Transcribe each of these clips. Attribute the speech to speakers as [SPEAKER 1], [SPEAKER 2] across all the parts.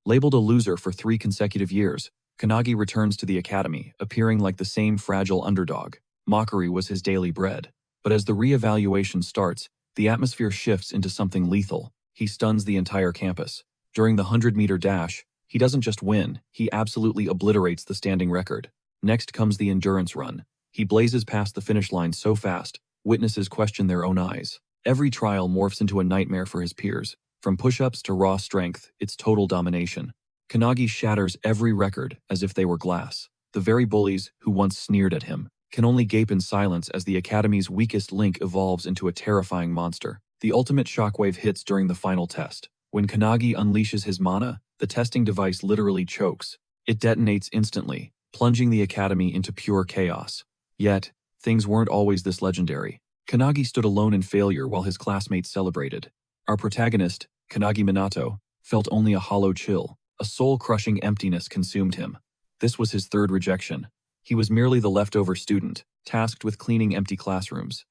[SPEAKER 1] Labeled a loser for 3 consecutive years, Kanagi returns to the academy, appearing like the same fragile underdog. Mockery was his daily bread. But as the re-evaluation starts, the atmosphere shifts into something lethal. He stuns the entire campus. During the 100-meter dash, he doesn't just win, he absolutely obliterates the standing record. Next comes the endurance run. He blazes past the finish line so fast, witnesses question their own eyes. Every trial morphs into a nightmare for his peers. From push-ups to raw strength, it's total domination. Kanagi shatters every record as if they were glass. The very bullies who once sneered at him can only gape in silence as the Academy's weakest link evolves into a terrifying monster. The ultimate shockwave hits during the final test. When Kanagi unleashes his mana, the testing device literally chokes. It detonates instantly, plunging the Academy into pure chaos. Yet, things weren't always this legendary. Kanagi stood alone in failure while his classmates celebrated. Our protagonist, Kanagi Minato, felt only a hollow chill. A soul-crushing emptiness consumed him. This was his third rejection. He was merely the leftover student, tasked with cleaning empty classrooms.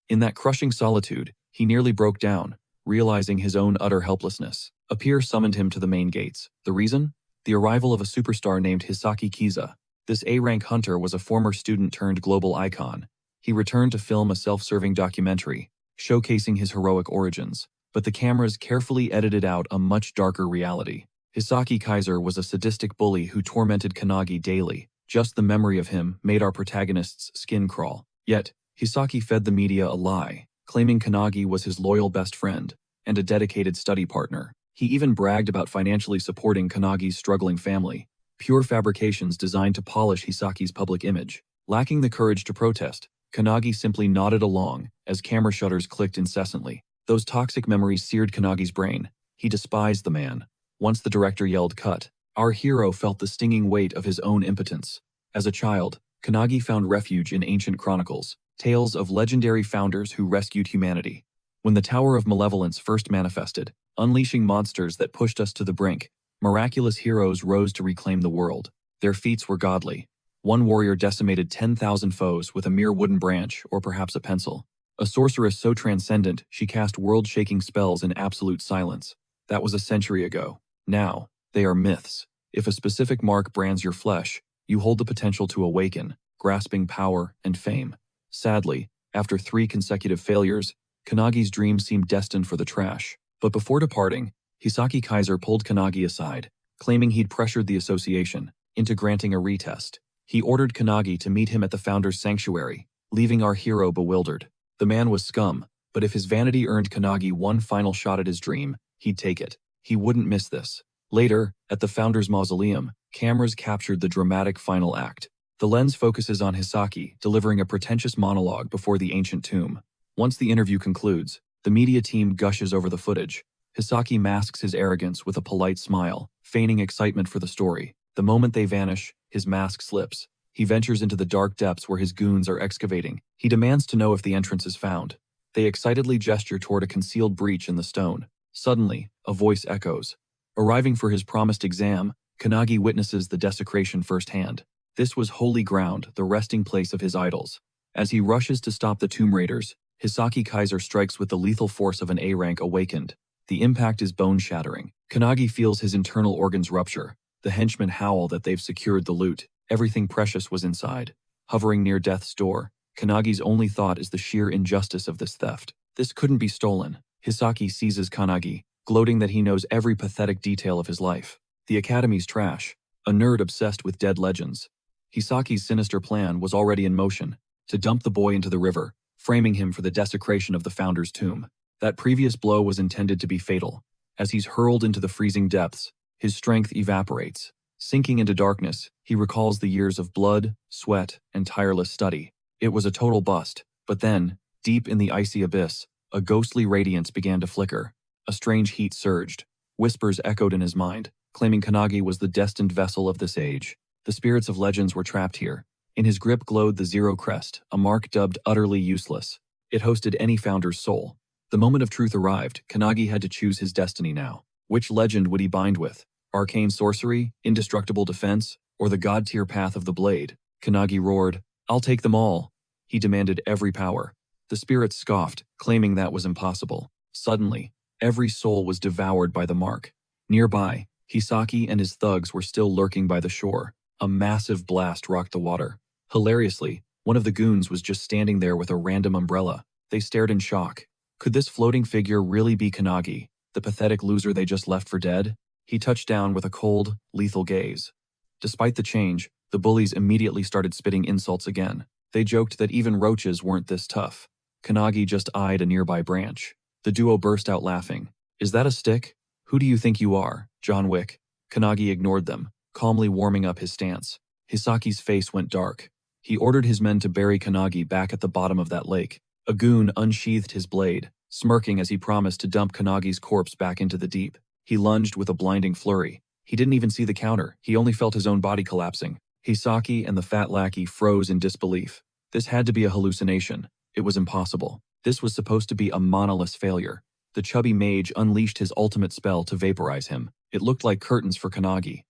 [SPEAKER 1] In that crushing solitude, he nearly broke down, realizing his own utter helplessness. A peer summoned him to the main gates. The reason? The arrival of a superstar named Hisaki Kiza. This A-rank hunter was a former student-turned-global icon. He returned to film a self-serving documentary, showcasing his heroic origins. But the cameras carefully edited out a much darker reality. Hisaki Kaiser was a sadistic bully who tormented Kanagi daily. Just the memory of him made our protagonist's skin crawl. Yet, Hisaki fed the media a lie, claiming Kanagi was his loyal best friend and a dedicated study partner. He even bragged about financially supporting Kanagi's struggling family. Pure fabrications designed to polish Hisaki's public image. Lacking the courage to protest, Kanagi simply nodded along as camera shutters clicked incessantly. Those toxic memories seared Kanagi's brain. He despised the man. Once the director yelled cut, our hero felt the stinging weight of his own impotence. As a child, Kanagi found refuge in ancient chronicles, tales of legendary founders who rescued humanity. When the Tower of Malevolence first manifested, unleashing monsters that pushed us to the brink, miraculous heroes rose to reclaim the world. Their feats were godly. One warrior decimated 10,000 foes with a mere wooden branch or perhaps a pencil. A sorceress so transcendent she cast world-shaking spells in absolute silence. That was a century ago. Now, they are myths. If a specific mark brands your flesh, you hold the potential to awaken, grasping power and fame. Sadly, after 3 consecutive failures, Kanagi's dream seemed destined for the trash. But before departing, Hisaki Kaiser pulled Kanagi aside, claiming he'd pressured the association into granting a retest. He ordered Kanagi to meet him at the Founder's Sanctuary, leaving our hero bewildered. The man was scum, but if his vanity earned Kanagi one final shot at his dream, he'd take it. He wouldn't miss this. Later, at the Founder's Mausoleum, cameras captured the dramatic final act. The lens focuses on Hisaki, delivering a pretentious monologue before the ancient tomb. Once the interview concludes, the media team gushes over the footage. Hisaki masks his arrogance with a polite smile, feigning excitement for the story. The moment they vanish, his mask slips. He ventures into the dark depths where his goons are excavating. He demands to know if the entrance is found. They excitedly gesture toward a concealed breach in the stone. Suddenly, a voice echoes. Arriving for his promised exam, Kanagi witnesses the desecration firsthand. This was holy ground, the resting place of his idols. As he rushes to stop the tomb raiders, Hisaki Kaiser strikes with the lethal force of an A-rank awakened. The impact is bone-shattering. Kanagi feels his internal organs rupture. The henchmen howl that they've secured the loot. Everything precious was inside. Hovering near death's door, Kanagi's only thought is the sheer injustice of this theft. This couldn't be stolen. Hisaki seizes Kanagi, gloating that he knows every pathetic detail of his life. The Academy's trash, a nerd obsessed with dead legends. Hisaki's sinister plan was already in motion, to dump the boy into the river, framing him for the desecration of the Founder's tomb. That previous blow was intended to be fatal. As he's hurled into the freezing depths, his strength evaporates. Sinking into darkness, he recalls the years of blood, sweat, and tireless study. It was a total bust. But then, deep in the icy abyss, a ghostly radiance began to flicker. A strange heat surged. Whispers echoed in his mind, claiming Kanagi was the destined vessel of this age. The spirits of legends were trapped here. In his grip glowed the Zero Crest, a mark dubbed utterly useless. It hosted any founder's soul. The moment of truth arrived. Kanagi had to choose his destiny now. Which legend would he bind with? Arcane sorcery, indestructible defense, or the god-tier path of the blade? Kanagi roared, "I'll take them all." He demanded every power. The spirits scoffed, claiming that was impossible. Suddenly, every soul was devoured by the mark. Nearby, Hisaki and his thugs were still lurking by the shore. A massive blast rocked the water. Hilariously, one of the goons was just standing there with a random umbrella. They stared in shock. Could this floating figure really be Kanagi, the pathetic loser they just left for dead? He touched down with a cold, lethal gaze. Despite the change, the bullies immediately started spitting insults again. They joked that even roaches weren't this tough. Kanagi just eyed a nearby branch. The duo burst out laughing. Is that a stick? Who do you think you are, John Wick? Kanagi ignored them, calmly warming up his stance. Hisaki's face went dark. He ordered his men to bury Kanagi back at the bottom of that lake. A goon unsheathed his blade, smirking as he promised to dump Kanagi's corpse back into the deep. He lunged with a blinding flurry. He didn't even see the counter, he only felt his own body collapsing. Hisaki and the fat lackey froze in disbelief. This had to be a hallucination. It was impossible. This was supposed to be a monolith failure. The chubby mage unleashed his ultimate spell to vaporize him. It looked like curtains for Kanagi.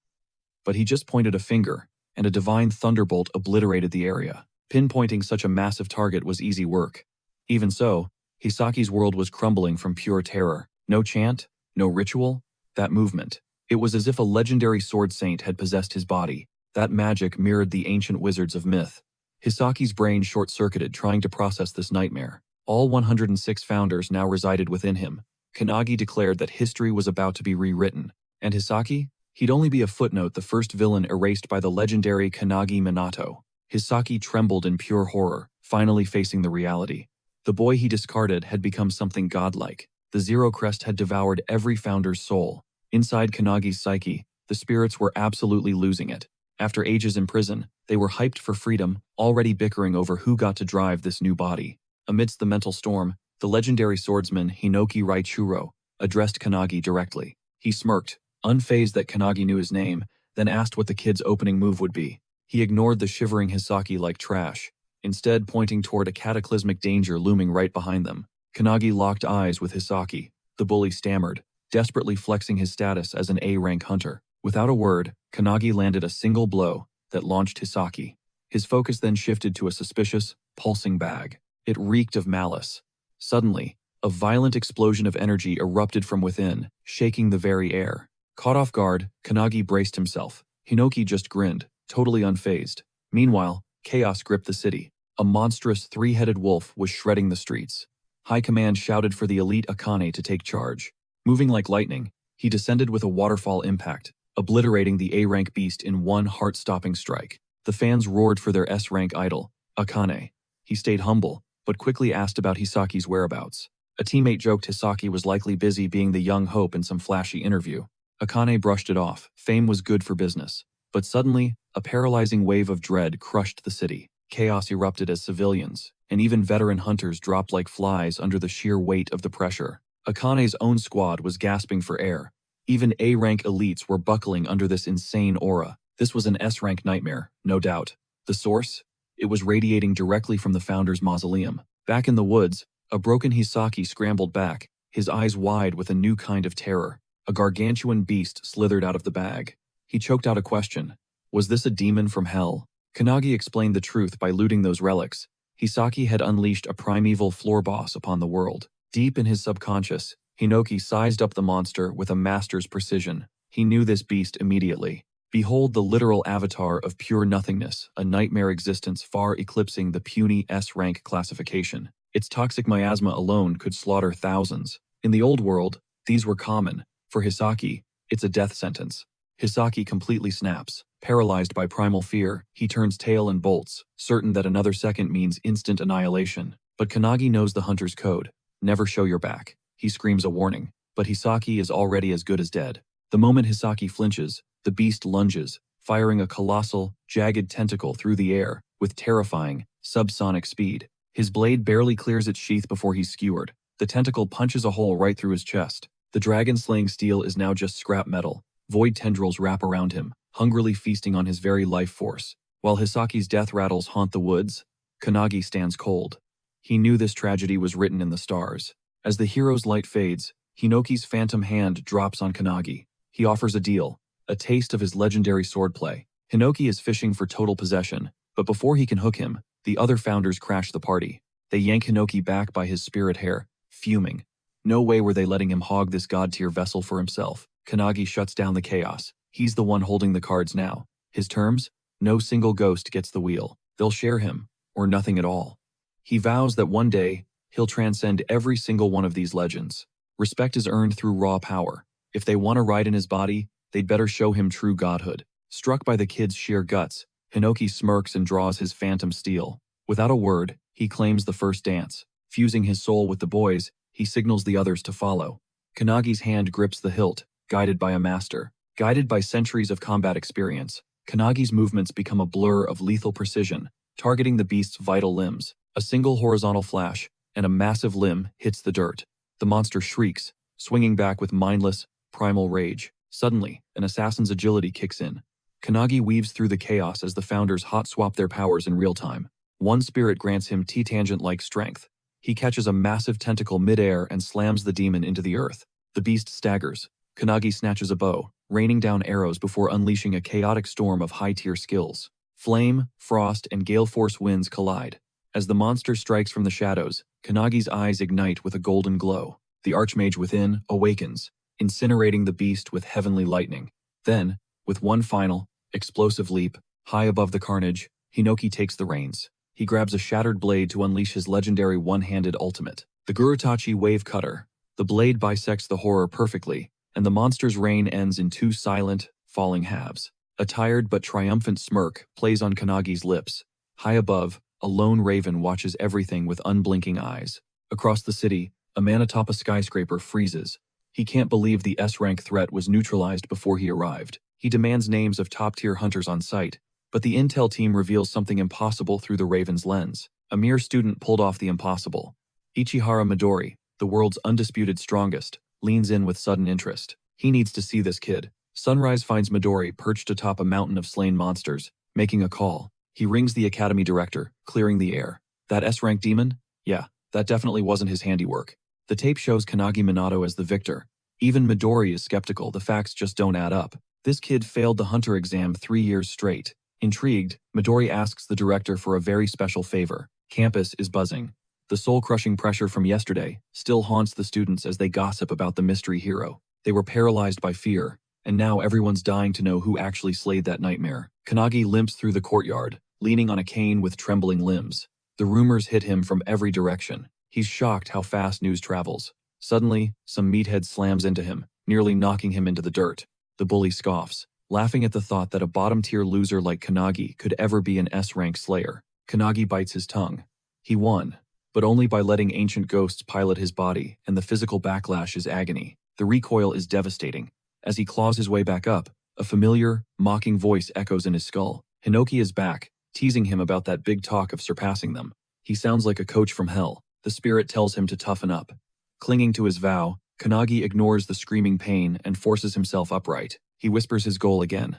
[SPEAKER 1] But he just pointed a finger, and a divine thunderbolt obliterated the area. Pinpointing such a massive target was easy work. Even so, Hisaki's world was crumbling from pure terror. No chant, no ritual, that movement. It was as if a legendary sword saint had possessed his body. That magic mirrored the ancient wizards of myth. Hisaki's brain short-circuited trying to process this nightmare. All 106 founders now resided within him. Kanagi declared that history was about to be rewritten. And Hisaki? He'd only be a footnote, the first villain erased by the legendary Kanagi Minato. Hisaki trembled in pure horror, finally facing the reality. The boy he discarded had become something godlike. The Zero Crest had devoured every founder's soul. Inside Kanagi's psyche, the spirits were absolutely losing it. After ages in prison, they were hyped for freedom, already bickering over who got to drive this new body. Amidst the mental storm, the legendary swordsman Hinoki Raichuro addressed Kanagi directly. He smirked, unfazed that Kanagi knew his name, then asked what the kid's opening move would be. He ignored the shivering Hisaki like trash, instead pointing toward a cataclysmic danger looming right behind them. Kanagi locked eyes with Hisaki. The bully stammered, desperately flexing his status as an A-rank hunter. Without a word, Kanagi landed a single blow that launched Hisaki. His focus then shifted to a suspicious, pulsing bag. It reeked of malice. Suddenly, a violent explosion of energy erupted from within, shaking the very air. Caught off guard, Kanagi braced himself. Hinoki just grinned, totally unfazed. Meanwhile, chaos gripped the city. A monstrous three-headed wolf was shredding the streets. High Command shouted for the elite Akane to take charge. Moving like lightning, he descended with a waterfall impact, obliterating the A-rank beast in one heart-stopping strike. The fans roared for their S-rank idol, Akane. He stayed humble, but quickly asked about Hisaki's whereabouts. A teammate joked Hisaki was likely busy being the young hope in some flashy interview. Akane brushed it off. Fame was good for business. But suddenly, a paralyzing wave of dread crushed the city. Chaos erupted as civilians, and even veteran hunters dropped like flies under the sheer weight of the pressure. Akane's own squad was gasping for air. Even A-rank elites were buckling under this insane aura. This was an S-rank nightmare, no doubt. The source? It was radiating directly from the founder's mausoleum. Back in the woods, a broken Hisaki scrambled back, his eyes wide with a new kind of terror. A gargantuan beast slithered out of the bag. He choked out a question. Was this a demon from hell? Kanagi explained the truth by looting those relics. Hisaki had unleashed a primeval floor boss upon the world. Deep in his subconscious, Hinoki sized up the monster with a master's precision. He knew this beast immediately. Behold the literal avatar of pure nothingness, a nightmare existence far eclipsing the puny S-rank classification. Its toxic miasma alone could slaughter thousands. In the old world, these were common. For Hisaki, it's a death sentence. Hisaki completely snaps. Paralyzed by primal fear, he turns tail and bolts, certain that another second means instant annihilation. But Kanagi knows the hunter's code. Never show your back. He screams a warning, but Hisaki is already as good as dead. The moment Hisaki flinches, the beast lunges, firing a colossal, jagged tentacle through the air with terrifying, subsonic speed. His blade barely clears its sheath before he's skewered. The tentacle punches a hole right through his chest. The dragon-slaying steel is now just scrap metal. Void tendrils wrap around him, hungrily feasting on his very life force. While Hisaki's death rattles haunt the woods, Kanagi stands cold. He knew this tragedy was written in the stars. As the hero's light fades, Hinoki's phantom hand drops on Kanagi. He offers a deal, a taste of his legendary swordplay. Hinoki is fishing for total possession, but before he can hook him, the other founders crash the party. They yank Hinoki back by his spirit hair, fuming. No way were they letting him hog this god-tier vessel for himself. Kanagi shuts down the chaos. He's the one holding the cards now. His terms? No single ghost gets the wheel. They'll share him, or nothing at all. He vows that one day, he'll transcend every single one of these legends. Respect is earned through raw power. If they want to ride in his body, they'd better show him true godhood. Struck by the kid's sheer guts, Hinoki smirks and draws his phantom steel. Without a word, he claims the first dance. Fusing his soul with the boys, he signals the others to follow. Kanagi's hand grips the hilt, guided by a master. Guided by centuries of combat experience, Kanagi's movements become a blur of lethal precision, targeting the beast's vital limbs. A single horizontal flash, and a massive limb hits the dirt. The monster shrieks, swinging back with mindless, primal rage. Suddenly, an assassin's agility kicks in. Kanagi weaves through the chaos as the founders hot-swap their powers in real time. One spirit grants him T-tangent-like strength. He catches a massive tentacle mid-air and slams the demon into the earth. The beast staggers. Kanagi snatches a bow, raining down arrows before unleashing a chaotic storm of high-tier skills. Flame, frost, and gale force winds collide. As the monster strikes from the shadows, Kanagi's eyes ignite with a golden glow. The archmage within awakens, incinerating the beast with heavenly lightning. Then, with one final, explosive leap, high above the carnage, Hinoki takes the reins. He grabs a shattered blade to unleash his legendary one-handed ultimate, the Gurutachi Wave Cutter. The blade bisects the horror perfectly, and the monster's reign ends in two silent, falling halves. A tired but triumphant smirk plays on Kanagi's lips. High above, a lone raven watches everything with unblinking eyes. Across the city, a man atop a skyscraper freezes. He can't believe the S-rank threat was neutralized before he arrived. He demands names of top-tier hunters on site, but the intel team reveals something impossible through the raven's lens. A mere student pulled off the impossible. Ichihara Midori, the world's undisputed strongest, leans in with sudden interest. He needs to see this kid. Sunrise finds Midori perched atop a mountain of slain monsters, making a call. He rings the academy director, clearing the air. That S-rank demon? Yeah, that definitely wasn't his handiwork. The tape shows Kanagi Minato as the victor. Even Midori is skeptical, the facts just don't add up. This kid failed the hunter exam 3 years straight. Intrigued, Midori asks the director for a very special favor. Campus is buzzing. The soul-crushing pressure from yesterday still haunts the students as they gossip about the mystery hero. They were paralyzed by fear, and now everyone's dying to know who actually slayed that nightmare. Kanagi limps through the courtyard, leaning on a cane with trembling limbs. The rumors hit him from every direction. He's shocked how fast news travels. Suddenly, some meathead slams into him, nearly knocking him into the dirt. The bully scoffs, laughing at the thought that a bottom-tier loser like Kanagi could ever be an S-rank slayer. Kanagi bites his tongue. He won, but only by letting ancient ghosts pilot his body, and the physical backlash is agony. The recoil is devastating. As he claws his way back up, a familiar, mocking voice echoes in his skull. Hinoki is back, teasing him about that big talk of surpassing them. He sounds like a coach from hell. The spirit tells him to toughen up. Clinging to his vow, Kanagi ignores the screaming pain and forces himself upright. He whispers his goal again.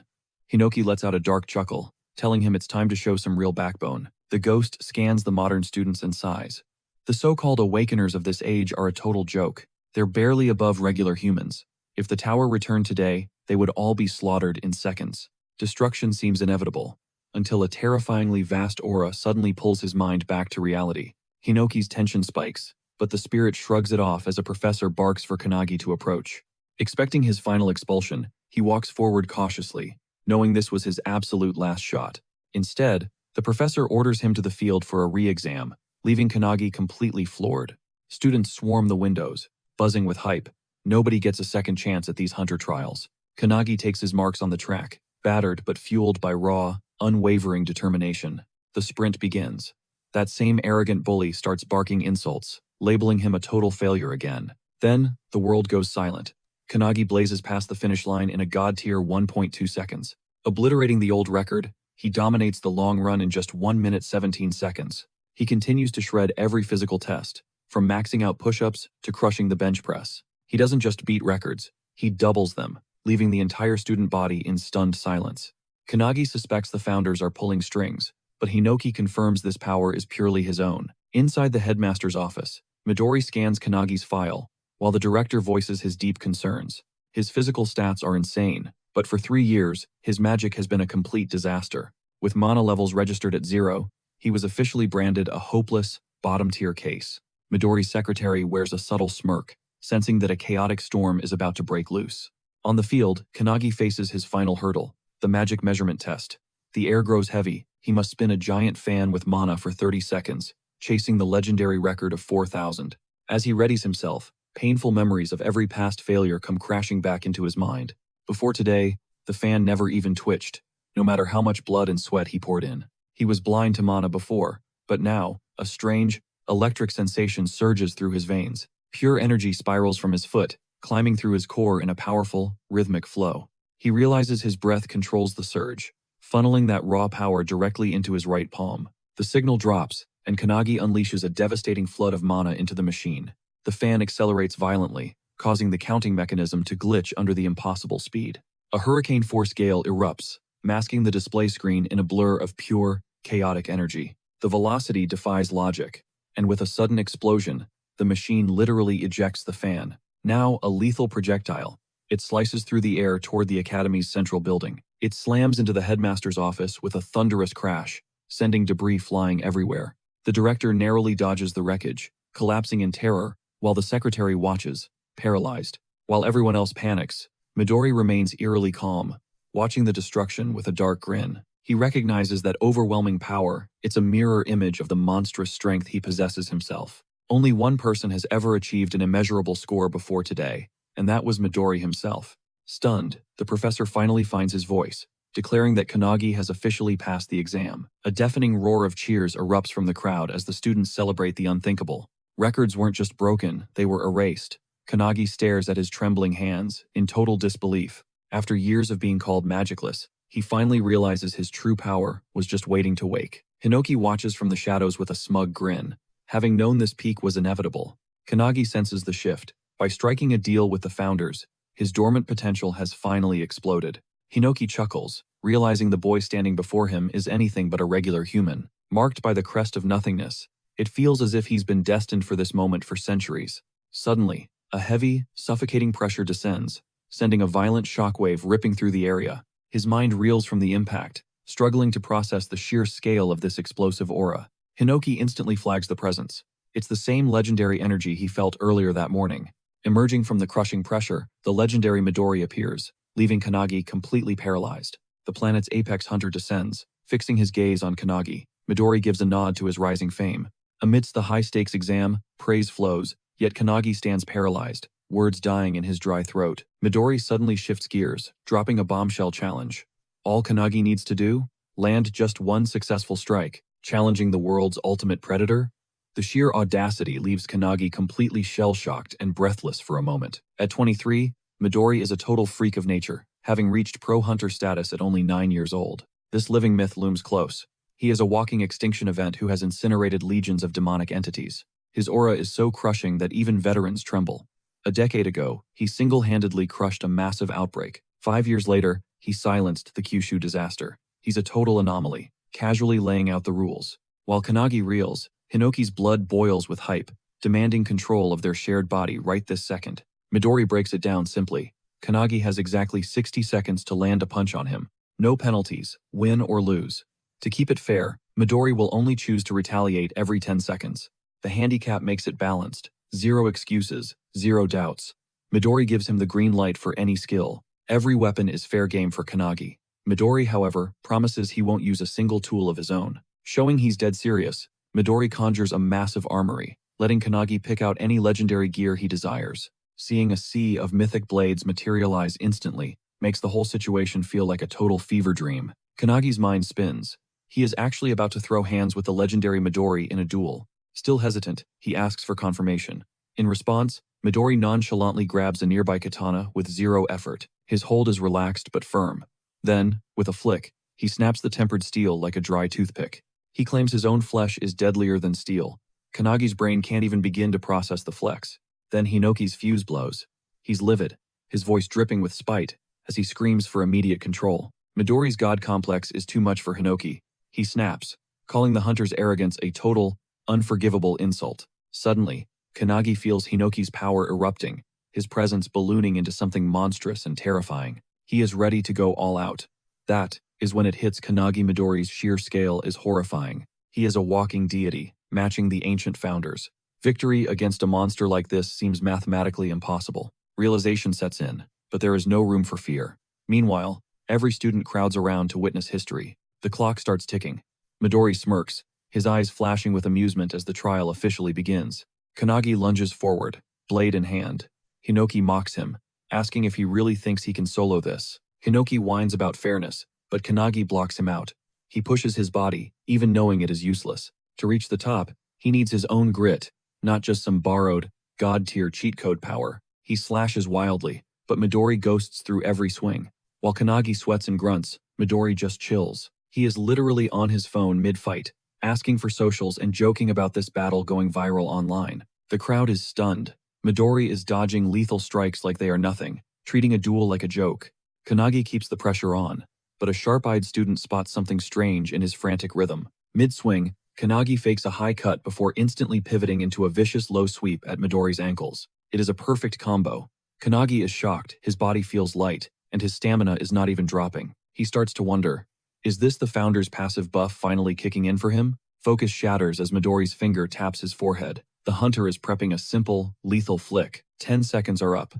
[SPEAKER 1] Hinoki lets out a dark chuckle, telling him it's time to show some real backbone. The ghost scans the modern students and sighs. The so-called awakeners of this age are a total joke. They're barely above regular humans. If the tower returned today, they would all be slaughtered in seconds. Destruction seems inevitable, until a terrifyingly vast aura suddenly pulls his mind back to reality. Hinoki's tension spikes, but the spirit shrugs it off as a professor barks for Kanagi to approach. Expecting his final expulsion, he walks forward cautiously, knowing this was his absolute last shot. Instead, the professor orders him to the field for a re-exam, leaving Kanagi completely floored. Students swarm the windows, buzzing with hype. Nobody gets a second chance at these hunter trials. Kanagi takes his marks on the track, battered but fueled by raw, unwavering determination. The sprint begins. That same arrogant bully starts barking insults, labeling him a total failure again. Then, the world goes silent. Kanagi blazes past the finish line in a god-tier 1.2 seconds. Obliterating the old record, he dominates the long run in just 1 minute 17 seconds. He continues to shred every physical test, from maxing out push-ups to crushing the bench press. He doesn't just beat records, he doubles them, leaving the entire student body in stunned silence. Kanagi suspects the founders are pulling strings, but Hinoki confirms this power is purely his own. Inside the headmaster's office, Midori scans Kanagi's file, while the director voices his deep concerns. His physical stats are insane, but for 3 years, his magic has been a complete disaster. With mana levels registered at 0, he was officially branded a hopeless, bottom-tier case. Midori's secretary wears a subtle smirk, sensing that a chaotic storm is about to break loose. On the field, Kanagi faces his final hurdle, the magic measurement test. The air grows heavy. He must spin a giant fan with mana for 30 seconds, chasing the legendary record of 4,000. As he readies himself, painful memories of every past failure come crashing back into his mind. Before today, the fan never even twitched, no matter how much blood and sweat he poured in. He was blind to mana before, but now, a strange, electric sensation surges through his veins. Pure energy spirals from his foot, climbing through his core in a powerful, rhythmic flow. He realizes his breath controls the surge, funneling that raw power directly into his right palm. The signal drops, and Kanagi unleashes a devastating flood of mana into the machine. The fan accelerates violently, causing the counting mechanism to glitch under the impossible speed. A hurricane-force gale erupts, masking the display screen in a blur of pure, chaotic energy. The velocity defies logic, and with a sudden explosion, the machine literally ejects the fan. Now a lethal projectile, it slices through the air toward the Academy's central building. It slams into the headmaster's office with a thunderous crash, sending debris flying everywhere. The director narrowly dodges the wreckage, collapsing in terror, while the secretary watches, paralyzed. While everyone else panics, Midori remains eerily calm, watching the destruction with a dark grin. He recognizes that overwhelming power, it's a mirror image of the monstrous strength he possesses himself. Only one person has ever achieved an immeasurable score before today, and that was Midori himself. Stunned, the professor finally finds his voice, declaring that Kanagi has officially passed the exam. A deafening roar of cheers erupts from the crowd as the students celebrate the unthinkable. Records weren't just broken, they were erased. Kanagi stares at his trembling hands, in total disbelief. After years of being called magicless, he finally realizes his true power was just waiting to wake. Hinoki watches from the shadows with a smug grin. Having known this peak was inevitable, Kanagi senses the shift. By striking a deal with the founders, his dormant potential has finally exploded. Hinoki chuckles, realizing the boy standing before him is anything but a regular human. Marked by the crest of nothingness, it feels as if he's been destined for this moment for centuries. Suddenly, a heavy, suffocating pressure descends, sending a violent shockwave ripping through the area. His mind reels from the impact, struggling to process the sheer scale of this explosive aura. Hinoki instantly flags the presence. It's the same legendary energy he felt earlier that morning. Emerging from the crushing pressure, the legendary Midori appears, leaving Kanagi completely paralyzed. The planet's apex hunter descends, fixing his gaze on Kanagi. Midori gives a nod to his rising fame. Amidst the high-stakes exam, praise flows, yet Kanagi stands paralyzed, words dying in his dry throat. Midori suddenly shifts gears, dropping a bombshell challenge. All Kanagi needs to do? Land just one successful strike, challenging the world's ultimate predator? The sheer audacity leaves Kanagi completely shell-shocked and breathless for a moment. At 23, Midori is a total freak of nature, having reached pro-hunter status at only 9 years old. This living myth looms close. He is a walking extinction event who has incinerated legions of demonic entities. His aura is so crushing that even veterans tremble. A decade ago, he single-handedly crushed a massive outbreak. 5 years later, he silenced the Kyushu disaster. He's a total anomaly, casually laying out the rules. While Kanagi reels, Hinoki's blood boils with hype, demanding control of their shared body right this second. Midori breaks it down simply. Kanagi has exactly 60 seconds to land a punch on him. No penalties, win or lose. To keep it fair, Midori will only choose to retaliate every 10 seconds. The handicap makes it balanced. 0 excuses, 0 doubts. Midori gives him the green light for any skill. Every weapon is fair game for Kanagi. Midori, however, promises he won't use a single tool of his own. Showing he's dead serious, Midori conjures a massive armory, letting Kanagi pick out any legendary gear he desires. Seeing a sea of mythic blades materialize instantly makes the whole situation feel like a total fever dream. Kanagi's mind spins. He is actually about to throw hands with the legendary Midori in a duel. Still hesitant, he asks for confirmation. In response, Midori nonchalantly grabs a nearby katana with 0 effort. His hold is relaxed but firm. Then, with a flick, he snaps the tempered steel like a dry toothpick. He claims his own flesh is deadlier than steel. Kanagi's brain can't even begin to process the flex. Then Hinoki's fuse blows. He's livid, his voice dripping with spite, as he screams for immediate control. Midori's god complex is too much for Hinoki. He snaps, calling the hunter's arrogance a total, unforgivable insult. Suddenly, Kanagi feels Hinoki's power erupting, his presence ballooning into something monstrous and terrifying. He is ready to go all out. That is when it hits Kanagi. Midori's sheer scale is horrifying. He is a walking deity, matching the ancient founders. Victory against a monster like this seems mathematically impossible. Realization sets in. but there is no room for fear. Meanwhile, every student crowds around to witness history. The clock starts ticking. Midori smirks, his eyes flashing with amusement as the trial officially begins. Kanagi lunges forward, blade in hand. Hinoki mocks him, asking if he really thinks he can solo this. Hinoki whines about fairness, but Kanagi blocks him out. He pushes his body, even knowing it is useless. To reach the top, he needs his own grit, not just some borrowed, god-tier cheat code power. He slashes wildly, but Midori ghosts through every swing. While Kanagi sweats and grunts, Midori just chills. He is literally on his phone mid-fight, asking for socials and joking about this battle going viral online. The crowd is stunned. Midori is dodging lethal strikes like they are nothing, treating a duel like a joke. Kanagi keeps the pressure on, but a sharp-eyed student spots something strange in his frantic rhythm. Mid-swing, Kanagi fakes a high cut before instantly pivoting into a vicious low sweep at Midori's ankles. It is a perfect combo. Kanagi is shocked, his body feels light, and his stamina is not even dropping. He starts to wonder, is this the Founder's passive buff finally kicking in for him? Focus shatters as Midori's finger taps his forehead. The hunter is prepping a simple, lethal flick. 10 seconds are up.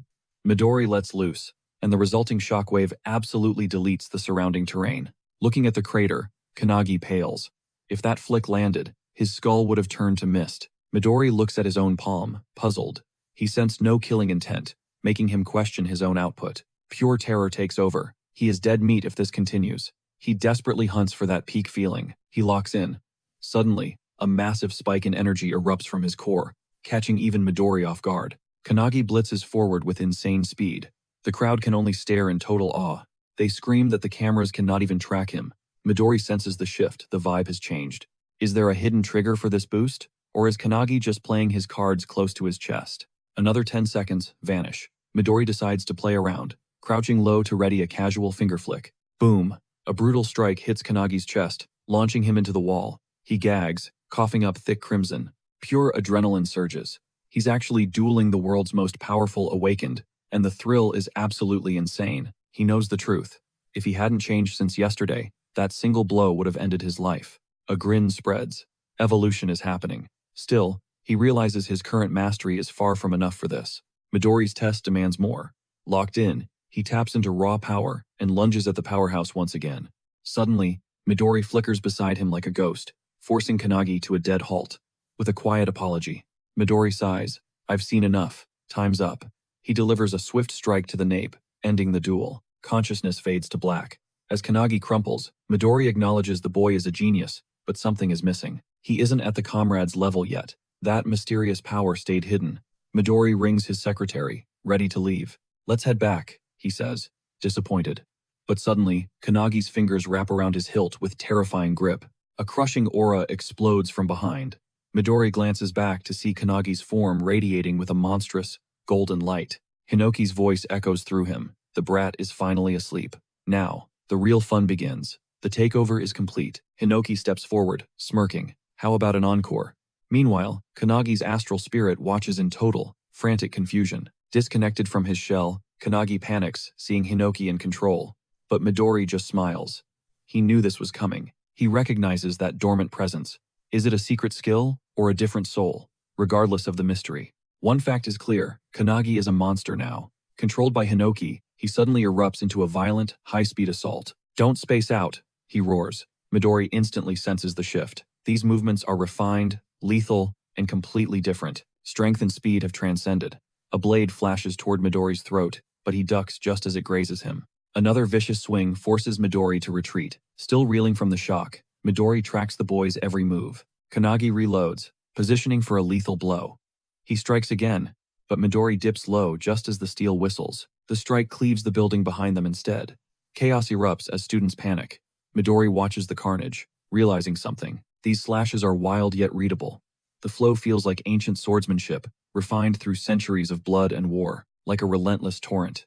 [SPEAKER 1] Midori lets loose, and the resulting shockwave absolutely deletes the surrounding terrain. Looking at the crater, Kanagi pales. If that flick landed, his skull would have turned to mist. Midori looks at his own palm, puzzled. He sensed no killing intent, making him question his own output. Pure terror takes over. He is dead meat if this continues. He desperately hunts for that peak feeling. He locks in. Suddenly, a massive spike in energy erupts from his core, catching even Midori off guard. Kanagi blitzes forward with insane speed. The crowd can only stare in total awe. They scream that the cameras cannot even track him. Midori senses the shift, the vibe has changed. Is there a hidden trigger for this boost? Or is Kanagi just playing his cards close to his chest? Another 10 seconds, vanish. Midori decides to play around, crouching low to ready a casual finger flick. Boom! A brutal strike hits Kanagi's chest, launching him into the wall. He gags, coughing up thick crimson. Pure adrenaline surges. He's actually dueling the world's most powerful Awakened, and the thrill is absolutely insane. He knows the truth. If he hadn't changed since yesterday, that single blow would have ended his life. A grin spreads. Evolution is happening. Still, he realizes his current mastery is far from enough for this. Midori's test demands more. Locked in, he taps into raw power and lunges at the powerhouse once again. Suddenly, Midori flickers beside him like a ghost, forcing Kanagi to a dead halt. With a quiet apology, Midori sighs, "I've seen enough. Time's up." He delivers a swift strike to the nape, ending the duel. Consciousness fades to black. As Kanagi crumples, Midori acknowledges the boy is a genius, but something is missing. He isn't at the comrade's level yet. That mysterious power stayed hidden. Midori rings his secretary, ready to leave. "Let's head back," he says, disappointed. But suddenly, Kanagi's fingers wrap around his hilt with terrifying grip. A crushing aura explodes from behind. Midori glances back to see Kanagi's form radiating with a monstrous, golden light. Hinoki's voice echoes through him. The brat is finally asleep. Now, the real fun begins. The takeover is complete. Hinoki steps forward, smirking. How about an encore? Meanwhile, Kanagi's astral spirit watches in total, frantic confusion. Disconnected from his shell, Kanagi panics, seeing Hinoki in control. But Midori just smiles. He knew this was coming. He recognizes that dormant presence. Is it a secret skill, or a different soul? Regardless of the mystery. One fact is clear, Kanagi is a monster now. Controlled by Hinoki, he suddenly erupts into a violent, high-speed assault. "Don't space out," he roars. Midori instantly senses the shift. These movements are refined, lethal, and completely different. Strength and speed have transcended. A blade flashes toward Midori's throat, but he ducks just as it grazes him. Another vicious swing forces Midori to retreat. Still reeling from the shock, Midori tracks the boy's every move. Kanagi reloads, positioning for a lethal blow. He strikes again, but Midori dips low just as the steel whistles. The strike cleaves the building behind them instead. Chaos erupts as students panic. Midori watches the carnage, realizing something. These slashes are wild yet readable. The flow feels like ancient swordsmanship, refined through centuries of blood and war, like a relentless torrent.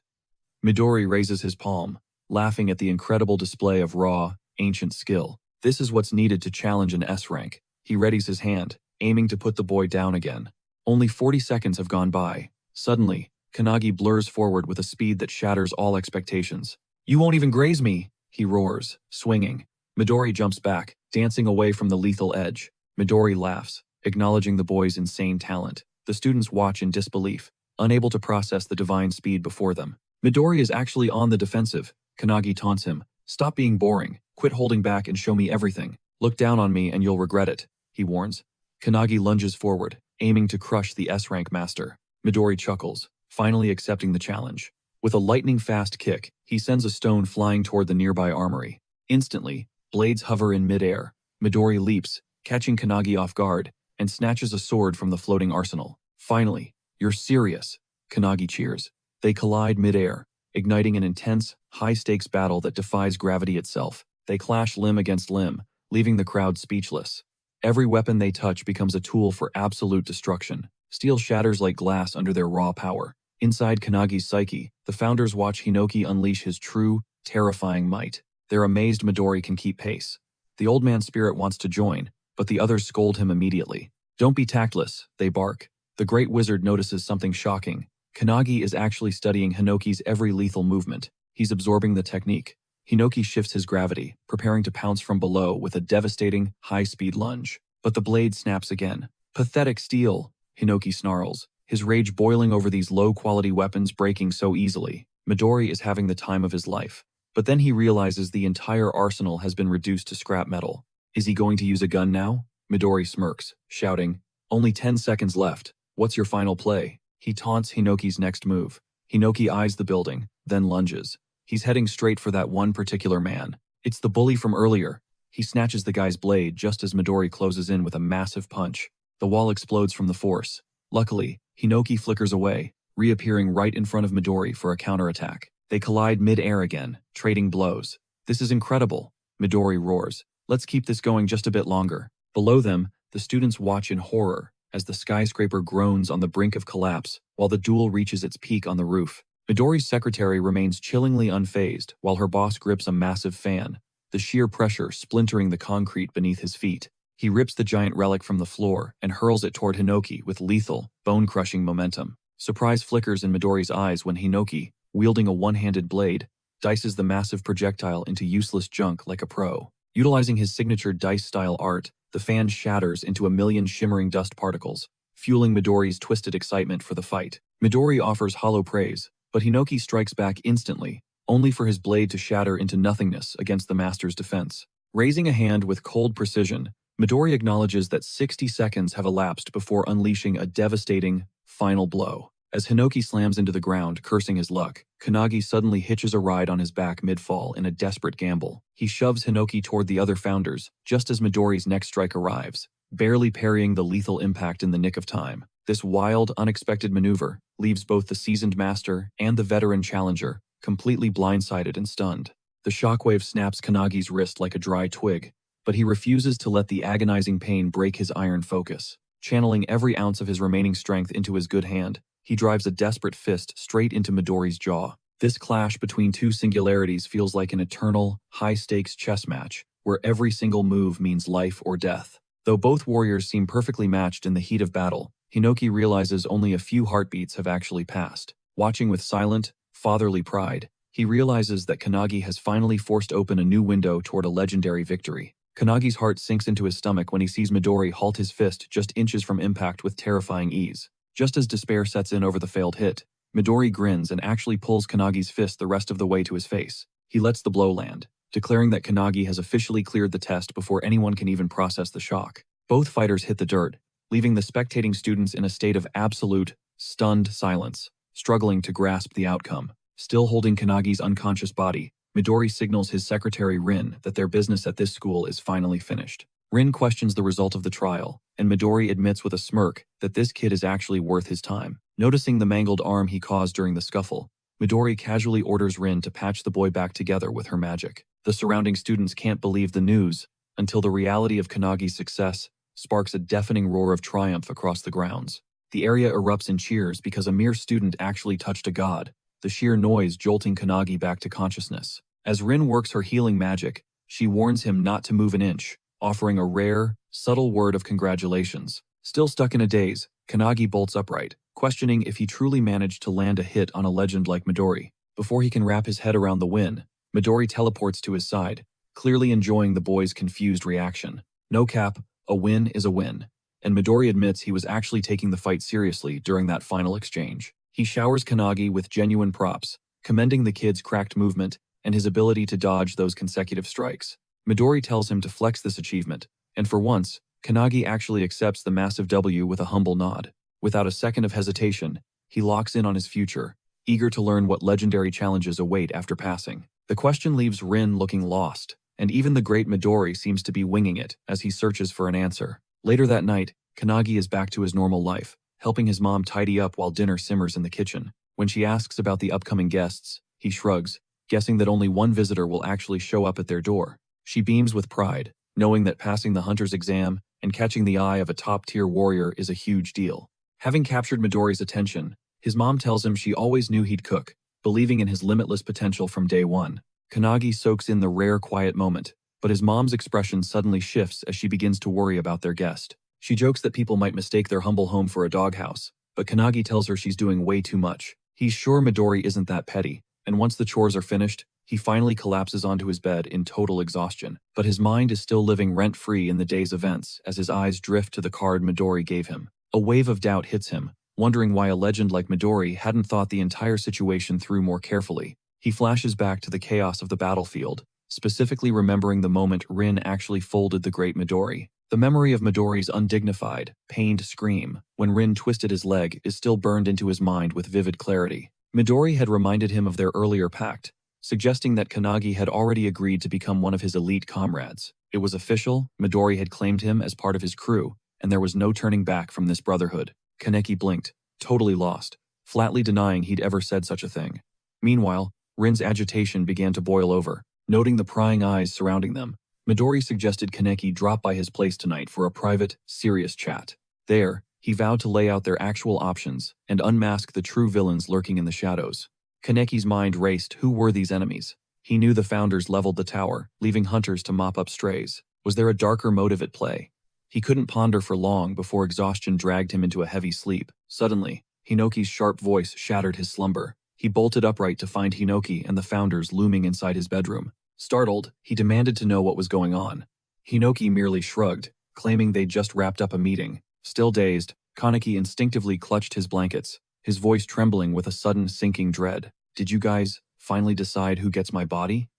[SPEAKER 1] Midori raises his palm, laughing at the incredible display of raw, ancient skill. This is what's needed to challenge an S rank. He readies his hand, aiming to put the boy down again. Only 40 seconds have gone by. Suddenly, Kanagi blurs forward with a speed that shatters all expectations. "You won't even graze me!" he roars, swinging. Midori jumps back, dancing away from the lethal edge. Midori laughs, acknowledging the boy's insane talent. The students watch in disbelief, unable to process the divine speed before them. Midori is actually on the defensive. Kanagi taunts him. Stop being boring. Quit holding back and show me everything. Look down on me and you'll regret it, he warns. Kanagi lunges forward, aiming to crush the S-rank master. Midori chuckles, finally accepting the challenge. With a lightning-fast kick, he sends a stone flying toward the nearby armory. Instantly, blades hover in midair. Midori leaps, catching Kanagi off guard, and snatches a sword from the floating arsenal. Finally, you're serious, Kanagi cheers. They collide midair, igniting an intense, high-stakes battle that defies gravity itself. They clash limb against limb, leaving the crowd speechless. Every weapon they touch becomes a tool for absolute destruction. Steel shatters like glass under their raw power. Inside Kanagi's psyche, the founders watch Hinoki unleash his true, terrifying might. They're amazed Midori can keep pace. The old man's spirit wants to join, but the others scold him immediately. Don't be tactless, they bark. The great wizard notices something shocking. Kanagi is actually studying Hinoki's every lethal movement. He's absorbing the technique. Hinoki shifts his gravity, preparing to pounce from below with a devastating, high-speed lunge. But the blade snaps again. Pathetic steel, Hinoki snarls, his rage boiling over these low-quality weapons breaking so easily. Midori is having the time of his life. But then he realizes the entire arsenal has been reduced to scrap metal. Is he going to use a gun now? Midori smirks, shouting, "Only 10 seconds left. What's your final play?" He taunts Hinoki's next move. Hinoki eyes the building, then lunges. He's heading straight for that one particular man. It's the bully from earlier. He snatches the guy's blade just as Midori closes in with a massive punch. The wall explodes from the force. Luckily, Hinoki flickers away, reappearing right in front of Midori for a counterattack. They collide mid-air again, trading blows. This is incredible, Midori roars. Let's keep this going just a bit longer. Below them, the students watch in horror as the skyscraper groans on the brink of collapse while the duel reaches its peak on the roof. Midori's secretary remains chillingly unfazed while her boss grips a massive fan, the sheer pressure splintering the concrete beneath his feet. He rips the giant relic from the floor and hurls it toward Hinoki with lethal, bone-crushing momentum. Surprise flickers in Midori's eyes when Hinoki, wielding a one-handed blade, dices the massive projectile into useless junk like a pro. Utilizing his signature dice-style art, the fan shatters into a million shimmering dust particles, fueling Midori's twisted excitement for the fight. Midori offers hollow praise, but Hinoki strikes back instantly, only for his blade to shatter into nothingness against the master's defense. Raising a hand with cold precision, Midori acknowledges that 60 seconds have elapsed before unleashing a devastating, final blow. As Hinoki slams into the ground, cursing his luck, Kanagi suddenly hitches a ride on his back mid-fall in a desperate gamble. He shoves Hinoki toward the other founders, just as Midori's next strike arrives, barely parrying the lethal impact in the nick of time. This wild, unexpected maneuver leaves both the seasoned master and the veteran challenger completely blindsided and stunned. The shockwave snaps Kanagi's wrist like a dry twig, but he refuses to let the agonizing pain break his iron focus. Channeling every ounce of his remaining strength into his good hand, he drives a desperate fist straight into Midori's jaw. This clash between two singularities feels like an eternal, high-stakes chess match, where every single move means life or death. Though both warriors seem perfectly matched in the heat of battle, Hinoki realizes only a few heartbeats have actually passed. Watching with silent, fatherly pride, he realizes that Kanagi has finally forced open a new window toward a legendary victory. Kanagi's heart sinks into his stomach when he sees Midori halt his fist just inches from impact with terrifying ease. Just as despair sets in over the failed hit, Midori grins and actually pulls Kanagi's fist the rest of the way to his face. He lets the blow land, declaring that Kanagi has officially cleared the test before anyone can even process the shock. Both fighters hit the dirt, leaving the spectating students in a state of absolute, stunned silence, struggling to grasp the outcome. Still holding Kanagi's unconscious body, Midori signals his secretary Rin that their business at this school is finally finished. Rin questions the result of the trial, and Midori admits with a smirk that this kid is actually worth his time. Noticing the mangled arm he caused during the scuffle, Midori casually orders Rin to patch the boy back together with her magic. The surrounding students can't believe the news until the reality of Kanagi's success sparks a deafening roar of triumph across the grounds. The area erupts in cheers because a mere student actually touched a god, the sheer noise jolting Kanagi back to consciousness. As Rin works her healing magic, she warns him not to move an inch, offering a rare, subtle word of congratulations. Still stuck in a daze, Kanagi bolts upright, questioning if he truly managed to land a hit on a legend like Midori. Before he can wrap his head around the win, Midori teleports to his side, clearly enjoying the boy's confused reaction. No cap, a win is a win, and Midori admits he was actually taking the fight seriously during that final exchange. He showers Kanagi with genuine props, commending the kid's cracked movement and his ability to dodge those consecutive strikes. Midori tells him to flex this achievement, and for once, Kanagi actually accepts the massive W with a humble nod. Without a second of hesitation, he locks in on his future, eager to learn what legendary challenges await after passing. The question leaves Rin looking lost, and even the great Midori seems to be winging it as he searches for an answer. Later that night, Kanagi is back to his normal life, helping his mom tidy up while dinner simmers in the kitchen. When she asks about the upcoming guests, he shrugs, guessing that only one visitor will actually show up at their door. She beams with pride, knowing that passing the hunter's exam and catching the eye of a top-tier warrior is a huge deal. Having captured Midori's attention, his mom tells him she always knew he'd cook, believing in his limitless potential from day one. Kanagi soaks in the rare quiet moment, but his mom's expression suddenly shifts as she begins to worry about their guest. She jokes that people might mistake their humble home for a doghouse, but Kanagi tells her she's doing way too much. He's sure Midori isn't that petty, and once the chores are finished, he finally collapses onto his bed in total exhaustion. But his mind is still living rent-free in the day's events as his eyes drift to the card Midori gave him. A wave of doubt hits him, wondering why a legend like Midori hadn't thought the entire situation through more carefully. He flashes back to the chaos of the battlefield, specifically remembering the moment Rin actually folded the great Midori. The memory of Midori's undignified, pained scream when Rin twisted his leg is still burned into his mind with vivid clarity. Midori had reminded him of their earlier pact, suggesting that Kanagi had already agreed to become one of his elite comrades. It was official, Midori had claimed him as part of his crew, and there was no turning back from this brotherhood. Kaneki blinked, totally lost, flatly denying he'd ever said such a thing. Meanwhile, Rin's agitation began to boil over. Noting the prying eyes surrounding them, Midori suggested Kaneki drop by his place tonight for a private, serious chat. There, he vowed to lay out their actual options and unmask the true villains lurking in the shadows. Kaneki's mind raced. Who were these enemies? He knew the founders leveled the tower, leaving hunters to mop up strays. Was there a darker motive at play? He couldn't ponder for long before exhaustion dragged him into a heavy sleep. Suddenly, Hinoki's sharp voice shattered his slumber. He bolted upright to find Hinoki and the founders looming inside his bedroom. Startled, he demanded to know what was going on. Hinoki merely shrugged, claiming they'd just wrapped up a meeting. Still dazed, Kaneki instinctively clutched his blankets, his voice trembling with a sudden sinking dread. "Did you guys finally decide who gets my body?"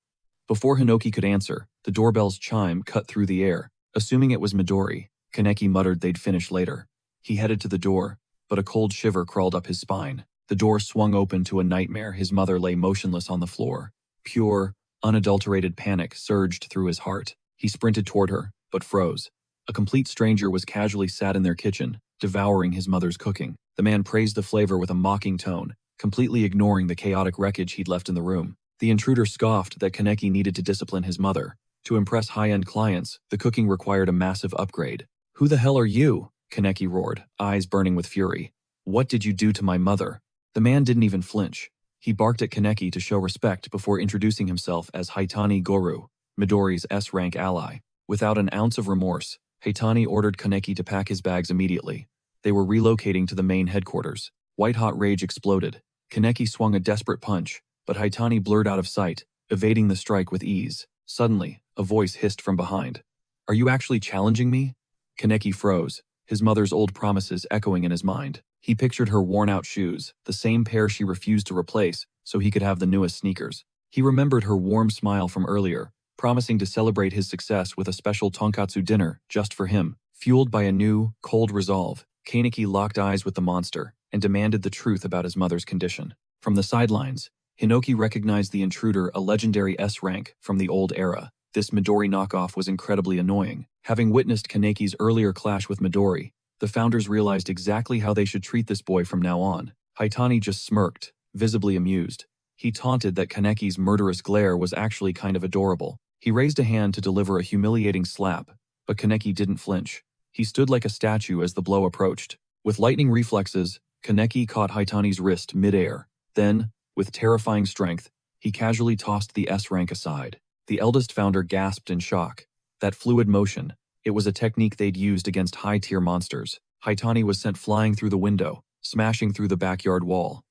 [SPEAKER 1] Before Hinoki could answer, the doorbell's chime cut through the air. Assuming it was Midori, Kaneki muttered they'd finish later. He headed to the door, but a cold shiver crawled up his spine. The door swung open to a nightmare. His mother lay motionless on the floor. Pure, unadulterated panic surged through his heart. He sprinted toward her, but froze. A complete stranger was casually sat in their kitchen, devouring his mother's cooking. The man praised the flavor with a mocking tone, completely ignoring the chaotic wreckage he'd left in the room. The intruder scoffed that Kaneki needed to discipline his mother. To impress high-end clients, the cooking required a massive upgrade. "Who the hell are you?" Kaneki roared, eyes burning with fury. "What did you do to my mother?" The man didn't even flinch. He barked at Kaneki to show respect before introducing himself as Haitani Goru, Midori's S-rank ally. Without an ounce of remorse, Haitani ordered Kaneki to pack his bags immediately. They were relocating to the main headquarters. White-hot rage exploded. Kaneki swung a desperate punch, but Haitani blurred out of sight, evading the strike with ease. Suddenly, a voice hissed from behind. "Are you actually challenging me?" Kaneki froze, his mother's old promises echoing in his mind. He pictured her worn-out shoes, the same pair she refused to replace so he could have the newest sneakers. He remembered her warm smile from earlier, promising to celebrate his success with a special tonkatsu dinner just for him. Fueled by a new, cold resolve, Kaneki locked eyes with the monster and demanded the truth about his mother's condition. From the sidelines, Hinoki recognized the intruder, a legendary S-rank from the old era. This Midori knockoff was incredibly annoying. Having witnessed Kaneki's earlier clash with Midori, the founders realized exactly how they should treat this boy from now on. Haitani just smirked, visibly amused. He taunted that Kaneki's murderous glare was actually kind of adorable. He raised a hand to deliver a humiliating slap, but Kaneki didn't flinch. He stood like a statue as the blow approached. With lightning reflexes, Kaneki caught Haitani's wrist mid-air. Then, with terrifying strength, he casually tossed the S-rank aside. The eldest founder gasped in shock. That fluid motion, it was a technique they'd used against high-tier monsters. Haitani was sent flying through the window, smashing through the backyard wall.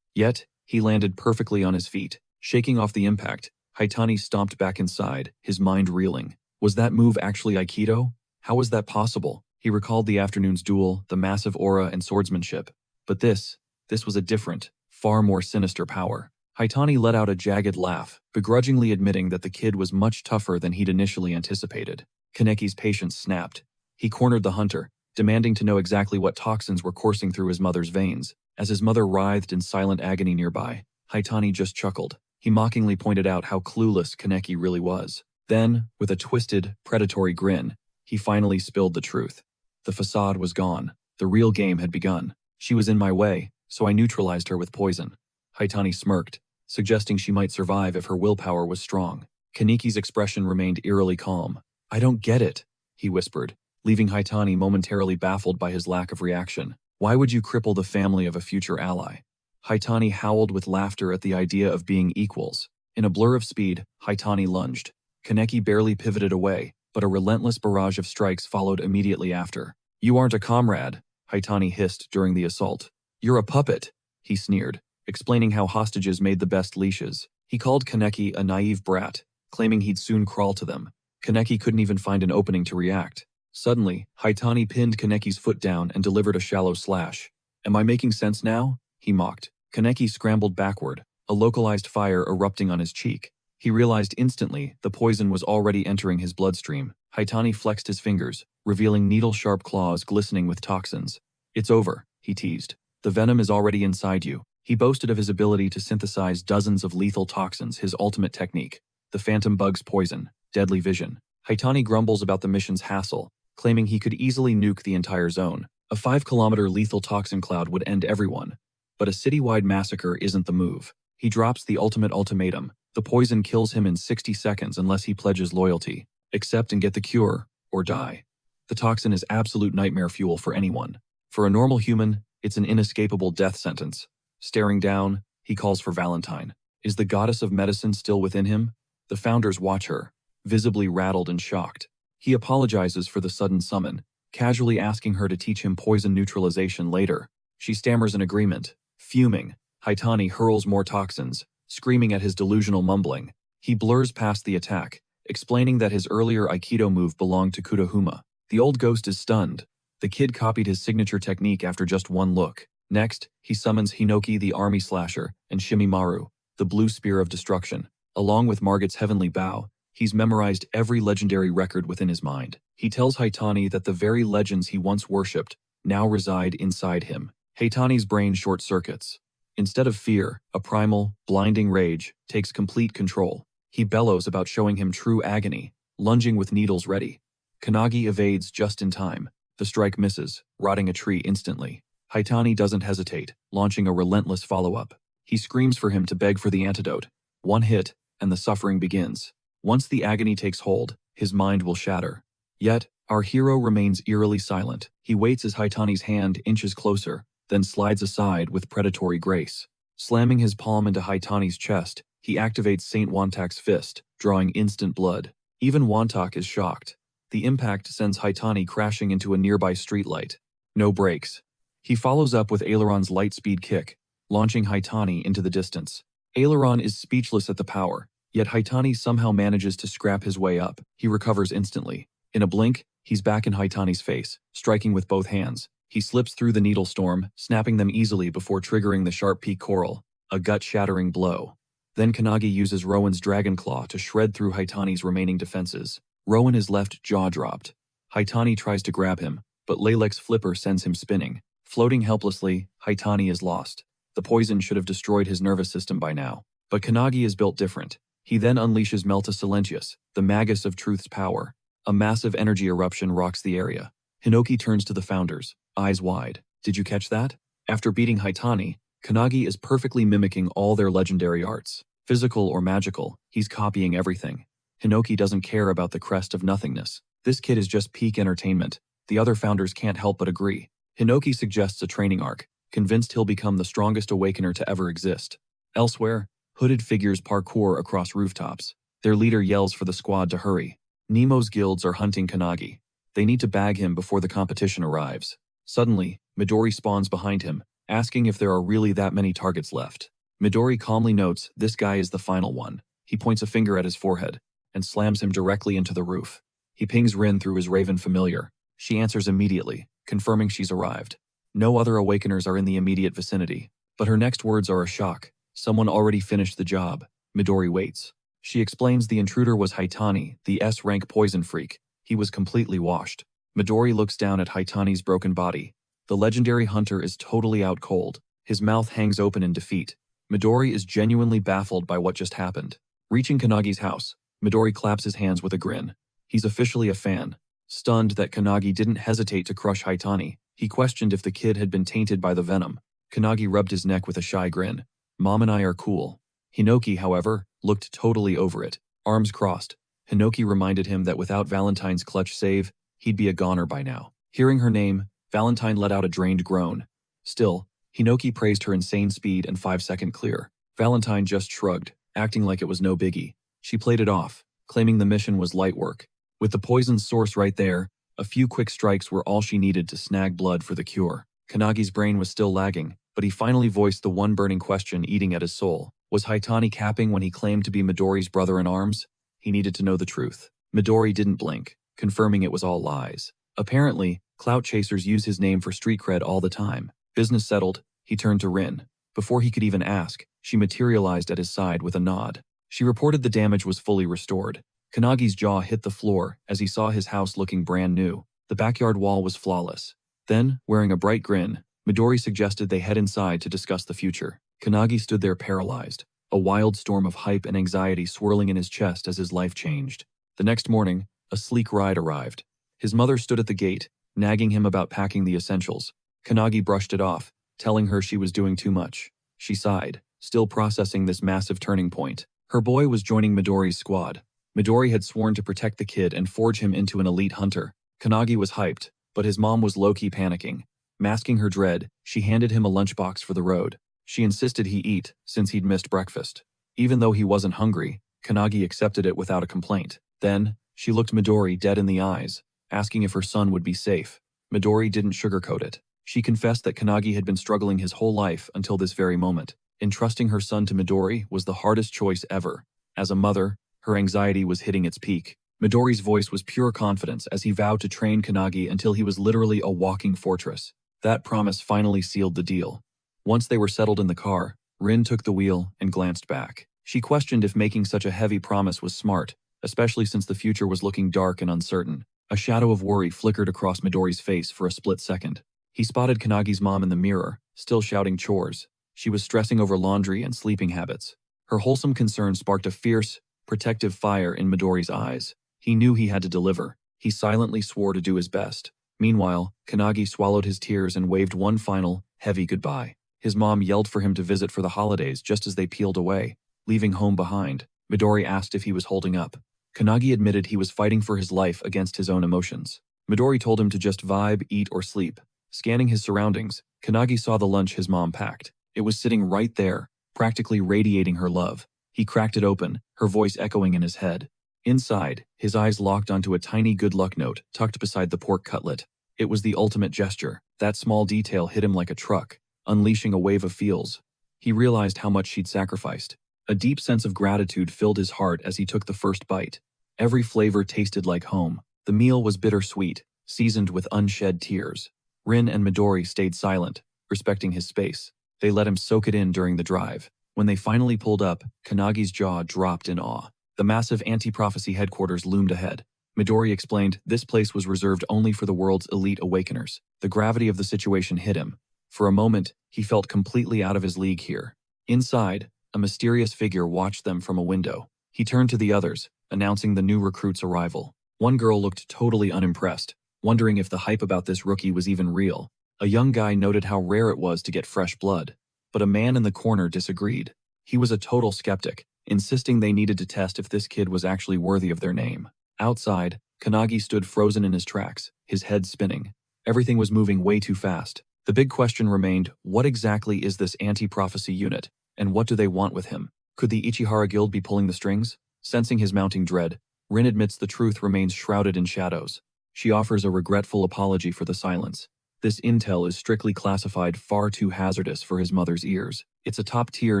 [SPEAKER 1] Yet, he landed perfectly on his feet. Shaking off the impact, Haitani stomped back inside, his mind reeling. Was that move actually Aikido? How was that possible? He recalled the afternoon's duel, the massive aura and swordsmanship. But this was a different, far more sinister power. Haitani let out a jagged laugh, begrudgingly admitting that the kid was much tougher than he'd initially anticipated. Kaneki's patience snapped. He cornered the hunter, demanding to know exactly what toxins were coursing through his mother's veins. As his mother writhed in silent agony nearby, Haitani just chuckled. He mockingly pointed out how clueless Kaneki really was. Then, with a twisted, predatory grin, he finally spilled the truth. The facade was gone. The real game had begun. She was in my way, so I neutralized her with poison. Haitani smirked, suggesting she might survive if her willpower was strong. Kaneki's expression remained eerily calm. I don't get it, he whispered, leaving Haitani momentarily baffled by his lack of reaction. Why would you cripple the family of a future ally? Haitani howled with laughter at the idea of being equals. In a blur of speed, Haitani lunged. Kaneki barely pivoted away, but a relentless barrage of strikes followed immediately after. You aren't a comrade, Haitani hissed during the assault. You're a puppet, he sneered, explaining how hostages made the best leashes. He called Kaneki a naive brat, claiming he'd soon crawl to them. Kaneki couldn't even find an opening to react. Suddenly, Haitani pinned Kaneki's foot down and delivered a shallow slash. Am I making sense now? He mocked. Kaneki scrambled backward, a localized fire erupting on his cheek. He realized instantly the poison was already entering his bloodstream. Haitani flexed his fingers, revealing needle-sharp claws glistening with toxins. It's over, he teased. The venom is already inside you. He boasted of his ability to synthesize dozens of lethal toxins, his ultimate technique. The phantom bug's poison, deadly vision. Haitani grumbles about the mission's hassle, claiming he could easily nuke the entire zone. A 5-kilometer lethal toxin cloud would end everyone. But a citywide massacre isn't the move. He drops the ultimate ultimatum. The poison kills him in 60 seconds unless he pledges loyalty. Accept and get the cure, or die. The toxin is absolute nightmare fuel for anyone. For a normal human, it's an inescapable death sentence. Staring down, he calls for Valentine. Is the goddess of medicine still within him? The founders watch her, visibly rattled and shocked. He apologizes for the sudden summon, casually asking her to teach him poison neutralization later. She stammers an agreement. Fuming, Haitani hurls more toxins, screaming at his delusional mumbling. He blurs past the attack, explaining that his earlier Aikido move belonged to Kudahuma. The old ghost is stunned. The kid copied his signature technique after just one look. Next, he summons Hinoki the army slasher and Shimimaru, the blue spear of destruction. Along with Margit's heavenly bow, he's memorized every legendary record within his mind. He tells Haitani that the very legends he once worshipped now reside inside him. Haitani's brain short-circuits. Instead of fear, a primal, blinding rage takes complete control. He bellows about showing him true agony, lunging with needles ready. Kanagi evades just in time. The strike misses, rotting a tree instantly. Haitani doesn't hesitate, launching a relentless follow-up. He screams for him to beg for the antidote. One hit, and the suffering begins. Once the agony takes hold, his mind will shatter. Yet, our hero remains eerily silent. He waits as Haitani's hand inches closer, then slides aside with predatory grace. Slamming his palm into Haitani's chest, he activates Saint Wantak's fist, drawing instant blood. Even Wantak is shocked. The impact sends Haitani crashing into a nearby streetlight. No brakes. He follows up with Aileron's light-speed kick, launching Haitani into the distance. Aileron is speechless at the power, yet Haitani somehow manages to scrap his way up. He recovers instantly. In a blink, he's back in Haitani's face, striking with both hands. He slips through the needle storm, snapping them easily before triggering the sharp peak coral, a gut-shattering blow. Then Kanagi uses Rowan's dragon claw to shred through Haitani's remaining defenses. Rowan is left jaw-dropped. Haitani tries to grab him, but Lalek's flipper sends him spinning. Floating helplessly, Haitani is lost. The poison should have destroyed his nervous system by now. But Kanagi is built different. He then unleashes Melta Silentius, the magus of truth's power. A massive energy eruption rocks the area. Hinoki turns to the founders, eyes wide. Did you catch that? After beating Haitani, Kanagi is perfectly mimicking all their legendary arts. Physical or magical, he's copying everything. Hinoki doesn't care about the crest of nothingness. This kid is just peak entertainment. The other founders can't help but agree. Hinoki suggests a training arc, convinced he'll become the strongest awakener to ever exist. Elsewhere, hooded figures parkour across rooftops. Their leader yells for the squad to hurry. Nemo's guilds are hunting Kanagi. They need to bag him before the competition arrives. Suddenly, Midori spawns behind him, asking if there are really that many targets left. Midori calmly notes this guy is the final one. He points a finger at his forehead and slams him directly into the roof. He pings Rin through his raven familiar. She answers immediately, confirming she's arrived. No other awakeners are in the immediate vicinity, but her next words are a shock. Someone already finished the job. Midori waits. She explains the intruder was Haitani, the S-rank poison freak. He was completely washed. Midori looks down at Haitani's broken body. The legendary hunter is totally out cold. His mouth hangs open in defeat. Midori is genuinely baffled by what just happened. Reaching Kanagi's house, Midori claps his hands with a grin. He's officially a fan. Stunned that Kanagi didn't hesitate to crush Haitani, he questioned if the kid had been tainted by the venom. Kanagi rubbed his neck with a shy grin. Mom and I are cool. Hinoki, however, looked totally over it. Arms crossed. Hinoki reminded him that without Valentine's clutch save, he'd be a goner by now. Hearing her name, Valentine let out a drained groan. Still, Hinoki praised her insane speed and 5-second clear. Valentine just shrugged, acting like it was no biggie. She played it off, claiming the mission was light work. With the poison's source right there, a few quick strikes were all she needed to snag blood for the cure. Kanagi's brain was still lagging, but he finally voiced the one burning question eating at his soul. Was Haitani capping when he claimed to be Midori's brother-in-arms? He needed to know the truth. Midori didn't blink, confirming it was all lies. Apparently, clout chasers use his name for street cred all the time. Business settled, he turned to Rin. Before he could even ask, she materialized at his side with a nod. She reported the damage was fully restored. Kanagi's jaw hit the floor as he saw his house looking brand new. The backyard wall was flawless. Then, wearing a bright grin, Midori suggested they head inside to discuss the future. Kanagi stood there paralyzed, a wild storm of hype and anxiety swirling in his chest as his life changed. The next morning, a sleek ride arrived. His mother stood at the gate, nagging him about packing the essentials. Kanagi brushed it off, telling her she was doing too much. She sighed, still processing this massive turning point. Her boy was joining Midori's squad. Midori had sworn to protect the kid and forge him into an elite hunter. Kanagi was hyped, but his mom was low-key panicking. Masking her dread, she handed him a lunchbox for the road. She insisted he eat, since he'd missed breakfast. Even though he wasn't hungry, Kanagi accepted it without a complaint. Then, she looked Midori dead in the eyes, asking if her son would be safe. Midori didn't sugarcoat it. She confessed that Kanagi had been struggling his whole life until this very moment. Entrusting her son to Midori was the hardest choice ever. As a mother, her anxiety was hitting its peak. Midori's voice was pure confidence as he vowed to train Kanagi until he was literally a walking fortress. That promise finally sealed the deal. Once they were settled in the car, Rin took the wheel and glanced back. She questioned if making such a heavy promise was smart, especially since the future was looking dark and uncertain. A shadow of worry flickered across Midori's face for a split second. He spotted Kanagi's mom in the mirror, still shouting chores. She was stressing over laundry and sleeping habits. Her wholesome concern sparked a fierce, protective fire in Midori's eyes. He knew he had to deliver. He silently swore to do his best. Meanwhile, Kanagi swallowed his tears and waved one final, heavy goodbye. His mom yelled for him to visit for the holidays just as they peeled away, leaving home behind. Midori asked if he was holding up. Kanagi admitted he was fighting for his life against his own emotions. Midori told him to just vibe, eat, or sleep. Scanning his surroundings, Kanagi saw the lunch his mom packed. It was sitting right there, practically radiating her love. He cracked it open, her voice echoing in his head. Inside, his eyes locked onto a tiny good luck note tucked beside the pork cutlet. It was the ultimate gesture. That small detail hit him like a truck, unleashing a wave of feels. He realized how much she'd sacrificed. A deep sense of gratitude filled his heart as he took the first bite. Every flavor tasted like home. The meal was bittersweet, seasoned with unshed tears. Rin and Midori stayed silent, respecting his space. They let him soak it in during the drive. When they finally pulled up, Kanagi's jaw dropped in awe. The massive anti-prophecy headquarters loomed ahead. Midori explained this place was reserved only for the world's elite awakeners. The gravity of the situation hit him. For a moment, he felt completely out of his league here. Inside, a mysterious figure watched them from a window. He turned to the others, announcing the new recruit's arrival. One girl looked totally unimpressed, wondering if the hype about this rookie was even real. A young guy noted how rare it was to get fresh blood. But a man in the corner disagreed. He was a total skeptic, insisting they needed to test if this kid was actually worthy of their name. Outside, Kanagi stood frozen in his tracks, his head spinning. Everything was moving way too fast. The big question remained, what exactly is this anti-prophecy unit, and what do they want with him? Could the Ichihara Guild be pulling the strings? Sensing his mounting dread, Rin admits the truth remains shrouded in shadows. She offers a regretful apology for the silence. This intel is strictly classified far too hazardous for his mother's ears. It's a top-tier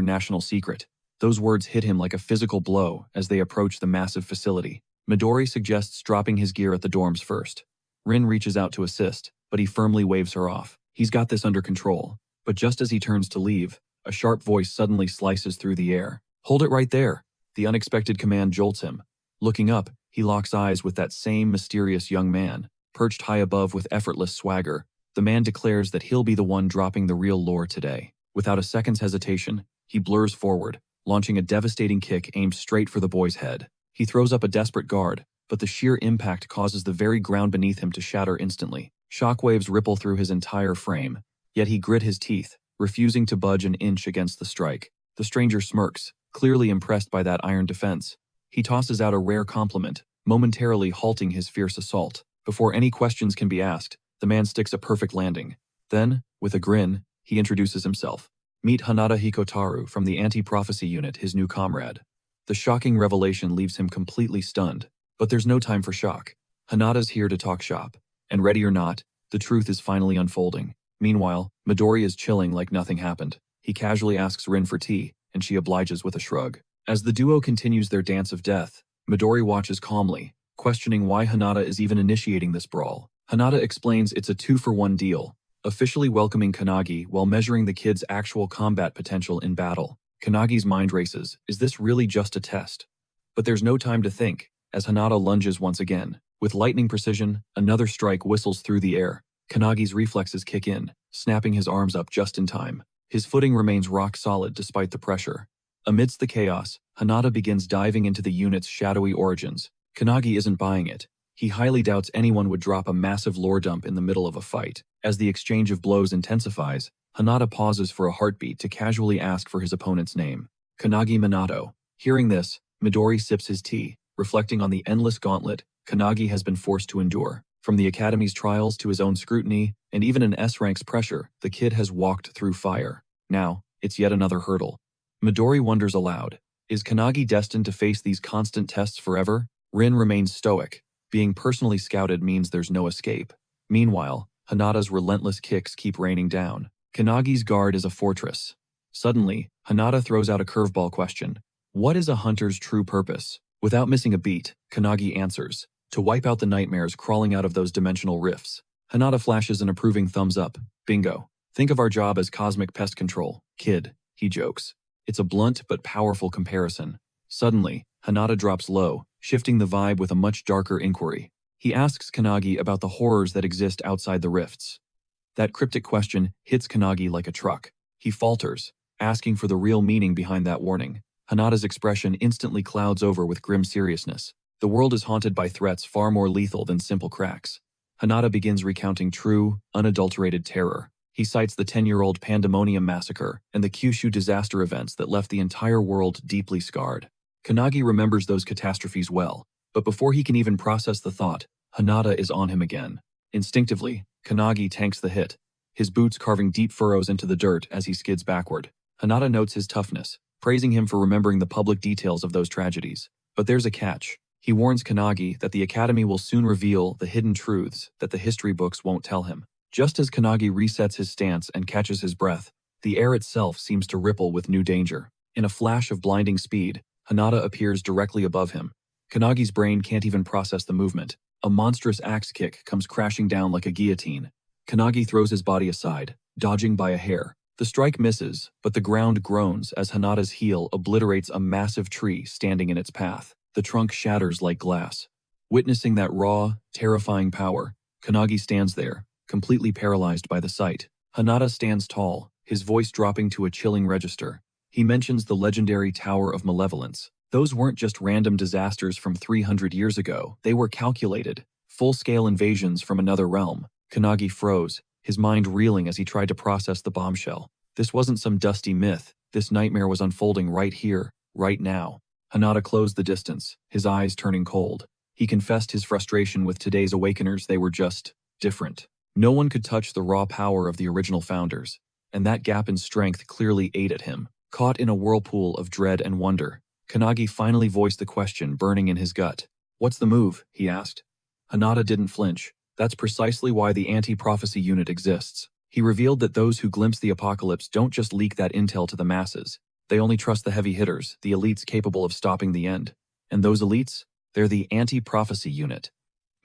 [SPEAKER 1] national secret. Those words hit him like a physical blow as they approach the massive facility. Midori suggests dropping his gear at the dorms first. Rin reaches out to assist, but he firmly waves her off. He's got this under control. But just as he turns to leave, A sharp voice suddenly slices through the air. "Hold it right there!" The unexpected command jolts him. Looking up, he locks eyes with that same mysterious young man, perched high above with effortless swagger. The man declares that he'll be the one dropping the real lore today. Without a second's hesitation, he blurs forward, launching a devastating kick aimed straight for the boy's head. He throws up a desperate guard, but the sheer impact causes the very ground beneath him to shatter instantly. Shockwaves ripple through his entire frame, yet he grit his teeth, refusing to budge an inch against the strike. The stranger smirks, clearly impressed by that iron defense. He tosses out a rare compliment, momentarily halting his fierce assault. Before any questions can be asked, the man sticks a perfect landing. Then, with a grin, he introduces himself. Meet Hanada Hikotaru from the Anti-Prophecy Unit, his new comrade. The shocking revelation leaves him completely stunned. But there's no time for shock. Hanada's here to talk shop. And ready or not, the truth is finally unfolding. Meanwhile, Midori is chilling like nothing happened. He casually asks Rin for tea, and she obliges with a shrug. As the duo continues their dance of death, Midori watches calmly, questioning why Hanada is even initiating this brawl. Hanada explains it's a 2-for-1 deal, officially welcoming Kanagi while measuring the kid's actual combat potential in battle. Kanagi's mind races. Is this really just a test? But there's no time to think, as Hanada lunges once again. With lightning precision, another strike whistles through the air. Kanagi's reflexes kick in, snapping his arms up just in time. His footing remains rock solid despite the pressure. Amidst the chaos, Hanada begins diving into the unit's shadowy origins. Kanagi isn't buying it. He highly doubts anyone would drop a massive lore dump in the middle of a fight. As the exchange of blows intensifies, Hanada pauses for a heartbeat to casually ask for his opponent's name. Kanagi Minato. Hearing this, Midori sips his tea, reflecting on the endless gauntlet Kanagi has been forced to endure. From the Academy's trials to his own scrutiny, and even an S-rank's pressure, the kid has walked through fire. Now, it's yet another hurdle. Midori wonders aloud, is Kanagi destined to face these constant tests forever? Rin remains stoic. Being personally scouted means there's no escape. Meanwhile, Hanada's relentless kicks keep raining down. Kanagi's guard is a fortress. Suddenly, Hanada throws out a curveball question. What is a hunter's true purpose? Without missing a beat, Kanagi answers, to wipe out the nightmares crawling out of those dimensional rifts. Hanada flashes an approving thumbs up. Bingo. Think of our job as cosmic pest control, kid, he jokes. It's a blunt but powerful comparison. Suddenly, Hanada drops low, shifting the vibe with a much darker inquiry. He asks Kanagi about the horrors that exist outside the rifts. That cryptic question hits Kanagi like a truck. He falters, asking for the real meaning behind that warning. Hanada's expression instantly clouds over with grim seriousness. The world is haunted by threats far more lethal than simple cracks. Hanada begins recounting true, unadulterated terror. He cites the 10-year-old Pandemonium massacre and the Kyushu disaster events that left the entire world deeply scarred. Kanagi remembers those catastrophes well, but before he can even process the thought, Hanada is on him again. Instinctively, Kanagi tanks the hit, his boots carving deep furrows into the dirt as he skids backward. Hanada notes his toughness, praising him for remembering the public details of those tragedies. But there's a catch. He warns Kanagi that the Academy will soon reveal the hidden truths that the history books won't tell him. Just as Kanagi resets his stance and catches his breath, the air itself seems to ripple with new danger. In a flash of blinding speed, Hanada appears directly above him. Kanagi's brain can't even process the movement. A monstrous axe kick comes crashing down like a guillotine. Kanagi throws his body aside, dodging by a hair. The strike misses, but the ground groans as Hanada's heel obliterates a massive tree standing in its path. The trunk shatters like glass. Witnessing that raw, terrifying power, Kanagi stands there, completely paralyzed by the sight. Hanada stands tall, his voice dropping to a chilling register. He mentions the legendary Tower of Malevolence. Those weren't just random disasters from 300 years ago. They were calculated, full-scale invasions from another realm. Kanagi froze, his mind reeling as he tried to process the bombshell. This wasn't some dusty myth. This nightmare was unfolding right here, right now. Hanada closed the distance, his eyes turning cold. He confessed his frustration with today's Awakeners. They were just different. No one could touch the raw power of the original founders, and that gap in strength clearly ate at him. Caught in a whirlpool of dread and wonder, Kanagi finally voiced the question burning in his gut. What's the move? He asked. Hanada didn't flinch. That's precisely why the Anti-Prophecy Unit exists. He revealed that those who glimpse the apocalypse don't just leak that intel to the masses. They only trust the heavy hitters, the elites capable of stopping the end. And those elites? They're the Anti-Prophecy Unit.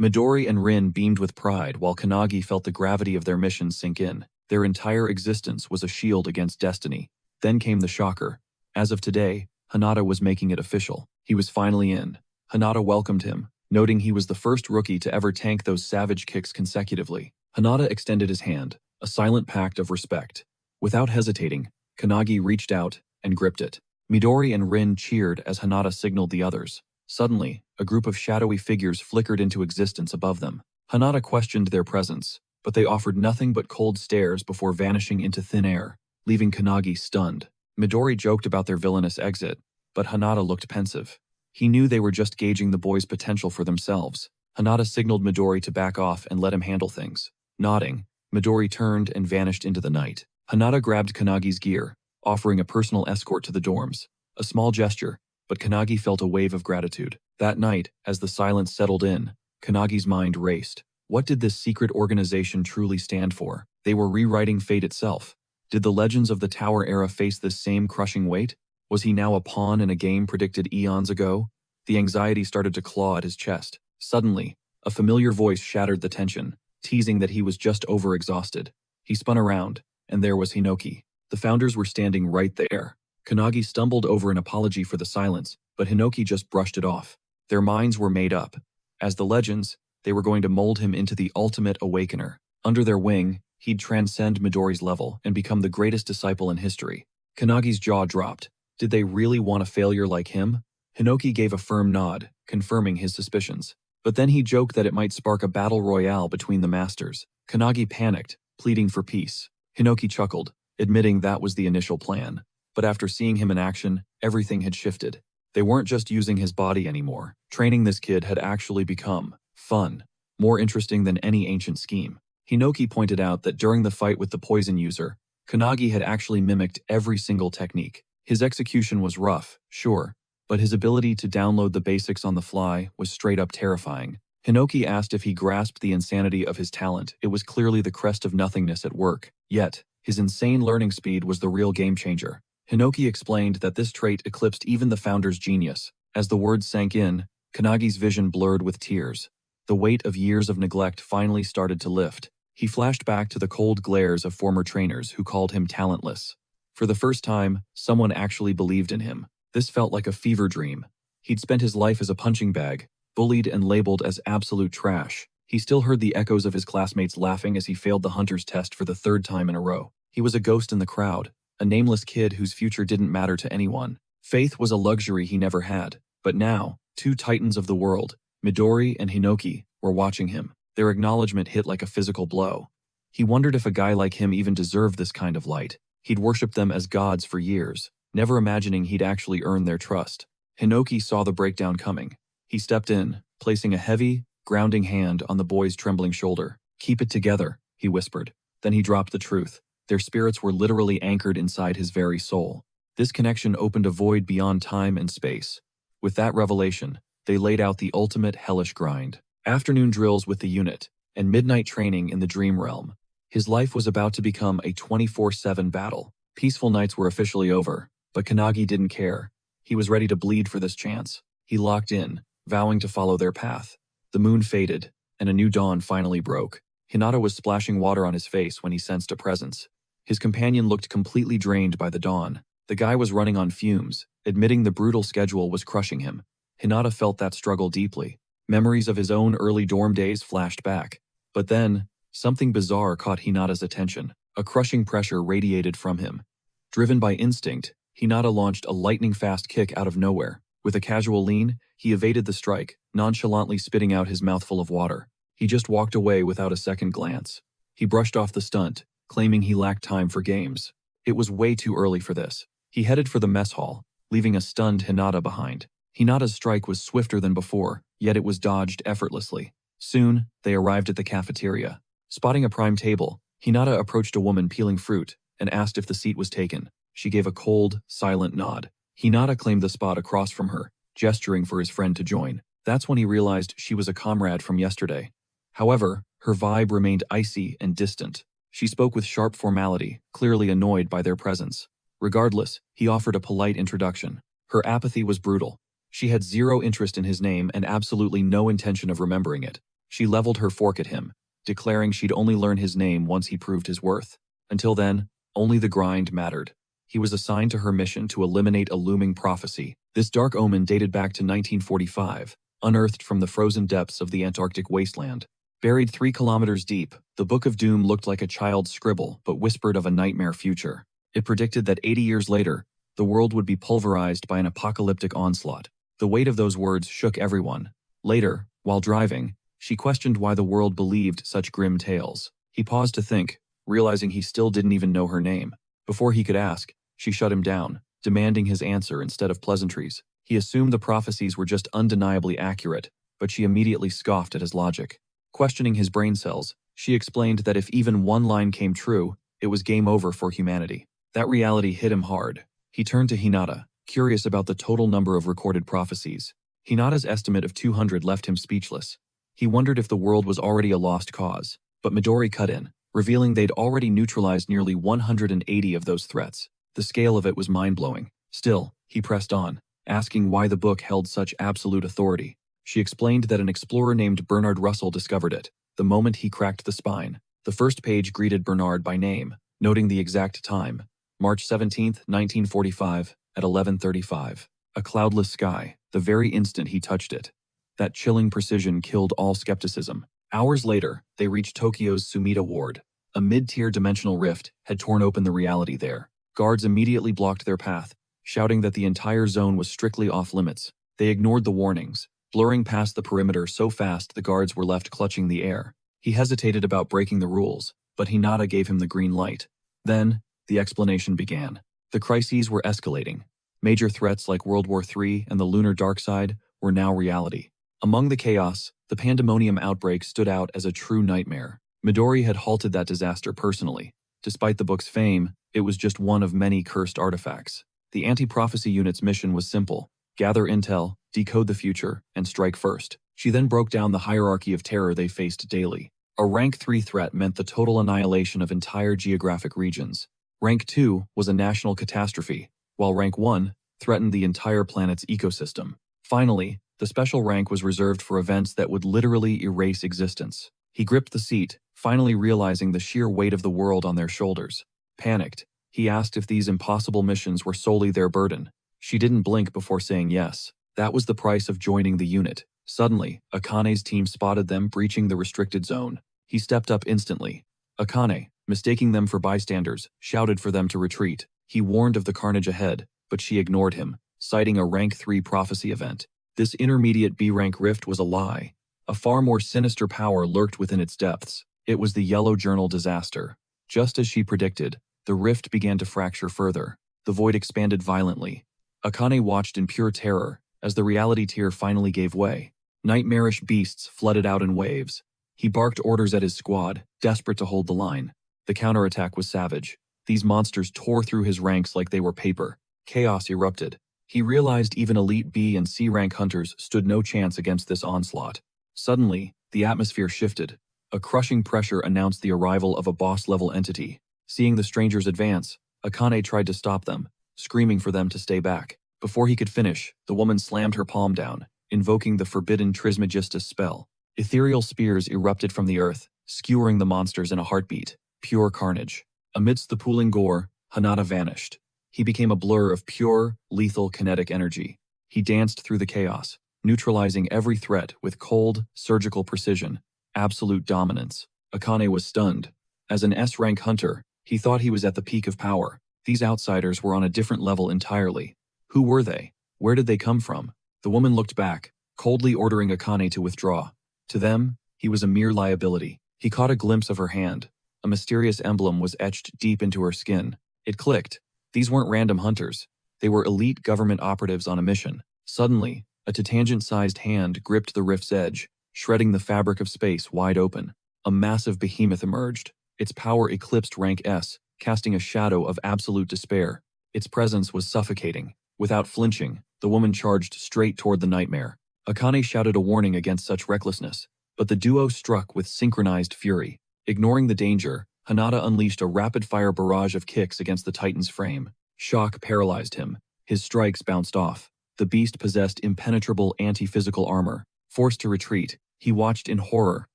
[SPEAKER 1] Midori and Rin beamed with pride while Kanagi felt the gravity of their mission sink in. Their entire existence was a shield against destiny. Then came the shocker. As of today, Hinata was making it official. He was finally in. Hinata welcomed him, noting he was the first rookie to ever tank those savage kicks consecutively. Hinata extended his hand, a silent pact of respect. Without hesitating, Kanagi reached out and gripped it. Midori and Rin cheered as Hinata signaled the others. Suddenly, a group of shadowy figures flickered into existence above them. Hinata questioned their presence, but they offered nothing but cold stares before vanishing into thin air, leaving Kanagi stunned. Midori joked about their villainous exit, but Hinata looked pensive. He knew they were just gauging the boys' potential for themselves. Hinata signaled Midori to back off and let him handle things. Nodding, Midori turned and vanished into the night. Hinata grabbed Kanagi's gear, offering a personal escort to the dorms. A small gesture, but Kanagi felt a wave of gratitude. That night, as the silence settled in, Kanagi's mind raced. What did this secret organization truly stand for? They were rewriting fate itself. Did the legends of the Tower era face this same crushing weight? Was he now a pawn in a game predicted eons ago? The anxiety started to claw at his chest. Suddenly, a familiar voice shattered the tension, teasing that he was just overexhausted. He spun around, and there was Hinoki. The founders were standing right there. Kanagi stumbled over an apology for the silence, but Hinoki just brushed it off. Their minds were made up. As the legends, they were going to mold him into the ultimate awakener. Under their wing, he'd transcend Midori's level and become the greatest disciple in history. Kanagi's jaw dropped. Did they really want a failure like him? Hinoki gave a firm nod, confirming his suspicions. But then he joked that it might spark a battle royale between the masters. Kanagi panicked, pleading for peace. Hinoki chuckled, admitting that was the initial plan. But after seeing him in action, everything had shifted. They weren't just using his body anymore. Training this kid had actually become fun, more interesting than any ancient scheme. Hinoki pointed out that during the fight with the poison user, Kanagi had actually mimicked every single technique. His execution was rough, sure, but his ability to download the basics on the fly was straight up terrifying. Hinoki asked if he grasped the insanity of his talent. It was clearly the crest of nothingness at work. Yet, his insane learning speed was the real game changer. Hinoki explained that this trait eclipsed even the founder's genius. As the words sank in, Kanagi's vision blurred with tears. The weight of years of neglect finally started to lift. He flashed back to the cold glares of former trainers who called him talentless. For the first time, someone actually believed in him. This felt like a fever dream. He'd spent his life as a punching bag, bullied and labeled as absolute trash. He still heard the echoes of his classmates laughing as he failed the hunter's test for the third time in a row. He was a ghost in the crowd, a nameless kid whose future didn't matter to anyone. Faith was a luxury he never had. But now, two titans of the world, Midori and Hinoki, were watching him. Their acknowledgement hit like a physical blow. He wondered if a guy like him even deserved this kind of light. He'd worshipped them as gods for years, never imagining he'd actually earn their trust. Hinoki saw the breakdown coming. He stepped in, placing a heavy, grounding hand on the boy's trembling shoulder. "Keep it together," he whispered. Then he dropped the truth. Their spirits were literally anchored inside his very soul. This connection opened a void beyond time and space. With that revelation, they laid out the ultimate hellish grind. Afternoon drills with the unit, and midnight training in the dream realm. His life was about to become a 24/7 battle. Peaceful nights were officially over, but Kanagi didn't care. He was ready to bleed for this chance. He locked in, vowing to follow their path. The moon faded, and a new dawn finally broke. Hinata was splashing water on his face when he sensed a presence. His companion looked completely drained by the dawn. The guy was running on fumes, admitting the brutal schedule was crushing him. Hinata felt that struggle deeply. Memories of his own early dorm days flashed back. But then, something bizarre caught Hinata's attention. A crushing pressure radiated from him. Driven by instinct, Hinata launched a lightning-fast kick out of nowhere. With a casual lean, he evaded the strike, nonchalantly spitting out his mouthful of water. He just walked away without a second glance. He brushed off the stunt, claiming he lacked time for games. It was way too early for this. He headed for the mess hall, leaving a stunned Hinata behind. Hinata's strike was swifter than before, yet it was dodged effortlessly. Soon, they arrived at the cafeteria. Spotting a prime table, Hinata approached a woman peeling fruit and asked if the seat was taken. She gave a cold, silent nod. Hinata claimed the spot across from her, gesturing for his friend to join. That's when he realized she was a comrade from yesterday. However, her vibe remained icy and distant. She spoke with sharp formality, clearly annoyed by their presence. Regardless, he offered a polite introduction. Her apathy was brutal. She had zero interest in his name and absolutely no intention of remembering it. She leveled her fork at him, declaring she'd only learn his name once he proved his worth. Until then, only the grind mattered. He was assigned to her mission to eliminate a looming prophecy. This dark omen dated back to 1945, unearthed from the frozen depths of the Antarctic wasteland. Buried 3 kilometers deep, the Book of Doom looked like a child's scribble but whispered of a nightmare future. It predicted that 80 years later, the world would be pulverized by an apocalyptic onslaught. The weight of those words shook everyone. Later, while driving, she questioned why the world believed such grim tales. He paused to think, realizing he still didn't even know her name. Before he could ask, she shut him down, demanding his answer instead of pleasantries. He assumed the prophecies were just undeniably accurate, but she immediately scoffed at his logic. Questioning his brain cells, she explained that if even one line came true, it was game over for humanity. That reality hit him hard. He turned to Hinata, curious about the total number of recorded prophecies. Hinata's estimate of 200 left him speechless. He wondered if the world was already a lost cause, but Midori cut in, revealing they'd already neutralized nearly 180 of those threats. The scale of it was mind-blowing. Still, he pressed on, asking why the book held such absolute authority. She explained that an explorer named Bernard Russell discovered it, the moment he cracked the spine. The first page greeted Bernard by name, noting the exact time, March 17, 1945, at 11:35. A cloudless sky, the very instant he touched it. That chilling precision killed all skepticism. Hours later, they reached Tokyo's Sumida Ward. A mid-tier dimensional rift had torn open the reality there. Guards immediately blocked their path, shouting that the entire zone was strictly off-limits. They ignored the warnings, blurring past the perimeter so fast the guards were left clutching the air. He hesitated about breaking the rules, but Hinata gave him the green light. Then, the explanation began. The crises were escalating. Major threats like World War III and the lunar dark side were now reality. Among the chaos, the pandemonium outbreak stood out as a true nightmare. Midori had halted that disaster personally. Despite the book's fame, it was just one of many cursed artifacts. The anti-prophecy unit's mission was simple: gather intel, decode the future, and strike first. She then broke down the hierarchy of terror they faced daily. A Rank 3 threat meant the total annihilation of entire geographic regions. Rank 2 was a national catastrophe, while Rank 1 threatened the entire planet's ecosystem. Finally, the special rank was reserved for events that would literally erase existence. He gripped the seat, finally realizing the sheer weight of the world on their shoulders. Panicked, he asked if these impossible missions were solely their burden. She didn't blink before saying yes. That was the price of joining the unit. Suddenly, Akane's team spotted them breaching the restricted zone. He stepped up instantly. Akane, mistaking them for bystanders, shouted for them to retreat. He warned of the carnage ahead, but she ignored him, citing a Rank 3 prophecy event. This intermediate B-rank rift was a lie. A far more sinister power lurked within its depths. It was the Yellow Journal disaster. Just as she predicted, the rift began to fracture further. The void expanded violently. Akane watched in pure terror as the reality tier finally gave way. Nightmarish beasts flooded out in waves. He barked orders at his squad, desperate to hold the line. The counterattack was savage. These monsters tore through his ranks like they were paper. Chaos erupted. He realized even elite B and C rank hunters stood no chance against this onslaught. Suddenly, the atmosphere shifted. A crushing pressure announced the arrival of a boss-level entity. Seeing the strangers advance, Akane tried to stop them, screaming for them to stay back. Before he could finish, the woman slammed her palm down, invoking the forbidden Trismegistus spell. Ethereal spears erupted from the earth, skewering the monsters in a heartbeat. Pure carnage. Amidst the pooling gore, Hinata vanished. He became a blur of pure, lethal kinetic energy. He danced through the chaos, neutralizing every threat with cold, surgical precision. Absolute dominance. Akane was stunned. As an S-rank hunter, he thought he was at the peak of power. These outsiders were on a different level entirely. Who were they? Where did they come from? The woman looked back, coldly ordering Akane to withdraw. To them, he was a mere liability. He caught a glimpse of her hand. A mysterious emblem was etched deep into her skin. It clicked. These weren't random hunters. They were elite government operatives on a mission. Suddenly, a tangent-sized hand gripped the rift's edge, shredding the fabric of space wide open. A massive behemoth emerged. Its power eclipsed Rank S, casting a shadow of absolute despair. Its presence was suffocating. Without flinching, the woman charged straight toward the nightmare. Akane shouted a warning against such recklessness, but the duo struck with synchronized fury. Ignoring the danger, Hinata unleashed a rapid-fire barrage of kicks against the Titan's frame. Shock paralyzed him. His strikes bounced off. The beast possessed impenetrable anti-physical armor. Forced to retreat, he watched in horror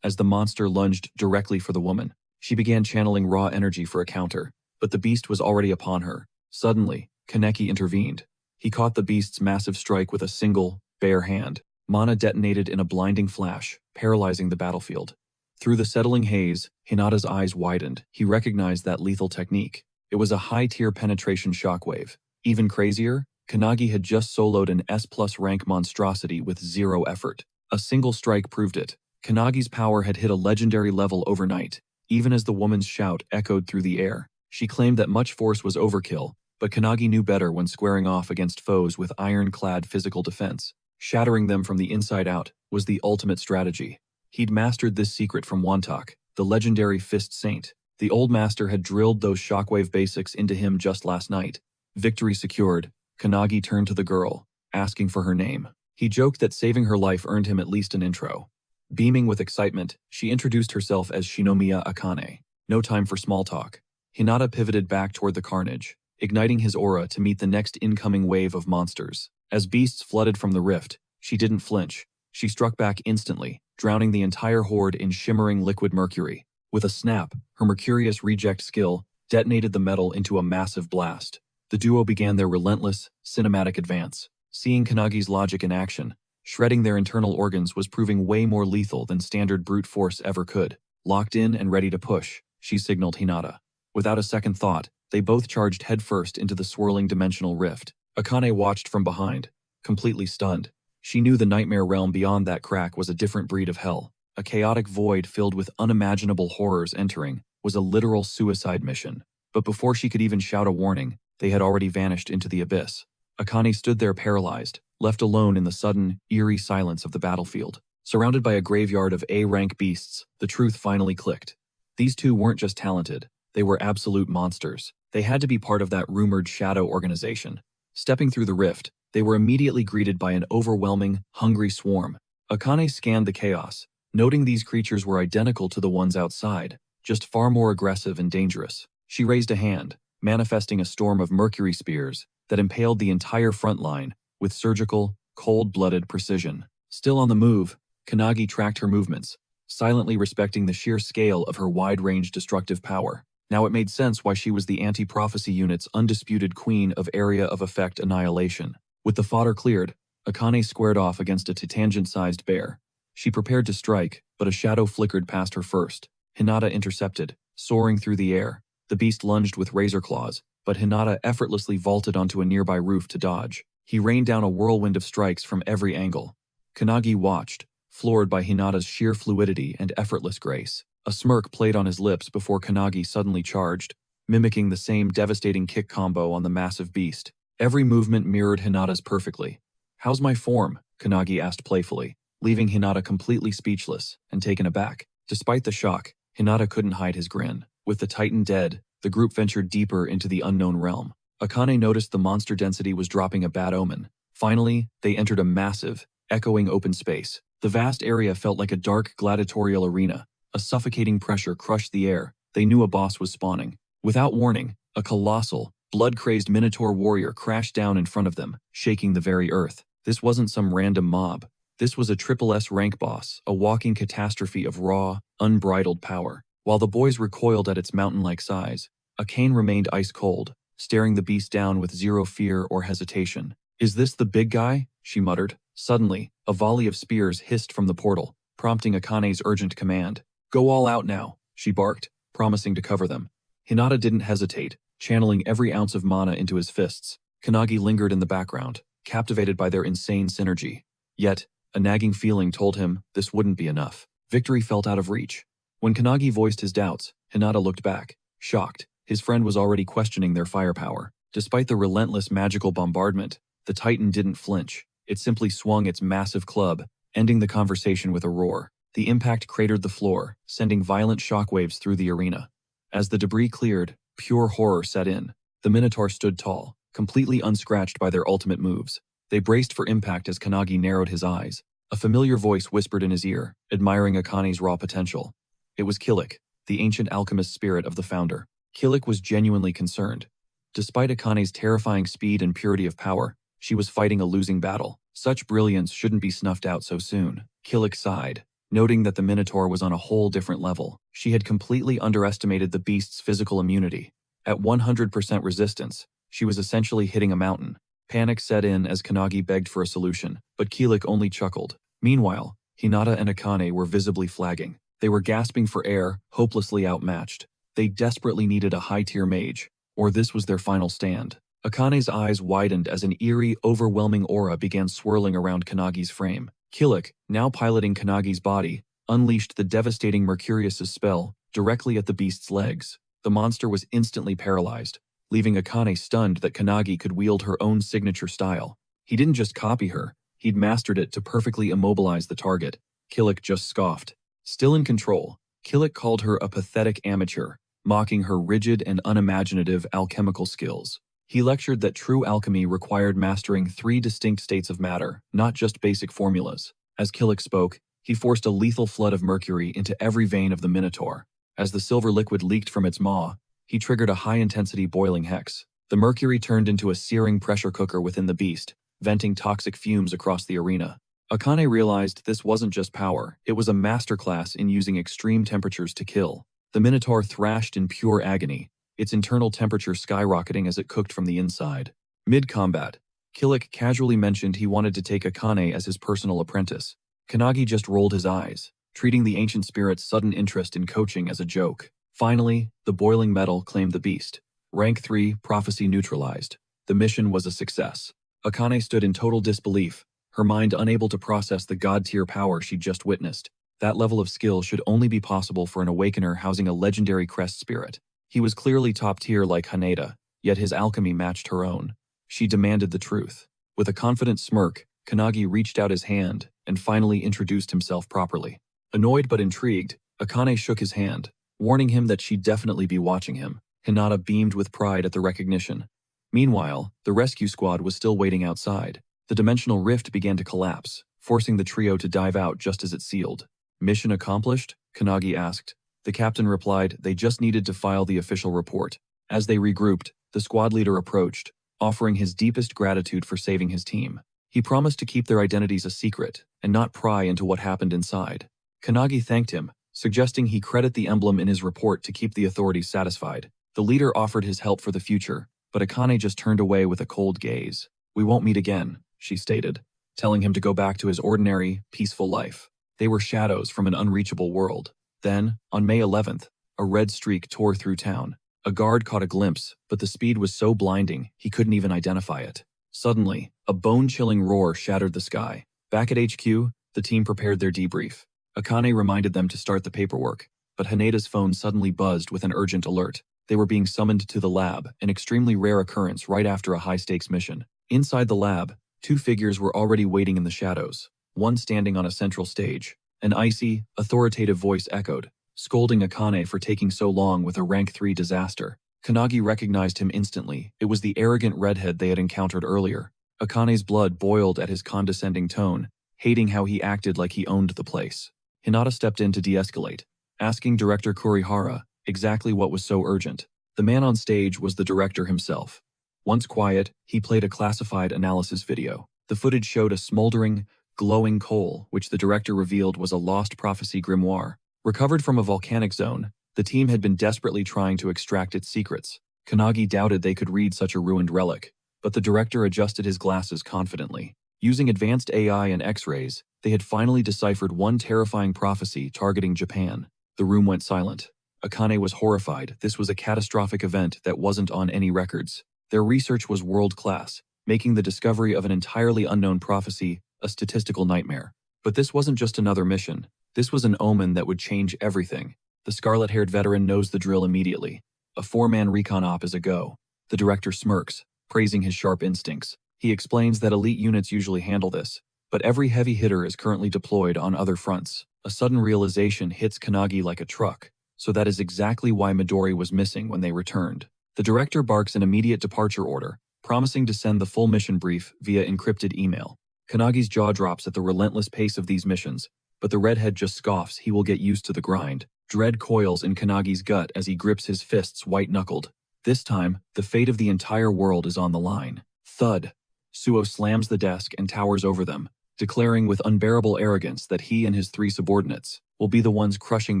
[SPEAKER 1] as the monster lunged directly for the woman. She began channeling raw energy for a counter, but the beast was already upon her. Suddenly, Kaneki intervened. He caught the beast's massive strike with a single, bare hand. Mana detonated in a blinding flash, paralyzing the battlefield. Through the settling haze, Hinata's eyes widened. He recognized that lethal technique. It was a high-tier penetration shockwave. Even crazier, Kanagi had just soloed an S+ rank monstrosity with zero effort. A single strike proved it. Kanagi's power had hit a legendary level overnight, even as the woman's shout echoed through the air. She claimed that much force was overkill, but Kanagi knew better when squaring off against foes with iron-clad physical defense. Shattering them from the inside out was the ultimate strategy. He'd mastered this secret from Wantak, the legendary Fist Saint. The old master had drilled those shockwave basics into him just last night. Victory secured, Kanagi turned to the girl, asking for her name. He joked that saving her life earned him at least an intro. Beaming with excitement, she introduced herself as Shinomiya Akane. No time for small talk. Hinata pivoted back toward the carnage, igniting his aura to meet the next incoming wave of monsters. As beasts flooded from the rift, she didn't flinch. She struck back instantly, drowning the entire horde in shimmering liquid mercury. With a snap, her Mercurius reject skill detonated the metal into a massive blast. The duo began their relentless, cinematic advance. Seeing Kanagi's logic in action, shredding their internal organs was proving way more lethal than standard brute force ever could. Locked in and ready to push, she signaled Hinata. Without a second thought, they both charged headfirst into the swirling dimensional rift. Akane watched from behind, completely stunned. She knew the nightmare realm beyond that crack was a different breed of hell. A chaotic void filled with unimaginable horrors entering was a literal suicide mission. But before she could even shout a warning, they had already vanished into the abyss. Akane stood there paralyzed, left alone in the sudden, eerie silence of the battlefield. Surrounded by a graveyard of A-rank beasts, the truth finally clicked. These two weren't just talented, they were absolute monsters. They had to be part of that rumored shadow organization. Stepping through the rift, they were immediately greeted by an overwhelming, hungry swarm. Akane scanned the chaos, noting these creatures were identical to the ones outside, just far more aggressive and dangerous. She raised a hand, manifesting a storm of mercury spears that impaled the entire front line with surgical, cold-blooded precision. Still on the move, Kanagi tracked her movements, silently respecting the sheer scale of her wide-range destructive power. Now it made sense why she was the anti-prophecy unit's undisputed queen of area of effect annihilation. With the fodder cleared, Akane squared off against a tangent-sized bear. She prepared to strike, but a shadow flickered past her first. Hinata intercepted, soaring through the air. The beast lunged with razor claws, but Hinata effortlessly vaulted onto a nearby roof to dodge. He rained down a whirlwind of strikes from every angle. Kanagi watched, floored by Hinata's sheer fluidity and effortless grace. A smirk played on his lips before Kanagi suddenly charged, mimicking the same devastating kick combo on the massive beast. Every movement mirrored Hinata's perfectly. "How's my form?" Kanagi asked playfully, leaving Hinata completely speechless and taken aback. Despite the shock, Hinata couldn't hide his grin. With the Titan dead, the group ventured deeper into the unknown realm. Akane noticed the monster density was dropping a bad omen. Finally, they entered a massive, echoing open space. The vast area felt like a dark gladiatorial arena. A suffocating pressure crushed the air. They knew a boss was spawning. Without warning, a colossal, blood-crazed Minotaur warrior crashed down in front of them, shaking the very earth. This wasn't some random mob. This was a triple S rank boss, a walking catastrophe of raw, unbridled power. While the boys recoiled at its mountain-like size, Akane remained ice-cold, staring the beast down with zero fear or hesitation. "Is this the big guy?" she muttered. Suddenly, a volley of spears hissed from the portal, prompting Akane's urgent command. "Go all out now," she barked, promising to cover them. Hinata didn't hesitate, channeling every ounce of mana into his fists. Kanagi lingered in the background, captivated by their insane synergy. Yet, a nagging feeling told him this wouldn't be enough. Victory felt out of reach. When Kanagi voiced his doubts, Hinata looked back, shocked. His friend was already questioning their firepower. Despite the relentless magical bombardment, the Titan didn't flinch. It simply swung its massive club, ending the conversation with a roar. The impact cratered the floor, sending violent shockwaves through the arena. As the debris cleared, pure horror set in. The Minotaur stood tall, completely unscratched by their ultimate moves. They braced for impact as Kanagi narrowed his eyes. A familiar voice whispered in his ear, admiring Akane's raw potential. It was Kilik, the ancient alchemist spirit of the founder. Kilik was genuinely concerned. Despite Akane's terrifying speed and purity of power, she was fighting a losing battle. Such brilliance shouldn't be snuffed out so soon. Kilik sighed, noting that the Minotaur was on a whole different level. She had completely underestimated the beast's physical immunity. At 100% resistance, She was essentially hitting a mountain. Panic set in as Kanagi begged for a solution, but Kilik only chuckled. Meanwhile, Hinata and Akane were visibly flagging. They were gasping for air, hopelessly outmatched. They desperately needed a high-tier mage, or this was their final stand. Akane's eyes widened as an eerie, overwhelming aura began swirling around Kanagi's frame. Kilik, now piloting Kanagi's body, unleashed the devastating Mercurius's spell directly at the beast's legs. The monster was instantly paralyzed, leaving Akane stunned that Kanagi could wield her own signature style. He didn't just copy her, he'd mastered it to perfectly immobilize the target. Kilik just scoffed. Still in control, Kilik called her a pathetic amateur, mocking her rigid and unimaginative alchemical skills. He lectured that true alchemy required mastering 3 distinct states of matter, not just basic formulas. As Kilik spoke, he forced a lethal flood of mercury into every vein of the Minotaur. As the silver liquid leaked from its maw, he triggered a high-intensity boiling hex. The mercury turned into a searing pressure cooker within the beast, venting toxic fumes across the arena. Akane realized this wasn't just power, it was a masterclass in using extreme temperatures to kill. The Minotaur thrashed in pure agony, its internal temperature skyrocketing as it cooked from the inside. Mid-combat, Kilik casually mentioned he wanted to take Akane as his personal apprentice. Kanagi just rolled his eyes, treating the ancient spirit's sudden interest in coaching as a joke. Finally, the boiling metal claimed the beast. Rank 3, prophecy neutralized. The mission was a success. Akane stood in total disbelief, her mind unable to process the god-tier power she'd just witnessed. That level of skill should only be possible for an awakener housing a legendary crest spirit. He was clearly top tier like Haneda, yet his alchemy matched her own. She demanded the truth. With a confident smirk, Kanagi reached out his hand and finally introduced himself properly. Annoyed but intrigued, Akane shook his hand, warning him that she'd definitely be watching him. Hinata beamed with pride at the recognition. Meanwhile, the rescue squad was still waiting outside. The dimensional rift began to collapse, forcing the trio to dive out just as it sealed. Mission accomplished? Kanagi asked. The captain replied they just needed to file the official report. As they regrouped, the squad leader approached, offering his deepest gratitude for saving his team. He promised to keep their identities a secret and not pry into what happened inside. Kanagi thanked him, suggesting he credit the emblem in his report to keep the authorities satisfied. The leader offered his help for the future, but Akane just turned away with a cold gaze. "We won't meet again," she stated, telling him to go back to his ordinary, peaceful life. They were shadows from an unreachable world. Then, on May 11th, a red streak tore through town. A guard caught a glimpse, but the speed was so blinding he couldn't even identify it. Suddenly, a bone-chilling roar shattered the sky. Back at HQ, the team prepared their debrief. Akane reminded them to start the paperwork, but Haneda's phone suddenly buzzed with an urgent alert. They were being summoned to the lab, an extremely rare occurrence right after a high-stakes mission. Inside the lab, 2 figures were already waiting in the shadows, one standing on a central stage. An icy, authoritative voice echoed, scolding Akane for taking so long with a rank 3 disaster. Kanagi recognized him instantly. It was the arrogant redhead they had encountered earlier. Akane's blood boiled at his condescending tone, hating how he acted like he owned the place. Hinata stepped in to de-escalate, asking Director Kurihara exactly what was so urgent. The man on stage was the director himself. Once quiet, he played a classified analysis video. The footage showed a smoldering, glowing coal, which the director revealed was a lost prophecy grimoire. Recovered from a volcanic zone, the team had been desperately trying to extract its secrets. Kanagi doubted they could read such a ruined relic, but the director adjusted his glasses confidently. Using advanced AI and X-rays, they had finally deciphered one terrifying prophecy targeting Japan. The room went silent. Akane was horrified. This was a catastrophic event that wasn't on any records. Their research was world-class, making the discovery of an entirely unknown prophecy a statistical nightmare. But this wasn't just another mission. This was an omen that would change everything. The scarlet-haired veteran knows the drill immediately. A 4-man recon op is a go. The director smirks, praising his sharp instincts. He explains that elite units usually handle this, but every heavy hitter is currently deployed on other fronts. A sudden realization hits Kanagi like a truck, so that is exactly why Midori was missing when they returned. The director barks an immediate departure order, promising to send the full mission brief via encrypted email. Kanagi's jaw drops at the relentless pace of these missions, but the redhead just scoffs he will get used to the grind. Dread coils in Kanagi's gut as he grips his fists white-knuckled. This time, the fate of the entire world is on the line. Thud. Suo slams the desk and towers over them, declaring with unbearable arrogance that he and his 3 subordinates will be the ones crushing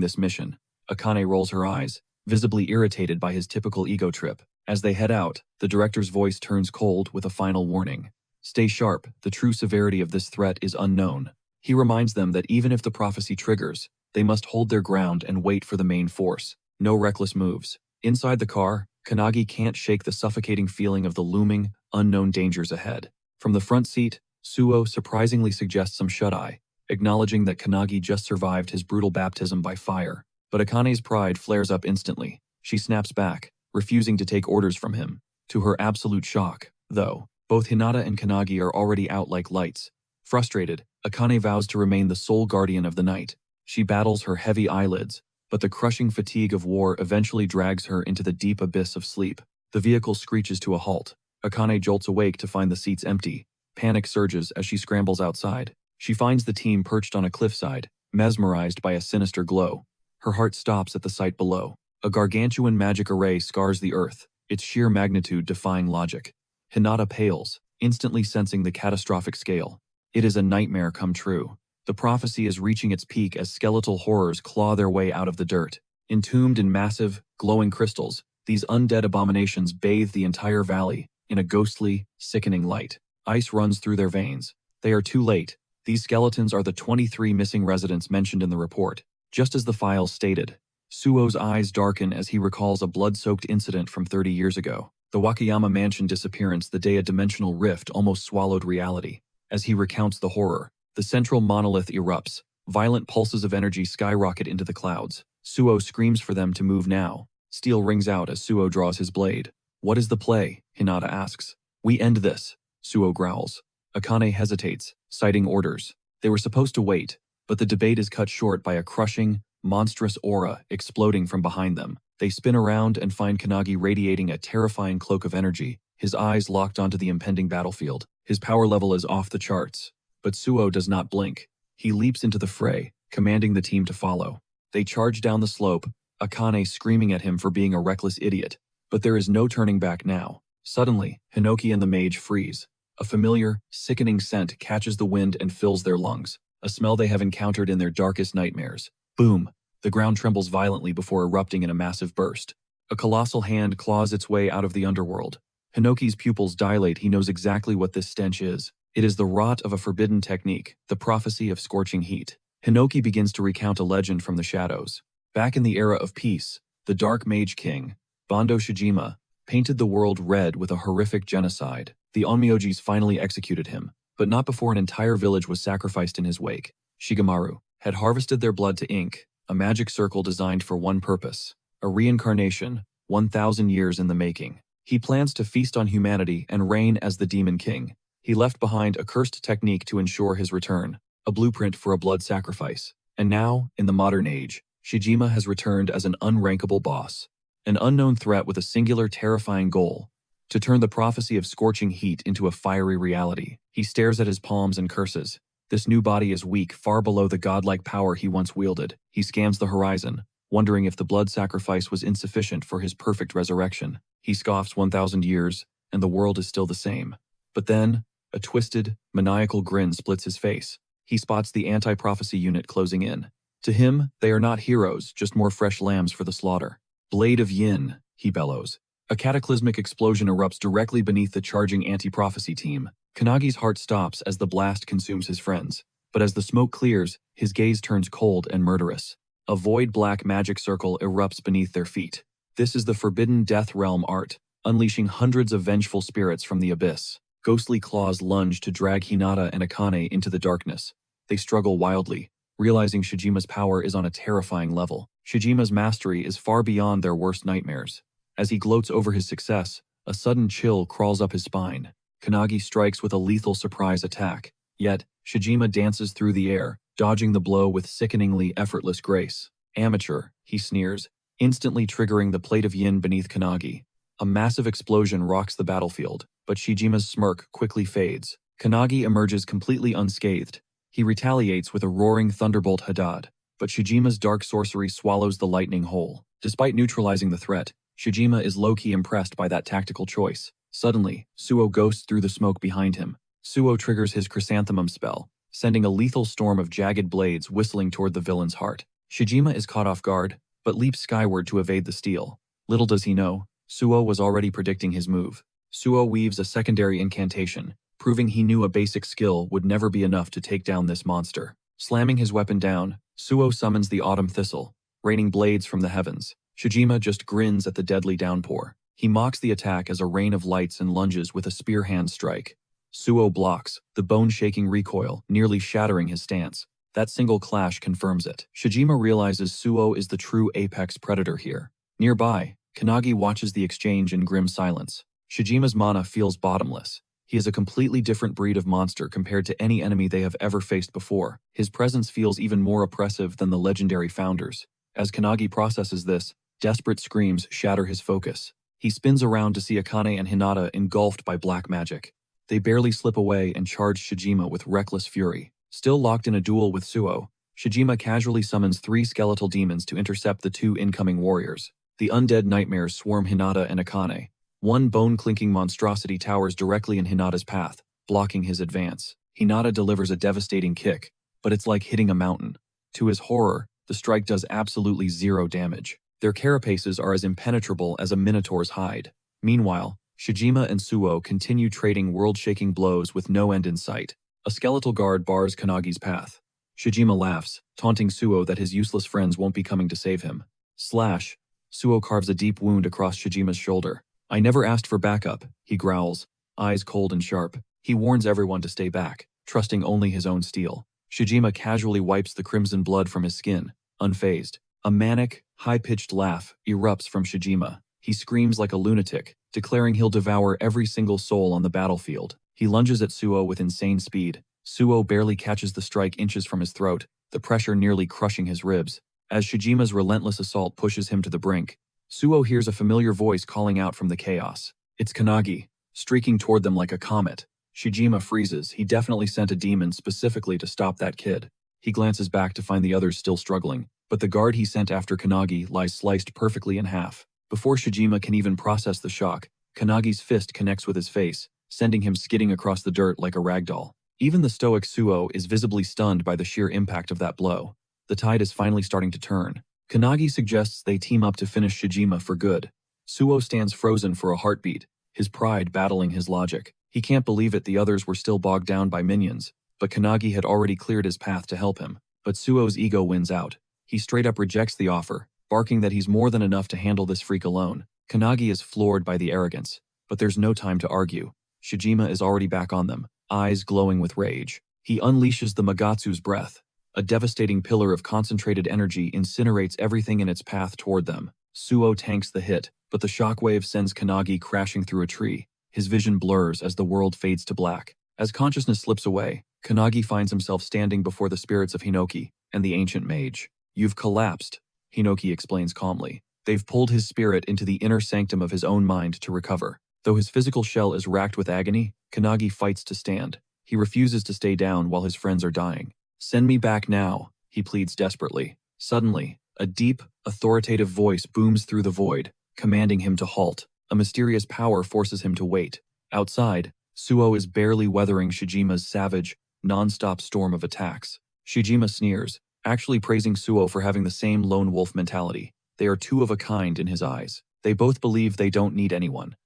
[SPEAKER 1] this mission. Akane rolls her eyes, visibly irritated by his typical ego trip. As they head out, the director's voice turns cold with a final warning. Stay sharp, the true severity of this threat is unknown. He reminds them that even if the prophecy triggers, they must hold their ground and wait for the main force. No reckless moves. Inside the car, Kanagi can't shake the suffocating feeling of the looming, unknown dangers ahead. From the front seat, Suo surprisingly suggests some shut-eye, acknowledging that Kanagi just survived his brutal baptism by fire. But Akane's pride flares up instantly. She snaps back, refusing to take orders from him. To her absolute shock, though, both Hinata and Kanagi are already out like lights. Frustrated, Akane vows to remain the sole guardian of the night. She battles her heavy eyelids, but the crushing fatigue of war eventually drags her into the deep abyss of sleep. The vehicle screeches to a halt. Akane jolts awake to find the seats empty. Panic surges as she scrambles outside. She finds the team perched on a cliffside, mesmerized by a sinister glow. Her heart stops at the sight below. A gargantuan magic array scars the earth, its sheer magnitude defying logic. Hinata pales, instantly sensing the catastrophic scale. It is a nightmare come true. The prophecy is reaching its peak as skeletal horrors claw their way out of the dirt. Entombed in massive, glowing crystals, these undead abominations bathe the entire valley in a ghostly, sickening light. Ice runs through their veins. They are too late. These skeletons are the 23 missing residents mentioned in the report. Just as the files stated, Suo's eyes darken as he recalls a blood-soaked incident from 30 years ago. The Wakayama mansion disappearance the day a dimensional rift almost swallowed reality. As he recounts the horror, the central monolith erupts. Violent pulses of energy skyrocket into the clouds. Suo screams for them to move now. Steel rings out as Suo draws his blade. What is the play? Hinata asks. We end this, Suo growls. Akane hesitates, citing orders. They were supposed to wait, but the debate is cut short by a crushing, monstrous aura exploding from behind them. They spin around and find Kanagi radiating a terrifying cloak of energy, his eyes locked onto the impending battlefield. His power level is off the charts. But Suo does not blink. He leaps into the fray, commanding the team to follow. They charge down the slope, Akane screaming at him for being a reckless idiot. But there is no turning back now. Suddenly, Hinoki and the mage freeze. A familiar, sickening scent catches the wind and fills their lungs, a smell they have encountered in their darkest nightmares. Boom! The ground trembles violently before erupting in a massive burst. A colossal hand claws its way out of the underworld. Hinoki's pupils dilate. He knows exactly what this stench is. It is the rot of a forbidden technique, the prophecy of scorching heat. Hinoki begins to recount a legend from the shadows. Back in the era of peace, the Dark Mage King, Bando Shijima, painted the world red with a horrific genocide. The Onmyojis finally executed him, but not before an entire village was sacrificed in his wake. Shigemaru had harvested their blood to ink, a magic circle designed for one purpose, a reincarnation, 1,000 years in the making. He plans to feast on humanity and reign as the Demon King. He left behind a cursed technique to ensure his return, a blueprint for a blood sacrifice. And now, in the modern age, Shijima has returned as an unrankable boss, an unknown threat with a singular terrifying goal, to turn the prophecy of scorching heat into a fiery reality. He stares at his palms and curses. This new body is weak, far below the godlike power he once wielded. He scans the horizon, wondering if the blood sacrifice was insufficient for his perfect resurrection. He scoffs 1,000 years, and the world is still the same. But then, a twisted, maniacal grin splits his face. He spots the anti-prophecy unit closing in. To him, they are not heroes, just more fresh lambs for the slaughter. Blade of Yin, he bellows. A cataclysmic explosion erupts directly beneath the charging anti-prophecy team. Kanagi's heart stops as the blast consumes his friends. But as the smoke clears, his gaze turns cold and murderous. A void-black magic circle erupts beneath their feet. This is the forbidden Death Realm art, unleashing hundreds of vengeful spirits from the abyss. Ghostly claws lunge to drag Hinata and Akane into the darkness. They struggle wildly, realizing Shijima's power is on a terrifying level. Shijima's mastery is far beyond their worst nightmares. As he gloats over his success, a sudden chill crawls up his spine. Kanagi strikes with a lethal surprise attack. Yet, Shijima dances through the air, dodging the blow with sickeningly effortless grace. Amateur, he sneers, instantly triggering the plate of yin beneath Kanagi. A massive explosion rocks the battlefield, but Shijima's smirk quickly fades. Kanagi emerges completely unscathed. He retaliates with a roaring thunderbolt Hadad, but Shijima's dark sorcery swallows the lightning whole. Despite neutralizing the threat, Shijima is low-key impressed by that tactical choice. Suddenly, Suo ghosts through the smoke behind him. Suo triggers his chrysanthemum spell, sending a lethal storm of jagged blades whistling toward the villain's heart. Shijima is caught off guard, but leaps skyward to evade the steel. Little does he know, Suo was already predicting his move. Suo weaves a secondary incantation, proving he knew a basic skill would never be enough to take down this monster. Slamming his weapon down, Suo summons the autumn thistle, raining blades from the heavens. Shijima just grins at the deadly downpour. He mocks the attack as a rain of lights and lunges with a spear hand strike. Suo blocks, the bone-shaking recoil, nearly shattering his stance. That single clash confirms it. Shijima realizes Suo is the true apex predator here. Nearby, Kanagi watches the exchange in grim silence. Shijima's mana feels bottomless. He is a completely different breed of monster compared to any enemy they have ever faced before. His presence feels even more oppressive than the legendary founders. As Kanagi processes this, desperate screams shatter his focus. He spins around to see Akane and Hinata engulfed by black magic. They barely slip away and charge Shijima with reckless fury. Still locked in a duel with Suo, Shijima casually summons 3 skeletal demons to intercept the 2 incoming warriors. The undead nightmares swarm Hinata and Akane. One bone-clinking monstrosity towers directly in Hinata's path, blocking his advance. Hinata delivers a devastating kick, but it's like hitting a mountain. To his horror, the strike does absolutely 0 damage. Their carapaces are as impenetrable as a minotaur's hide. Meanwhile, Shijima and Suo continue trading world-shaking blows with no end in sight. A skeletal guard bars Kanagi's path. Shijima laughs, taunting Suo that his useless friends won't be coming to save him. Slash! Suo carves a deep wound across Shijima's shoulder. "I never asked for backup," he growls, eyes cold and sharp. He warns everyone to stay back, trusting only his own steel. Shijima casually wipes the crimson blood from his skin, unfazed. A manic, high-pitched laugh erupts from Shijima. He screams like a lunatic, declaring he'll devour every single soul on the battlefield. He lunges at Suo with insane speed. Suo barely catches the strike inches from his throat, the pressure nearly crushing his ribs. As Shijima's relentless assault pushes him to the brink, Suo hears a familiar voice calling out from the chaos. It's Kanagi, streaking toward them like a comet. Shijima freezes. He definitely sent a demon specifically to stop that kid. He glances back to find the others still struggling, but the guard he sent after Kanagi lies sliced perfectly in half. Before Shijima can even process the shock, Kanagi's fist connects with his face, sending him skidding across the dirt like a ragdoll. Even the stoic Suo is visibly stunned by the sheer impact of that blow. The tide is finally starting to turn. Kanagi suggests they team up to finish Shijima for good. Suo stands frozen for a heartbeat, his pride battling his logic. He can't believe it, the others were still bogged down by minions, but Kanagi had already cleared his path to help him. But Suo's ego wins out. He straight up rejects the offer, barking that he's more than enough to handle this freak alone. Kanagi is floored by the arrogance, but there's no time to argue. Shijima is already back on them, eyes glowing with rage. He unleashes the Magatsu's breath. A devastating pillar of concentrated energy incinerates everything in its path toward them. Suo tanks the hit, but the shockwave sends Kanagi crashing through a tree. His vision blurs as the world fades to black. As consciousness slips away, Kanagi finds himself standing before the spirits of Hinoki and the ancient mage. "You've collapsed," Hinoki explains calmly. They've pulled his spirit into the inner sanctum of his own mind to recover. Though his physical shell is racked with agony, Kanagi fights to stand. He refuses to stay down while his friends are dying. "Send me back now," he pleads desperately. Suddenly, a deep, authoritative voice booms through the void, commanding him to halt. A mysterious power forces him to wait. Outside, Suo is barely weathering Shijima's savage, non-stop storm of attacks. Shijima sneers, actually praising Suo for having the same lone wolf mentality. They are two of a kind in his eyes. They both believe they don't need anyone.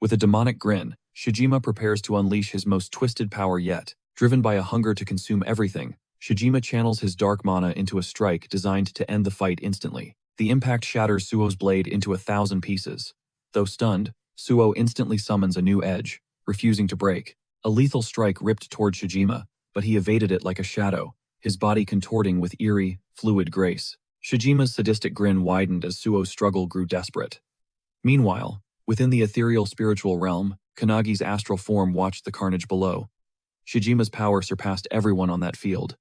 [SPEAKER 1] With a demonic grin, Shijima prepares to unleash his most twisted power yet. Driven by a hunger to consume everything, Shijima channels his dark mana into a strike designed to end the fight instantly. The impact shatters Suo's blade into 1,000 pieces. Though stunned, Suo instantly summons a new edge, refusing to break. A lethal strike ripped toward Shijima, but he evaded it like a shadow, his body contorting with eerie, fluid grace. Shijima's sadistic grin widened as Suo's struggle grew desperate. Meanwhile, within the ethereal spiritual realm, Kanagi's astral form watched the carnage below. Shijima's power surpassed everyone on that field.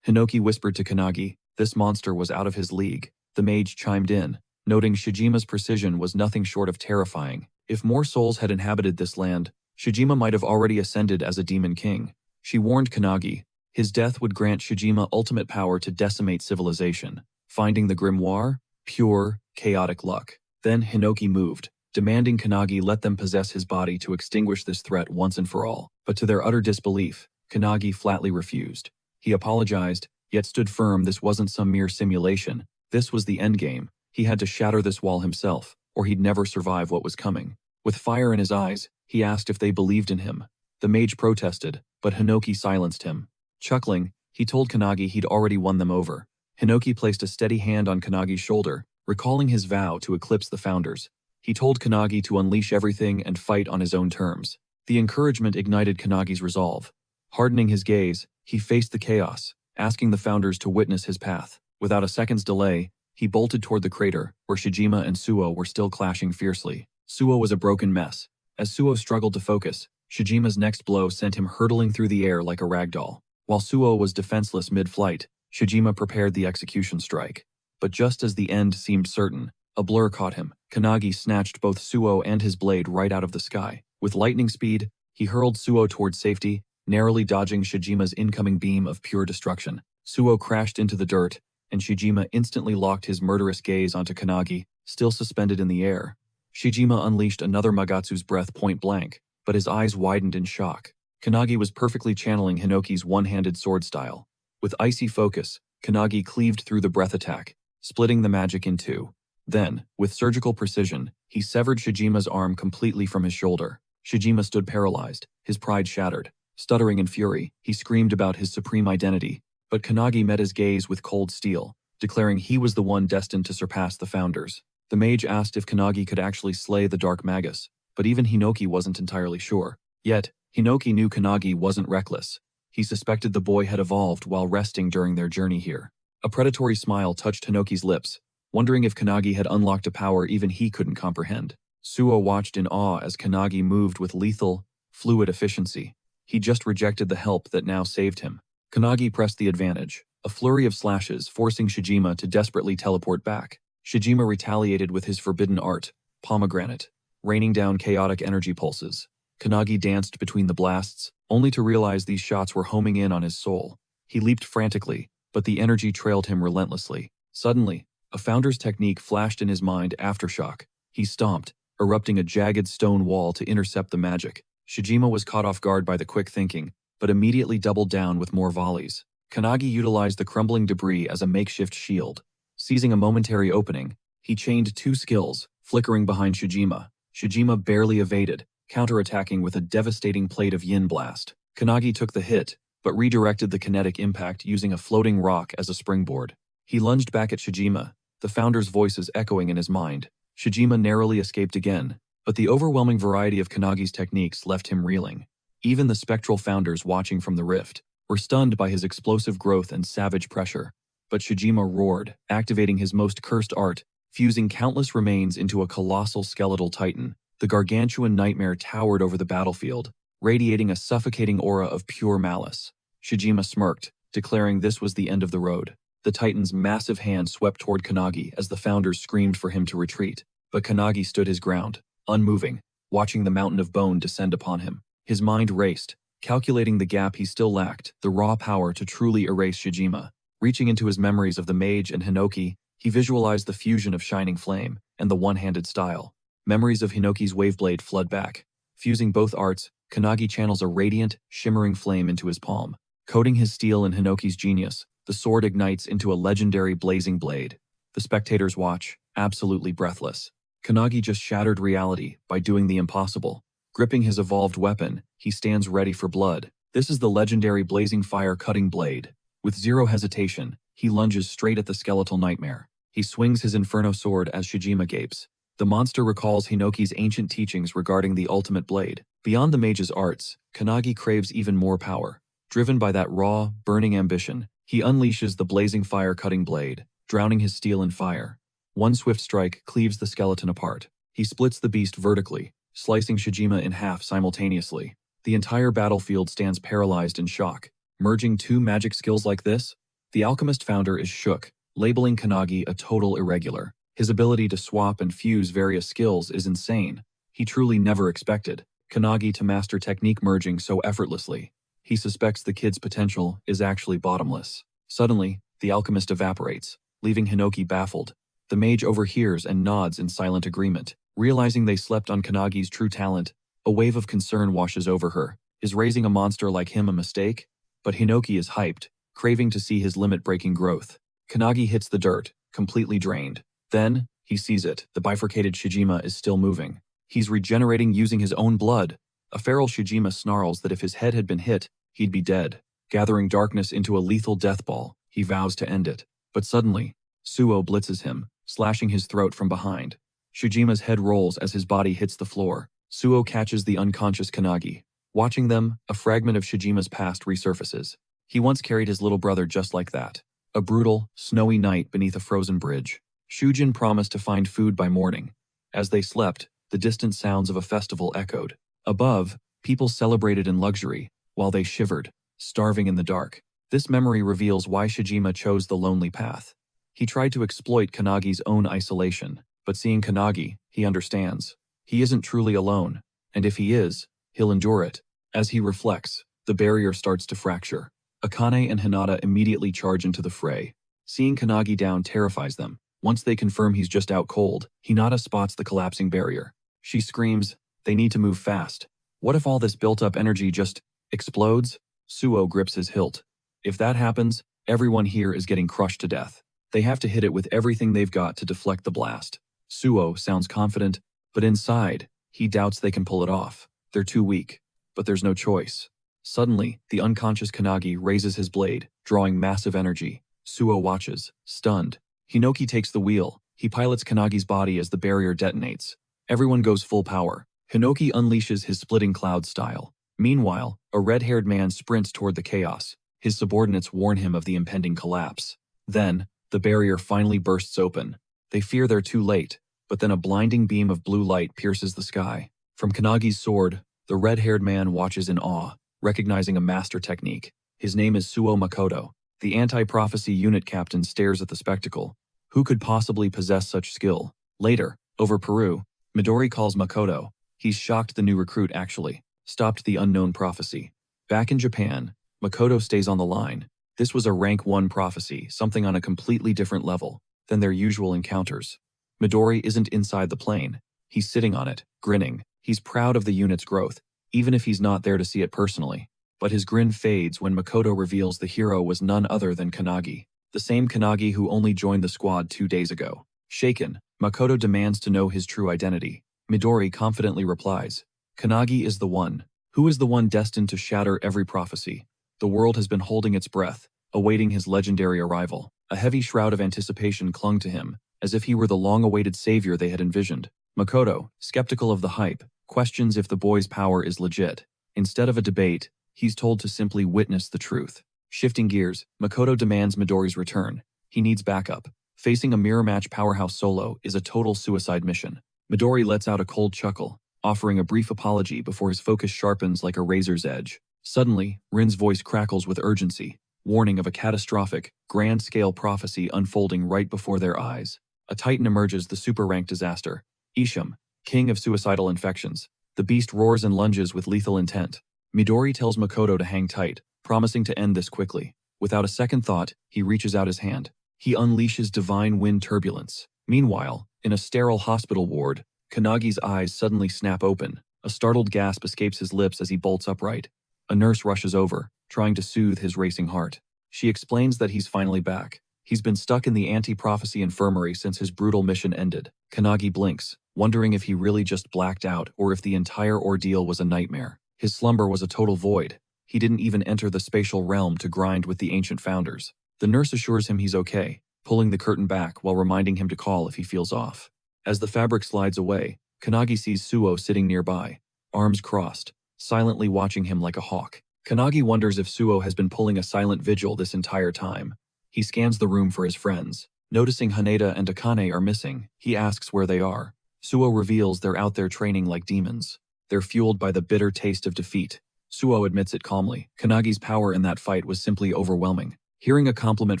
[SPEAKER 1] Hinoki whispered to Kanagi, this monster was out of his league. The mage chimed in, noting Shijima's precision was nothing short of terrifying. If more souls had inhabited this land, Shijima might have already ascended as a demon king. She warned Kanagi, his death would grant Shijima ultimate power to decimate civilization. Finding the grimoire? Pure, chaotic luck. Then Hinoki moved, demanding Kanagi let them possess his body to extinguish this threat once and for all. But to their utter disbelief, Kanagi flatly refused. He apologized, yet stood firm this wasn't some mere simulation. This was the endgame. He had to shatter this wall himself, or he'd never survive what was coming. With fire in his eyes, he asked if they believed in him. The mage protested, but Hinoki silenced him. Chuckling, he told Kanagi he'd already won them over. Hinoki placed a steady hand on Kanagi's shoulder, recalling his vow to eclipse the founders. He told Kanagi to unleash everything and fight on his own terms. The encouragement ignited Kanagi's resolve. Hardening his gaze, he faced the chaos, asking the founders to witness his path. Without a second's delay, he bolted toward the crater, where Shijima and Suo were still clashing fiercely. Suo was a broken mess. As Suo struggled to focus, Shijima's next blow sent him hurtling through the air like a ragdoll. While Suo was defenseless mid-flight, Shijima prepared the execution strike. But just as the end seemed certain, a blur caught him. Kanagi snatched both Suo and his blade right out of the sky. With lightning speed, he hurled Suo toward safety, narrowly dodging Shijima's incoming beam of pure destruction. Suo crashed into the dirt, and Shijima instantly locked his murderous gaze onto Kanagi, still suspended in the air. Shijima unleashed another Magatsu's breath point blank, but his eyes widened in shock. Kanagi was perfectly channeling Hinoki's one-handed sword style. With icy focus, Kanagi cleaved through the breath attack, splitting the magic in two. Then, with surgical precision, he severed Shijima's arm completely from his shoulder. Shijima stood paralyzed, his pride shattered. Stuttering in fury, he screamed about his supreme identity, but Kanagi met his gaze with cold steel, declaring he was the one destined to surpass the founders. The mage asked if Kanagi could actually slay the Dark Magus, but even Hinoki wasn't entirely sure. Yet, Hinoki knew Kanagi wasn't reckless. He suspected the boy had evolved while resting during their journey here. A predatory smile touched Hinoki's lips, wondering if Kanagi had unlocked a power even he couldn't comprehend. Suo watched in awe as Kanagi moved with lethal, fluid efficiency. He just rejected the help that now saved him. Kanagi pressed the advantage, a flurry of slashes forcing Shijima to desperately teleport back. Shijima retaliated with his forbidden art, pomegranate, raining down chaotic energy pulses. Kanagi danced between the blasts, only to realize these shots were homing in on his soul. He leaped frantically, but the energy trailed him relentlessly. Suddenly, a founder's technique flashed in his mind, aftershock. He stomped, erupting a jagged stone wall to intercept the magic. Shijima was caught off guard by the quick thinking, but immediately doubled down with more volleys. Kanagi utilized the crumbling debris as a makeshift shield. Seizing a momentary opening, he chained two skills, flickering behind Shijima. Shijima barely evaded, counterattacking with a devastating plate of yin blast. Kanagi took the hit, but redirected the kinetic impact using a floating rock as a springboard. He lunged back at Shijima, the founder's voices echoing in his mind. Shijima narrowly escaped again, but the overwhelming variety of Kanagi's techniques left him reeling. Even the spectral founders watching from the rift were stunned by his explosive growth and savage pressure. But Shijima roared, activating his most cursed art, fusing countless remains into a colossal skeletal titan. The gargantuan nightmare towered over the battlefield, radiating a suffocating aura of pure malice. Shijima smirked, declaring this was the end of the road. The titan's massive hand swept toward Kanagi as the founders screamed for him to retreat. But Kanagi stood his ground, unmoving, watching the mountain of bone descend upon him. His mind raced, calculating the gap he still lacked, the raw power to truly erase Shijima. Reaching into his memories of the mage and Hinoki, he visualized the fusion of Shining Flame and the one-handed style. Memories of Hinoki's waveblade flood back. Fusing both arts, Kanagi channels a radiant, shimmering flame into his palm. Coating his steel in Hinoki's genius, the sword ignites into a legendary blazing blade. The spectators watch, absolutely breathless. Kanagi just shattered reality by doing the impossible. Gripping his evolved weapon, he stands ready for blood. This is the legendary blazing fire cutting blade. With zero hesitation, he lunges straight at the skeletal nightmare. He swings his inferno sword as Shijima gapes. The monster recalls Hinoki's ancient teachings regarding the ultimate blade. Beyond the mage's arts, Kanagi craves even more power. Driven by that raw, burning ambition, he unleashes the blazing fire-cutting blade, drowning his steel in fire. One swift strike cleaves the skeleton apart. He splits the beast vertically, slicing Shijima in half simultaneously. The entire battlefield stands paralyzed in shock. Merging two magic skills like this? The alchemist founder is shook, labeling Kanagi a total irregular. His ability to swap and fuse various skills is insane. He truly never expected Kanagi to master technique merging so effortlessly. He suspects the kid's potential is actually bottomless. Suddenly, the alchemist evaporates, leaving Hinoki baffled. The mage overhears and nods in silent agreement. Realizing they slept on Kanagi's true talent, a wave of concern washes over her. Is raising a monster like him a mistake? But Hinoki is hyped, craving to see his limit-breaking growth. Kanagi hits the dirt, completely drained. Then, he sees it. The bifurcated Shijima is still moving. He's regenerating using his own blood. A feral Shijima snarls that if his head had been hit, he'd be dead. Gathering darkness into a lethal death ball, he vows to end it. But suddenly, Suo blitzes him, slashing his throat from behind. Shijima's head rolls as his body hits the floor. Suo catches the unconscious Kanagi. Watching them, a fragment of Shijima's past resurfaces. He once carried his little brother just like that. A brutal, snowy night beneath a frozen bridge. Shujin promised to find food by morning. As they slept, the distant sounds of a festival echoed. Above, people celebrated in luxury, while they shivered, starving in the dark. This memory reveals why Shijima chose the lonely path. He tried to exploit Kanagi's own isolation, but seeing Kanagi, he understands. He isn't truly alone, and if he is, he'll endure it. As he reflects, the barrier starts to fracture. Akane and Hinata immediately charge into the fray. Seeing Kanagi down terrifies them. Once they confirm he's just out cold, Hinata spots the collapsing barrier. She screams, they need to move fast. What if all this built-up energy just explodes? Suo grips his hilt. If that happens, everyone here is getting crushed to death. They have to hit it with everything they've got to deflect the blast. Suo sounds confident, but inside, he doubts they can pull it off. They're too weak. But there's no choice. Suddenly, the unconscious Kanagi raises his blade, drawing massive energy. Suo watches, stunned. Hinoki takes the wheel. He pilots Kanagi's body as the barrier detonates. Everyone goes full power. Hinoki unleashes his splitting cloud style. Meanwhile, a red-haired man sprints toward the chaos. His subordinates warn him of the impending collapse. Then, the barrier finally bursts open. They fear they're too late, but then a blinding beam of blue light pierces the sky. From Kanagi's sword, the red-haired man watches in awe, recognizing a master technique. His name is Suo Makoto. The anti-prophecy unit captain stares at the spectacle. Who could possibly possess such skill? Later, over Peru, Midori calls Makoto. He's shocked the new recruit actually stopped the unknown prophecy. Back in Japan, Makoto stays on the line. This was a rank 1 prophecy, something on a completely different level than their usual encounters. Midori isn't inside the plane. He's sitting on it, grinning. He's proud of the unit's growth, even if he's not there to see it personally. But his grin fades when Makoto reveals the hero was none other than Kanagi, the same Kanagi who only joined the squad 2 days ago. Shaken, Makoto demands to know his true identity. Midori confidently replies, Kanagi is the one. Who is the one destined to shatter every prophecy? The world has been holding its breath, awaiting his legendary arrival. A heavy shroud of anticipation clung to him, as if he were the long-awaited savior they had envisioned. Makoto, skeptical of the hype, questions if the boy's power is legit. Instead of a debate, he's told to simply witness the truth. Shifting gears, Makoto demands Midori's return. He needs backup. Facing a mirror match powerhouse solo is a total suicide mission. Midori lets out a cold chuckle, offering a brief apology before his focus sharpens like a razor's edge. Suddenly, Rin's voice crackles with urgency, warning of a catastrophic, grand-scale prophecy unfolding right before their eyes. A titan emerges, the super-ranked disaster. Isham, king of suicidal infections. The beast roars and lunges with lethal intent. Midori tells Makoto to hang tight, promising to end this quickly. Without a second thought, he reaches out his hand. He unleashes divine wind turbulence. Meanwhile, in a sterile hospital ward, Kanagi's eyes suddenly snap open. A startled gasp escapes his lips as he bolts upright. A nurse rushes over, trying to soothe his racing heart. She explains that he's finally back. He's been stuck in the anti-prophecy infirmary since his brutal mission ended. Kanagi blinks, wondering if he really just blacked out or if the entire ordeal was a nightmare. His slumber was a total void. He didn't even enter the spatial realm to grind with the ancient founders. The nurse assures him he's okay, pulling the curtain back while reminding him to call if he feels off. As the fabric slides away, Kanagi sees Suo sitting nearby, arms crossed, silently watching him like a hawk. Kanagi wonders if Suo has been pulling a silent vigil this entire time. He scans the room for his friends. Noticing Haneda and Akane are missing, he asks where they are. Suo reveals they're out there training like demons. They're fueled by the bitter taste of defeat. Suo admits it calmly. Kanagi's power in that fight was simply overwhelming. Hearing a compliment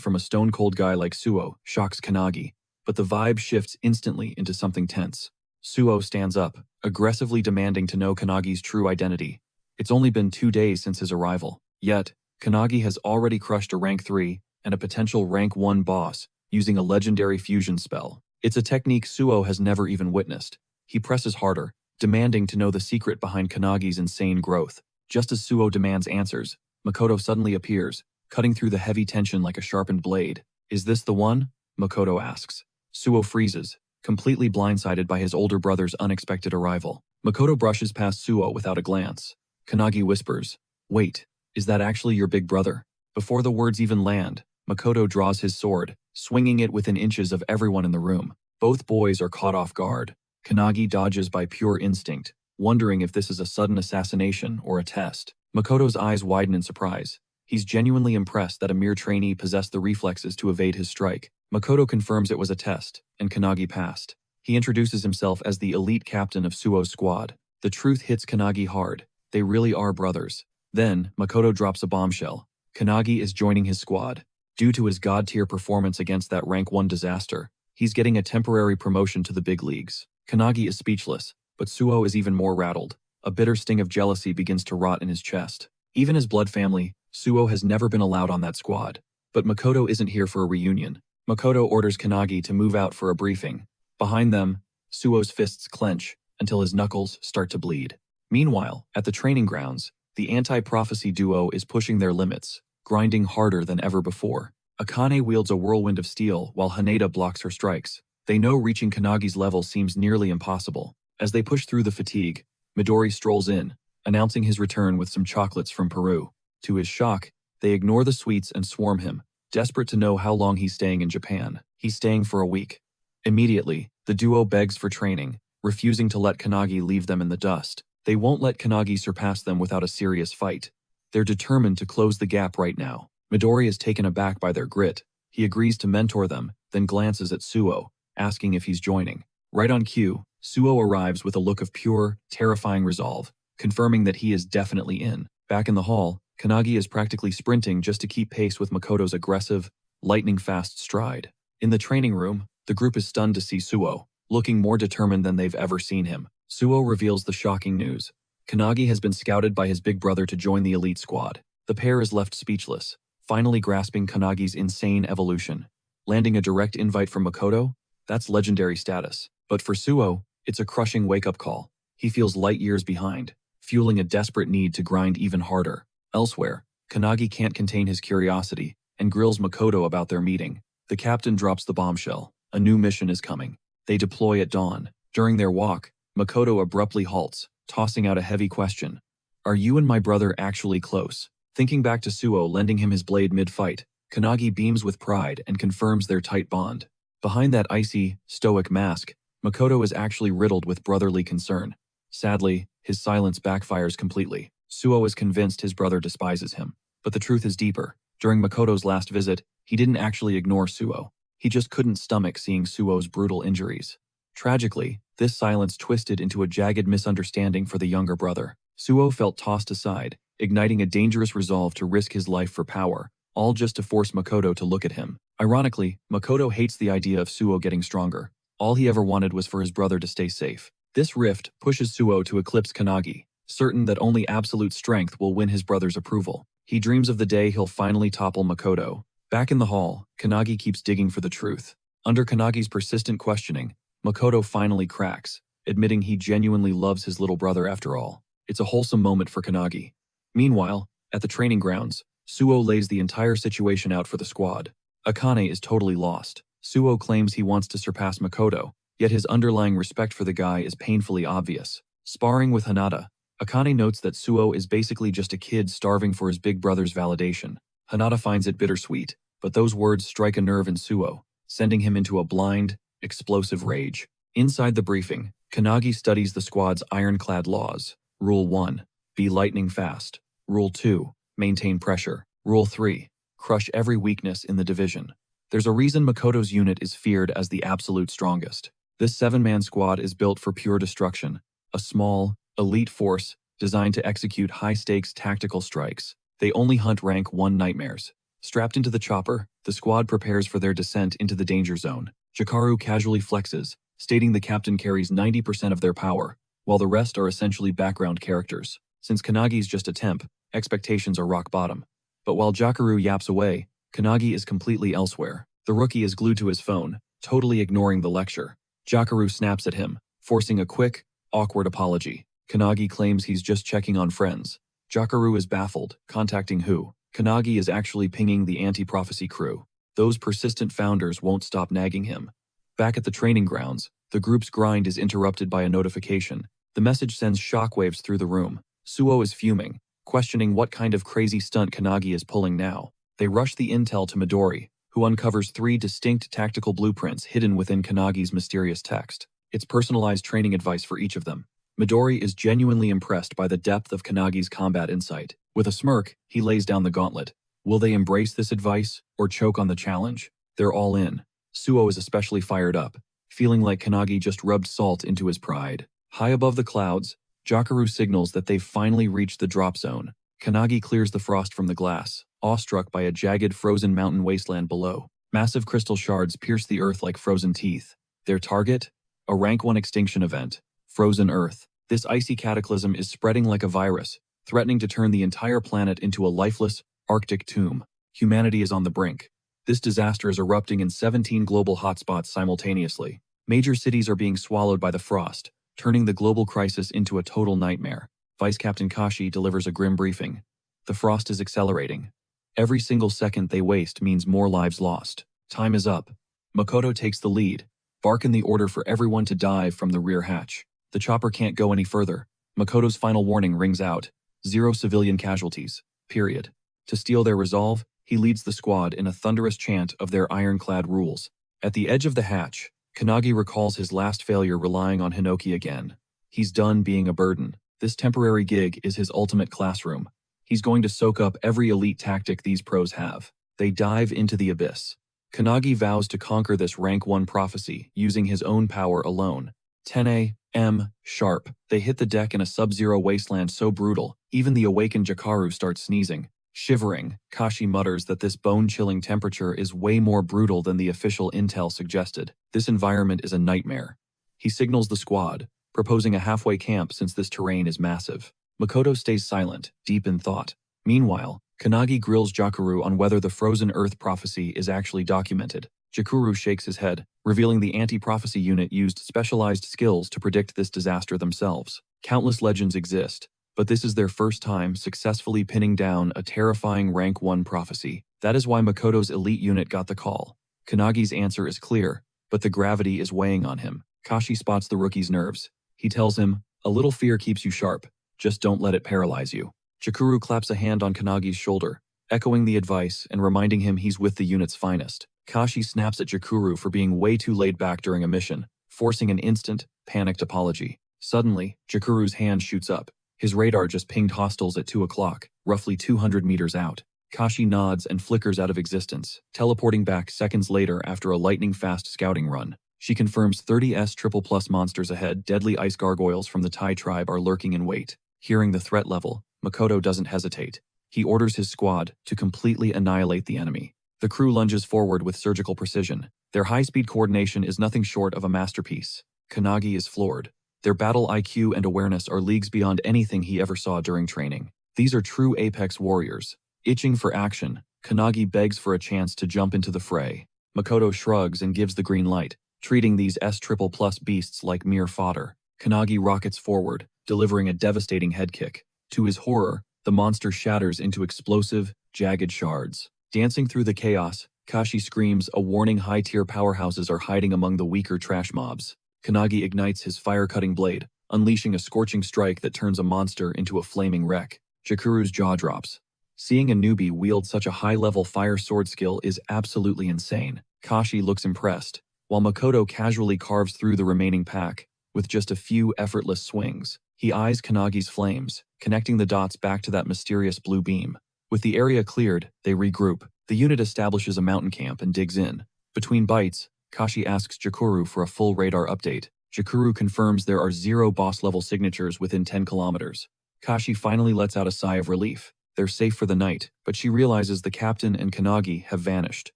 [SPEAKER 1] from a stone-cold guy like Suo shocks Kanagi, but the vibe shifts instantly into something tense. Suo stands up, aggressively demanding to know Kanagi's true identity. It's only been 2 days since his arrival, yet Kanagi has already crushed a rank 3 and a potential rank 1 boss using a legendary fusion spell. It's a technique Suo has never even witnessed. He presses harder, demanding to know the secret behind Kanagi's insane growth. Just as Suo demands answers, Makoto suddenly appears, cutting through the heavy tension like a sharpened blade. Is this the one? Makoto asks. Suo freezes, completely blindsided by his older brother's unexpected arrival. Makoto brushes past Suo without a glance. Kanagi whispers, "Wait, is that actually your big brother?" Before the words even land, Makoto draws his sword, swinging it within inches of everyone in the room. Both boys are caught off guard. Kanagi dodges by pure instinct, wondering if this is a sudden assassination or a test. Makoto's eyes widen in surprise. He's genuinely impressed that a mere trainee possessed the reflexes to evade his strike. Makoto confirms it was a test, and Kanagi passed. He introduces himself as the elite captain of Suo's squad. The truth hits Kanagi hard. They really are brothers. Then, Makoto drops a bombshell. Kanagi is joining his squad. Due to his god-tier performance against that rank 1 disaster, he's getting a temporary promotion to the big leagues. Kanagi is speechless, but Suo is even more rattled. A bitter sting of jealousy begins to rot in his chest. Even his blood family, Suo has never been allowed on that squad. But Makoto isn't here for a reunion. Makoto orders Kanagi to move out for a briefing. Behind them, Suo's fists clench until his knuckles start to bleed. Meanwhile, at the training grounds, the anti-prophecy duo is pushing their limits, grinding harder than ever before. Akane wields a whirlwind of steel while Haneda blocks her strikes. They know reaching Kanagi's level seems nearly impossible. As they push through the fatigue, Midori strolls in, announcing his return with some chocolates from Peru. To his shock, they ignore the sweets and swarm him, desperate to know how long he's staying in Japan. He's staying for a week. Immediately, the duo begs for training, refusing to let Kanagi leave them in the dust. They won't let Kanagi surpass them without a serious fight. They're determined to close the gap right now. Midori is taken aback by their grit. He agrees to mentor them, then glances at Suo, asking if he's joining. Right on cue, Suo arrives with a look of pure, terrifying resolve, confirming that he is definitely in. Back in the hall, Kanagi is practically sprinting just to keep pace with Makoto's aggressive, lightning-fast stride. In the training room, the group is stunned to see Suo, looking more determined than they've ever seen him. Suo reveals the shocking news. Kanagi has been scouted by his big brother to join the elite squad. The pair is left speechless, finally grasping Kanagi's insane evolution. Landing a direct invite from Makoto? That's legendary status. But for Suo, it's a crushing wake-up call. He feels light years behind, fueling a desperate need to grind even harder. Elsewhere, Kanagi can't contain his curiosity and grills Makoto about their meeting. The captain drops the bombshell. A new mission is coming. They deploy at dawn. During their walk, Makoto abruptly halts, tossing out a heavy question. "Are you and my brother actually close?" Thinking back to Suo lending him his blade mid-fight, Kanagi beams with pride and confirms their tight bond. Behind that icy, stoic mask, Makoto is actually riddled with brotherly concern. Sadly, his silence backfires completely. Suo is convinced his brother despises him. But the truth is deeper. During Makoto's last visit, he didn't actually ignore Suo. He just couldn't stomach seeing Suo's brutal injuries. Tragically, this silence twisted into a jagged misunderstanding for the younger brother. Suo felt tossed aside, igniting a dangerous resolve to risk his life for power, all just to force Makoto to look at him. Ironically, Makoto hates the idea of Suo getting stronger. All he ever wanted was for his brother to stay safe. This rift pushes Suo to eclipse Kanagi, certain that only absolute strength will win his brother's approval. He dreams of the day he'll finally topple Makoto. Back in the hall, Kanagi keeps digging for the truth. Under Kanagi's persistent questioning, Makoto finally cracks, admitting he genuinely loves his little brother after all. It's a wholesome moment for Kanagi. Meanwhile, at the training grounds, Suo lays the entire situation out for the squad. Akane is totally lost. Suo claims he wants to surpass Makoto, yet his underlying respect for the guy is painfully obvious. Sparring with Hanada, Akane notes that Suo is basically just a kid starving for his big brother's validation. Hanada finds it bittersweet, but those words strike a nerve in Suo, sending him into a blind, explosive rage. Inside the briefing, Kanagi studies the squad's ironclad laws. Rule 1. Be lightning fast. Rule 2. Maintain pressure. Rule 3. Crush every weakness in the division. There's a reason Makoto's unit is feared as the absolute strongest. This 7-man squad is built for pure destruction, a small, elite force designed to execute high-stakes tactical strikes. They only hunt rank 1 nightmares. Strapped into the chopper, the squad prepares for their descent into the danger zone. Jikaru casually flexes, stating the captain carries 90% of their power, while the rest are essentially background characters. Since Kanagi's just a temp, expectations are rock bottom. But while Jikaru yaps away, Kanagi is completely elsewhere. The rookie is glued to his phone, totally ignoring the lecture. Jikaru snaps at him, forcing a quick, awkward apology. Kanagi claims he's just checking on friends. Jikaru is baffled, contacting who? Kanagi is actually pinging the anti-prophecy crew. Those persistent founders won't stop nagging him. Back at the training grounds, the group's grind is interrupted by a notification. The message sends shockwaves through the room. Suo is fuming, questioning what kind of crazy stunt Kanagi is pulling now. They rush the intel to Midori, who uncovers 3 distinct tactical blueprints hidden within Kanagi's mysterious text. It's personalized training advice for each of them. Midori is genuinely impressed by the depth of Kanagi's combat insight. With a smirk, he lays down the gauntlet. Will they embrace this advice, or choke on the challenge? They're all in. Suo is especially fired up, feeling like Kanagi just rubbed salt into his pride. High above the clouds, Jakaru signals that they've finally reached the drop zone. Kanagi clears the frost from the glass, awestruck by a jagged frozen mountain wasteland below. Massive crystal shards pierce the earth like frozen teeth. Their target? A rank 1 extinction event. Frozen Earth. This icy cataclysm is spreading like a virus, threatening to turn the entire planet into a lifeless, Arctic tomb. Humanity is on the brink. This disaster is erupting in 17 global hotspots simultaneously. Major cities are being swallowed by the frost, turning the global crisis into a total nightmare. Vice Captain Kashi delivers a grim briefing. The frost is accelerating. Every single second they waste means more lives lost. Time is up. Makoto takes the lead, barking the order for everyone to dive from the rear hatch. The chopper can't go any further. Makoto's final warning rings out. 0 civilian casualties. Period. To steel their resolve, he leads the squad in a thunderous chant of their ironclad rules. At the edge of the hatch, Kanagi recalls his last failure relying on Hinoki again. He's done being a burden. This temporary gig is his ultimate classroom. He's going to soak up every elite tactic these pros have. They dive into the abyss. Kanagi vows to conquer this rank 1 prophecy using his own power alone. 10 a.m. sharp. They hit the deck in a sub-zero wasteland so brutal, even the awakened Jakaru starts sneezing. Shivering, Kashi mutters that this bone-chilling temperature is way more brutal than the official intel suggested. This environment is a nightmare. He signals the squad, proposing a halfway camp since this terrain is massive. Makoto stays silent, deep in thought. Meanwhile, Kanagi grills Jakaru on whether the frozen earth prophecy is actually documented. Jakaru shakes his head, revealing the anti-prophecy unit used specialized skills to predict this disaster themselves. Countless legends exist, but this is their first time successfully pinning down a terrifying rank 1 prophecy. That is why Makoto's elite unit got the call. Kanagi's answer is clear, but the gravity is weighing on him. Kashi spots the rookie's nerves. He tells him, "A little fear keeps you sharp. Just don't let it paralyze you." Jakaru claps a hand on Kanagi's shoulder, echoing the advice and reminding him he's with the unit's finest. Kashi snaps at Jakaru for being way too laid back during a mission, forcing an instant, panicked apology. Suddenly, Jakaru's hand shoots up. His radar just pinged hostiles at 2 o'clock, roughly 200 meters out. Kashi nods and flickers out of existence, teleporting back seconds later after a lightning-fast scouting run. She confirms 30S triple plus monsters ahead. Deadly ice gargoyles from the Tai tribe are lurking in wait. Hearing the threat level, Makoto doesn't hesitate. He orders his squad to completely annihilate the enemy. The crew lunges forward with surgical precision. Their high-speed coordination is nothing short of a masterpiece. Kanagi is floored. Their battle IQ and awareness are leagues beyond anything he ever saw during training. These are true apex warriors. Itching for action, Kanagi begs for a chance to jump into the fray. Makoto shrugs and gives the green light, treating these S triple plus beasts like mere fodder. Kanagi rockets forward, delivering a devastating head kick. To his horror, the monster shatters into explosive, jagged shards. Dancing through the chaos, Kashi screams a warning high-tier powerhouses are hiding among the weaker trash mobs. Kanagi ignites his fire-cutting blade, unleashing a scorching strike that turns a monster into a flaming wreck. Jakaru's jaw drops. Seeing a newbie wield such a high-level fire sword skill is absolutely insane. Kashi looks impressed, while Makoto casually carves through the remaining pack, with just a few effortless swings. He eyes Kanagi's flames, connecting the dots back to that mysterious blue beam. With the area cleared, they regroup. The unit establishes a mountain camp and digs in. Between bites, Kashi asks Jakaru for a full radar update. Jakaru confirms there are 0 boss-level signatures within 10 kilometers. Kashi finally lets out a sigh of relief. They're safe for the night, but she realizes the captain and Kanagi have vanished.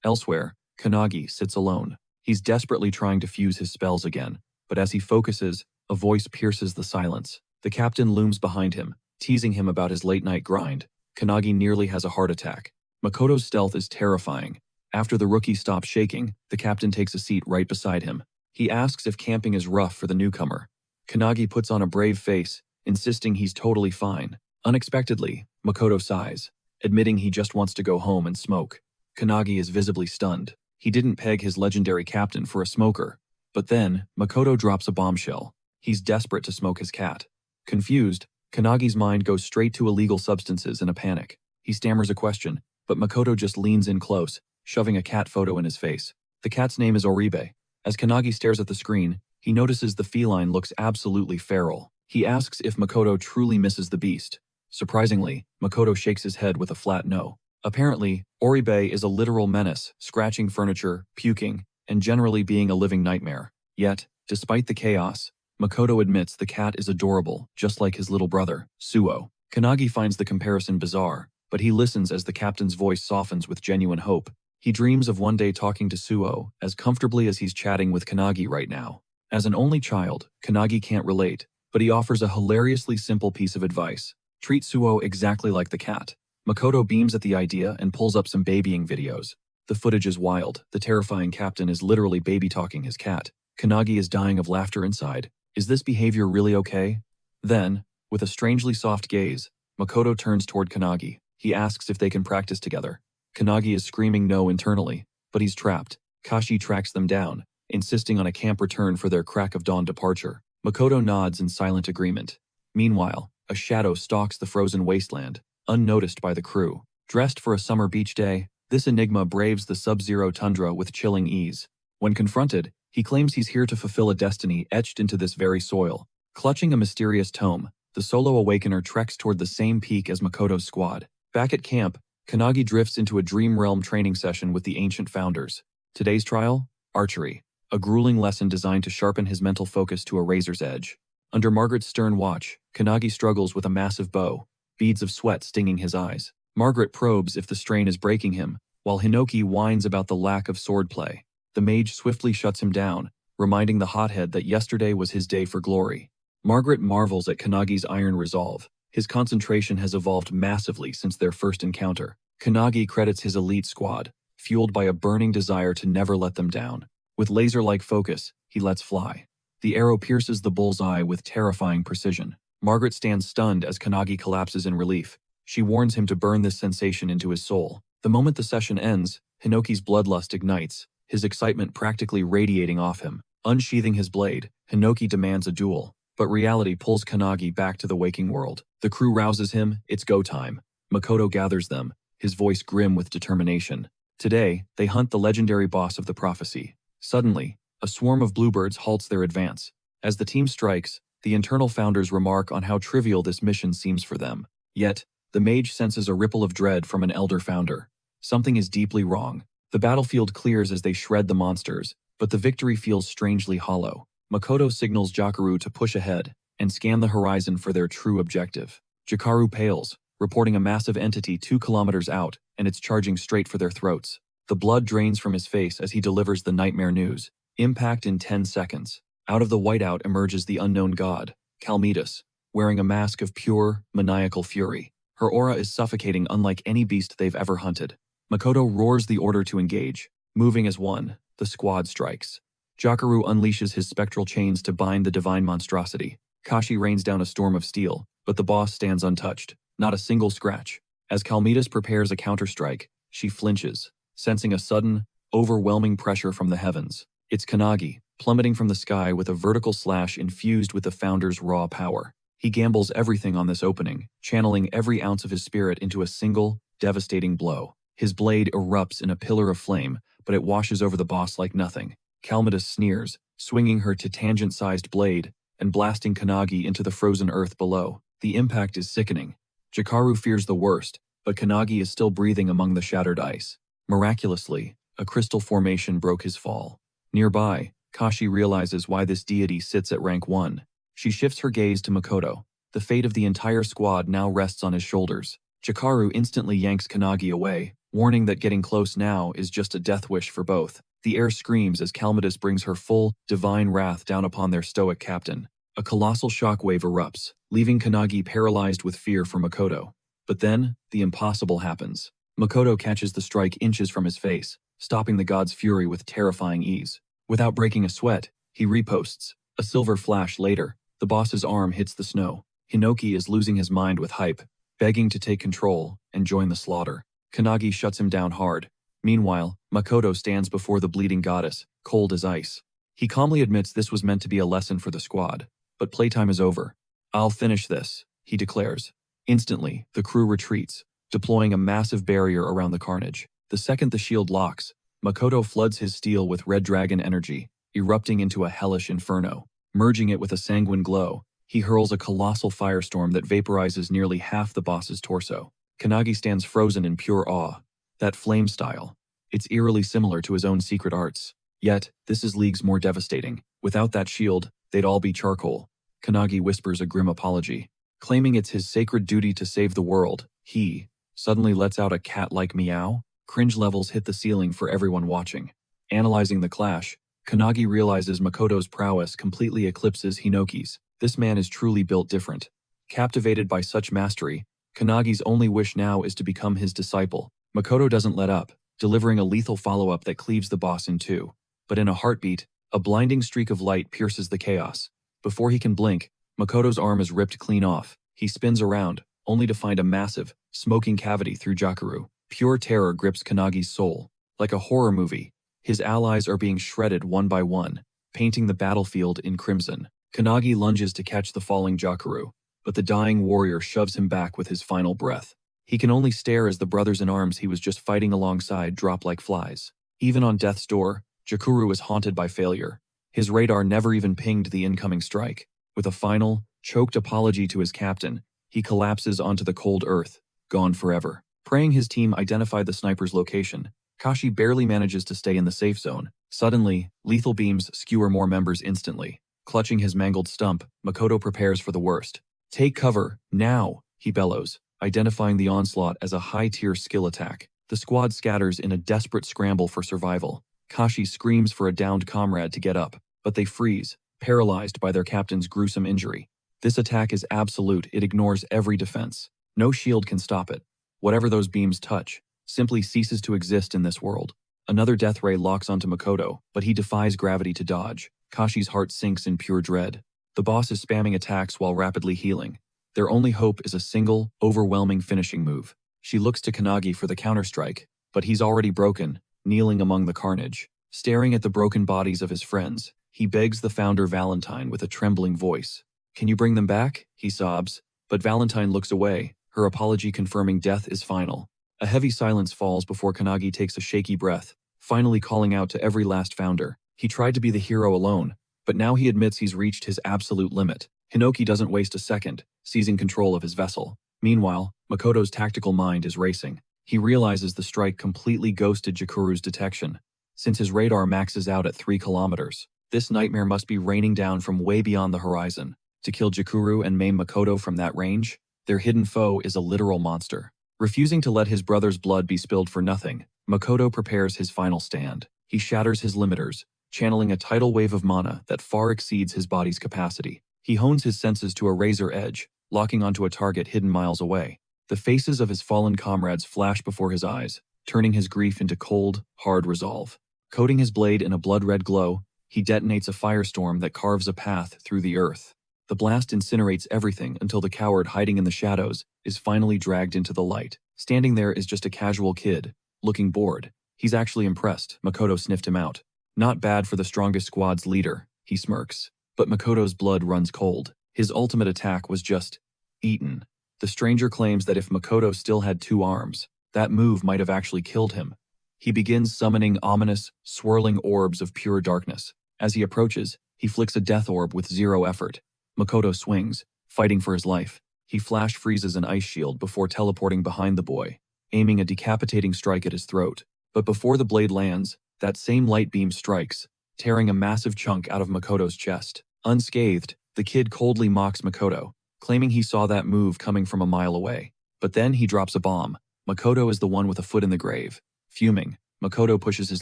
[SPEAKER 1] Elsewhere, Kanagi sits alone. He's desperately trying to fuse his spells again, but as he focuses, a voice pierces the silence. The captain looms behind him, teasing him about his late-night grind. Kanagi nearly has a heart attack. Makoto's stealth is terrifying. After the rookie stops shaking, the captain takes a seat right beside him. He asks if camping is rough for the newcomer. Kanagi puts on a brave face, insisting he's totally fine. Unexpectedly, Makoto sighs, admitting he just wants to go home and smoke. Kanagi is visibly stunned. He didn't peg his legendary captain for a smoker. But then, Makoto drops a bombshell. He's desperate to smoke his cat. Confused, Kanagi's mind goes straight to illegal substances in a panic. He stammers a question, but Makoto just leans in close, shoving a cat photo in his face. The cat's name is Oribe. As Kanagi stares at the screen, he notices the feline looks absolutely feral. He asks if Makoto truly misses the beast. Surprisingly, Makoto shakes his head with a flat no. Apparently, Oribe is a literal menace, scratching furniture, puking, and generally being a living nightmare. Yet, despite the chaos, Makoto admits the cat is adorable, just like his little brother, Suo. Kanagi finds the comparison bizarre, but he listens as the captain's voice softens with genuine hope. He dreams of one day talking to Suo as comfortably as he's chatting with Kanagi right now. As an only child, Kanagi can't relate, but he offers a hilariously simple piece of advice. Treat Suo exactly like the cat. Makoto beams at the idea and pulls up some babying videos. The footage is wild. The terrifying captain is literally baby-talking his cat. Kanagi is dying of laughter inside. Is this behavior really okay? Then, with a strangely soft gaze, Makoto turns toward Kanagi. He asks if they can practice together. Kanagi is screaming no internally, but he's trapped. Kashi tracks them down, insisting on a camp return for their crack of dawn departure. Makoto nods in silent agreement. Meanwhile, a shadow stalks the frozen wasteland, unnoticed by the crew. Dressed for a summer beach day, this enigma braves the sub-zero tundra with chilling ease. When confronted, he claims he's here to fulfill a destiny etched into this very soil. Clutching a mysterious tome, the solo awakener treks toward the same peak as Makoto's squad. Back at camp, Kanagi drifts into a dream realm training session with the ancient founders. Today's trial? Archery. A grueling lesson designed to sharpen his mental focus to a razor's edge. Under Margaret's stern watch, Kanagi struggles with a massive bow, beads of sweat stinging his eyes. Margaret probes if the strain is breaking him, while Hinoki whines about the lack of swordplay. The mage swiftly shuts him down, reminding the hothead that yesterday was his day for glory. Margaret marvels at Kanagi's iron resolve. His concentration has evolved massively since their first encounter. Kanagi credits his elite squad, fueled by a burning desire to never let them down. With laser-like focus, he lets fly. The arrow pierces the bull's eye with terrifying precision. Margaret stands stunned as Kanagi collapses in relief. She warns him to burn this sensation into his soul. The moment the session ends, Hinoki's bloodlust ignites, his excitement practically radiating off him. Unsheathing his blade, Hinoki demands a duel, but reality pulls Kanagi back to the waking world. The crew rouses him, it's go time. Makoto gathers them, his voice grim with determination. Today, they hunt the legendary boss of the prophecy. Suddenly, a swarm of bluebirds halts their advance. As the team strikes, the internal founders remark on how trivial this mission seems for them. Yet, the mage senses a ripple of dread from an elder founder. Something is deeply wrong. The battlefield clears as they shred the monsters, but the victory feels strangely hollow. Makoto signals Jakaru to push ahead and scan the horizon for their true objective. Jakaru pales, reporting a massive entity 2 kilometers out, and it's charging straight for their throats. The blood drains from his face as he delivers the nightmare news. Impact in 10 seconds. Out of the whiteout emerges the unknown god, Calmetus, wearing a mask of pure, maniacal fury. Her aura is suffocating unlike any beast they've ever hunted. Makoto roars the order to engage. Moving as one, the squad strikes. Jakaru unleashes his spectral chains to bind the divine monstrosity. Kashi rains down a storm of steel, but the boss stands untouched. Not a single scratch. As Calmetus prepares a counterstrike, she flinches, sensing a sudden, overwhelming pressure from the heavens. It's Kanagi, plummeting from the sky with a vertical slash infused with the founder's raw power. He gambles everything on this opening, channeling every ounce of his spirit into a single, devastating blow. His blade erupts in a pillar of flame, but it washes over the boss like nothing. Calmetus sneers, swinging her to tangent-sized blade and blasting Kanagi into the frozen earth below. The impact is sickening. Jakaru fears the worst, but Kanagi is still breathing among the shattered ice. Miraculously, a crystal formation broke his fall. Nearby, Kashi realizes why this deity sits at rank 1. She shifts her gaze to Makoto. The fate of the entire squad now rests on his shoulders. Jakaru instantly yanks Kanagi away, warning that getting close now is just a death wish for both. The air screams as Calmetus brings her full, divine wrath down upon their stoic captain. A colossal shockwave erupts, leaving Kanagi paralyzed with fear for Makoto. But then, the impossible happens. Makoto catches the strike inches from his face, stopping the god's fury with terrifying ease. Without breaking a sweat, he riposts. A silver flash later, the boss's arm hits the snow. Hinoki is losing his mind with hype, begging to take control and join the slaughter. Kanagi shuts him down hard. Meanwhile, Makoto stands before the bleeding goddess, cold as ice. He calmly admits this was meant to be a lesson for the squad, but playtime is over. "I'll finish this," he declares. Instantly, the crew retreats, deploying a massive barrier around the carnage. The second the shield locks, Makoto floods his steel with red dragon energy, erupting into a hellish inferno. Merging it with a sanguine glow, he hurls a colossal firestorm that vaporizes nearly half the boss's torso. Kanagi stands frozen in pure awe. That flame style. It's eerily similar to his own secret arts. Yet, this is leagues more devastating. Without that shield, they'd all be charcoal. Kanagi whispers a grim apology. Claiming it's his sacred duty to save the world, he suddenly lets out a cat-like meow. Cringe levels hit the ceiling for everyone watching. Analyzing the clash, Kanagi realizes Makoto's prowess completely eclipses Hinoki's. This man is truly built different. Captivated by such mastery, Kanagi's only wish now is to become his disciple. Makoto doesn't let up, delivering a lethal follow-up that cleaves the boss in two. But in a heartbeat, a blinding streak of light pierces the chaos. Before he can blink, Makoto's arm is ripped clean off. He spins around, only to find a massive, smoking cavity through Jakuru. Pure terror grips Kanagi's soul. Like a horror movie, his allies are being shredded one by one, painting the battlefield in crimson. Kanagi lunges to catch the falling Jakuru, but the dying warrior shoves him back with his final breath. He can only stare as the brothers in arms he was just fighting alongside drop like flies. Even on death's door, Jakuru is haunted by failure. His radar never even pinged the incoming strike. With a final, choked apology to his captain, he collapses onto the cold earth, gone forever. Praying his team identify the sniper's location, Kashi barely manages to stay in the safe zone. Suddenly, lethal beams skewer more members instantly. Clutching his mangled stump, Makoto prepares for the worst. "Take cover, now," he bellows, identifying the onslaught as a high-tier skill attack. The squad scatters in a desperate scramble for survival. Kashi screams for a downed comrade to get up, but they freeze, paralyzed by their captain's gruesome injury. This attack is absolute, it ignores every defense. No shield can stop it. Whatever those beams touch, simply ceases to exist in this world. Another death ray locks onto Makoto, but he defies gravity to dodge. Kashi's heart sinks in pure dread. The boss is spamming attacks while rapidly healing. Their only hope is a single, overwhelming finishing move. She looks to Kanagi for the counterstrike, but he's already broken, kneeling among the carnage. Staring at the broken bodies of his friends, he begs the founder Valentine with a trembling voice. "Can you bring them back?" he sobs, but Valentine looks away, her apology confirming death is final. A heavy silence falls before Kanagi takes a shaky breath, finally calling out to every last founder. He tried to be the hero alone, but now he admits he's reached his absolute limit. Hinoki doesn't waste a second, seizing control of his vessel. Meanwhile, Makoto's tactical mind is racing. He realizes the strike completely ghosted Jakuru's detection. Since his radar maxes out at 3 kilometers, this nightmare must be raining down from way beyond the horizon. To kill Jakuru and maim Makoto from that range, their hidden foe is a literal monster. Refusing to let his brother's blood be spilled for nothing, Makoto prepares his final stand. He shatters his limiters, channeling a tidal wave of mana that far exceeds his body's capacity. He hones his senses to a razor edge, locking onto a target hidden miles away. The faces of his fallen comrades flash before his eyes, turning his grief into cold, hard resolve. Coating his blade in a blood-red glow, he detonates a firestorm that carves a path through the earth. The blast incinerates everything until the coward hiding in the shadows is finally dragged into the light. Standing there is just a casual kid, looking bored. He's actually impressed. Makoto sniffed him out. "Not bad for the strongest squad's leader," he smirks. But Makoto's blood runs cold. His ultimate attack was just eaten. The stranger claims that if Makoto still had 2 arms, that move might have actually killed him. He begins summoning ominous, swirling orbs of pure darkness. As he approaches, he flicks a death orb with 0 effort. Makoto swings, fighting for his life. He flash freezes an ice shield before teleporting behind the boy, aiming a decapitating strike at his throat. But before the blade lands, that same light beam strikes, tearing a massive chunk out of Makoto's chest. Unscathed, the kid coldly mocks Makoto, claiming he saw that move coming from a mile away. But then he drops a bomb. Makoto is the one with a foot in the grave. Fuming, Makoto pushes his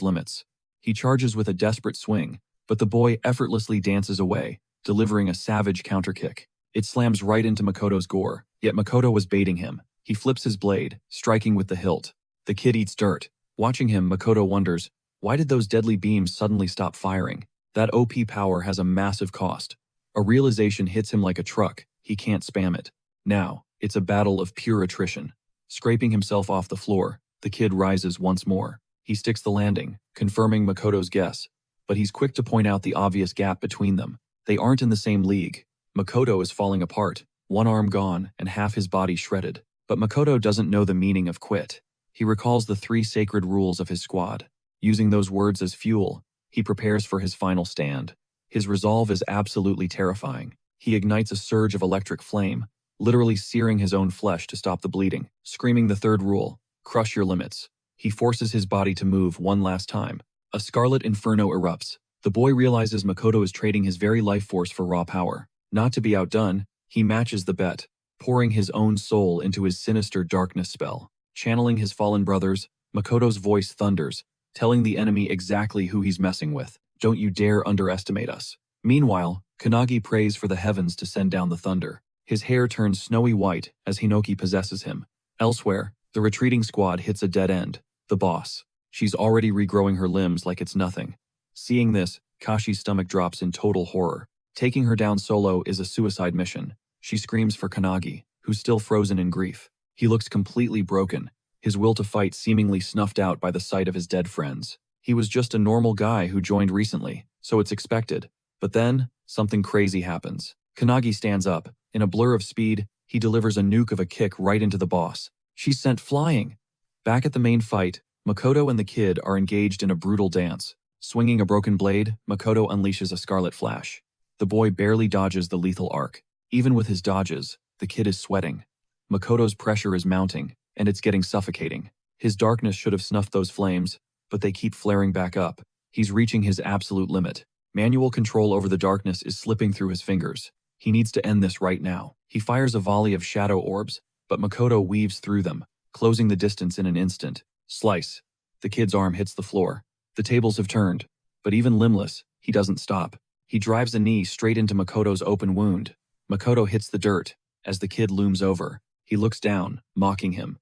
[SPEAKER 1] limits. He charges with a desperate swing, but the boy effortlessly dances away, delivering a savage counterkick. It slams right into Makoto's gore, yet Makoto was baiting him. He flips his blade, striking with the hilt. The kid eats dirt. Watching him, Makoto wonders, why did those deadly beams suddenly stop firing? That OP power has a massive cost. A realization hits him like a truck. He can't spam it. Now, it's a battle of pure attrition. Scraping himself off the floor, the kid rises once more. He sticks the landing, confirming Makoto's guess, but he's quick to point out the obvious gap between them. They aren't in the same league. Makoto is falling apart, one arm gone and half his body shredded. But Makoto doesn't know the meaning of quit. He recalls the 3 sacred rules of his squad. Using those words as fuel, he prepares for his final stand. His resolve is absolutely terrifying. He ignites a surge of electric flame, literally searing his own flesh to stop the bleeding, screaming the 3rd rule, crush your limits. He forces his body to move one last time. A scarlet inferno erupts. The boy realizes Makoto is trading his very life force for raw power. Not to be outdone, he matches the bet, pouring his own soul into his sinister darkness spell. Channeling his fallen brothers, Makoto's voice thunders, telling the enemy exactly who he's messing with. Don't you dare underestimate us. Meanwhile, Kanagi prays for the heavens to send down the thunder. His hair turns snowy white as Hinoki possesses him. Elsewhere, the retreating squad hits a dead end. The boss. She's already regrowing her limbs like it's nothing. Seeing this, Kashi's stomach drops in total horror. Taking her down solo is a suicide mission. She screams for Kanagi, who's still frozen in grief. He looks completely broken, his will to fight seemingly snuffed out by the sight of his dead friends. He was just a normal guy who joined recently, so it's expected. But then, something crazy happens. Kanagi stands up. In a blur of speed, he delivers a nuke of a kick right into the boss. She's sent flying. Back at the main fight, Makoto and the kid are engaged in a brutal dance. Swinging a broken blade, Makoto unleashes a scarlet flash. The boy barely dodges the lethal arc. Even with his dodges, the kid is sweating. Makoto's pressure is mounting, and it's getting suffocating. His darkness should have snuffed those flames, but they keep flaring back up. He's reaching his absolute limit. Manual control over the darkness is slipping through his fingers. He needs to end this right now. He fires a volley of shadow orbs, but Makoto weaves through them, closing the distance in an instant. Slice. The kid's arm hits the floor. The tables have turned, but even limbless, he doesn't stop. He drives a knee straight into Makoto's open wound. Makoto hits the dirt. As the kid looms over, he looks down, mocking him.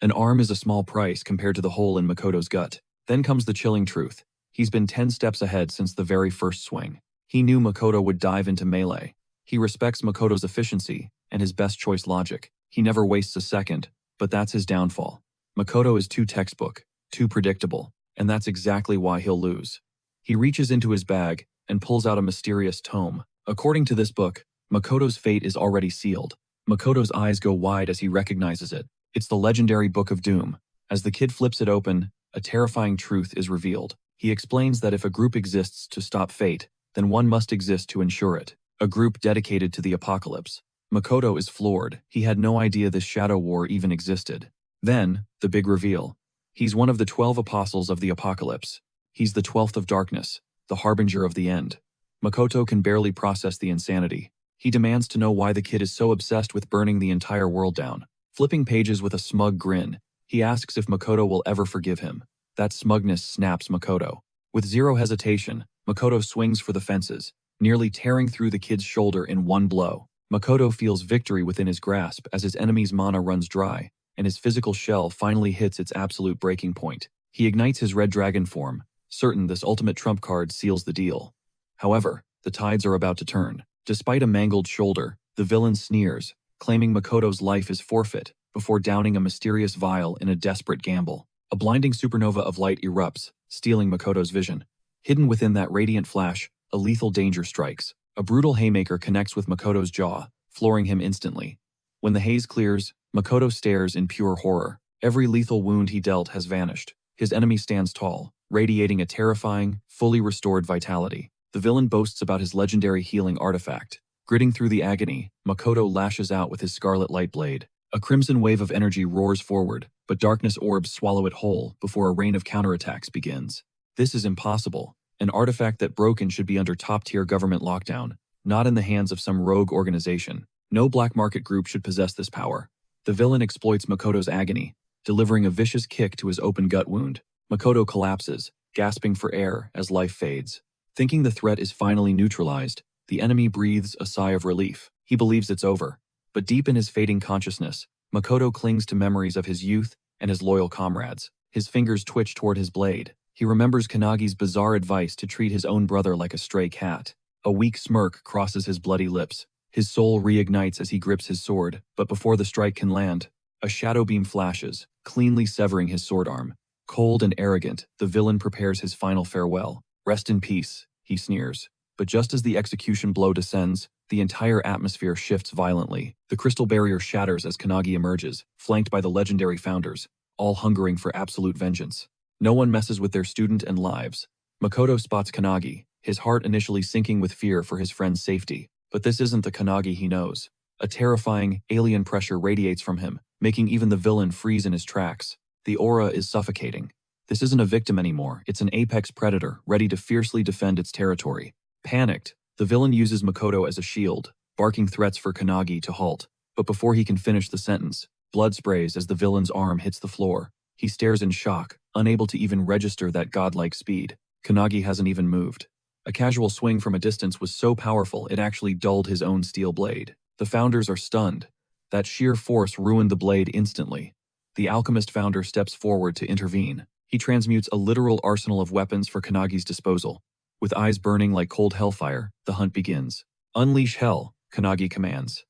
[SPEAKER 1] An arm is a small price compared to the hole in Makoto's gut. Then comes the chilling truth. He's been 10 steps ahead since the very first swing. He knew Makoto would dive into melee. He respects Makoto's efficiency and his best choice logic. He never wastes a second, but that's his downfall. Makoto is too textbook, too predictable, and that's exactly why he'll lose. He reaches into his bag and pulls out a mysterious tome. According to this book, Makoto's fate is already sealed. Makoto's eyes go wide as he recognizes it. It's the legendary Book of Doom. As the kid flips it open, a terrifying truth is revealed. He explains that if a group exists to stop fate, then one must exist to ensure it. A group dedicated to the apocalypse. Makoto is floored. He had no idea this shadow war even existed. Then, the big reveal. He's one of the 12 apostles of the apocalypse. He's the 12th of darkness, the harbinger of the end. Makoto can barely process the insanity. He demands to know why the kid is so obsessed with burning the entire world down. Flipping pages with a smug grin, he asks if Makoto will ever forgive him. That smugness snaps Makoto. With zero hesitation, Makoto swings for the fences, nearly tearing through the kid's shoulder in one blow. Makoto feels victory within his grasp as his enemy's mana runs dry, and his physical shell finally hits its absolute breaking point. He ignites his red dragon form, certain this ultimate trump card seals the deal. However, the tides are about to turn. Despite a mangled shoulder, the villain sneers, claiming Makoto's life is forfeit, before downing a mysterious vial in a desperate gamble. A blinding supernova of light erupts, stealing Makoto's vision. Hidden within that radiant flash, a lethal danger strikes. A brutal haymaker connects with Makoto's jaw, flooring him instantly. When the haze clears, Makoto stares in pure horror. Every lethal wound he dealt has vanished. His enemy stands tall, radiating a terrifying, fully restored vitality. The villain boasts about his legendary healing artifact. Gritting through the agony, Makoto lashes out with his scarlet light blade. A crimson wave of energy roars forward, but darkness orbs swallow it whole before a rain of counterattacks begins. This is impossible. An artifact that broken should be under top-tier government lockdown, not in the hands of some rogue organization. No black market group should possess this power. The villain exploits Makoto's agony, delivering a vicious kick to his open gut wound. Makoto collapses, gasping for air as life fades. Thinking the threat is finally neutralized, the enemy breathes a sigh of relief. He believes it's over. But deep in his fading consciousness, Makoto clings to memories of his youth and his loyal comrades. His fingers twitch toward his blade. He remembers Kanagi's bizarre advice to treat his own brother like a stray cat. A weak smirk crosses his bloody lips. His soul reignites as he grips his sword, but before the strike can land, a shadow beam flashes, cleanly severing his sword arm. Cold and arrogant, the villain prepares his final farewell. Rest in peace, he sneers. But just as the execution blow descends, the entire atmosphere shifts violently. The crystal barrier shatters as Kanagi emerges, flanked by the legendary founders, all hungering for absolute vengeance. No one messes with their student and lives. Makoto spots Kanagi, his heart initially sinking with fear for his friend's safety. But this isn't the Kanagi he knows. A terrifying, alien pressure radiates from him, making even the villain freeze in his tracks. The aura is suffocating. This isn't a victim anymore, it's an apex predator ready to fiercely defend its territory. Panicked, the villain uses Makoto as a shield, barking threats for Kanagi to halt. But before he can finish the sentence, blood sprays as the villain's arm hits the floor. He stares in shock, unable to even register that godlike speed. Kanagi hasn't even moved. A casual swing from a distance was so powerful it actually dulled his own steel blade. The founders are stunned. That sheer force ruined the blade instantly. The alchemist founder steps forward to intervene. He transmutes a literal arsenal of weapons for Kanagi's disposal. With eyes burning like cold hellfire, the hunt begins. Unleash hell, Kanagi commands.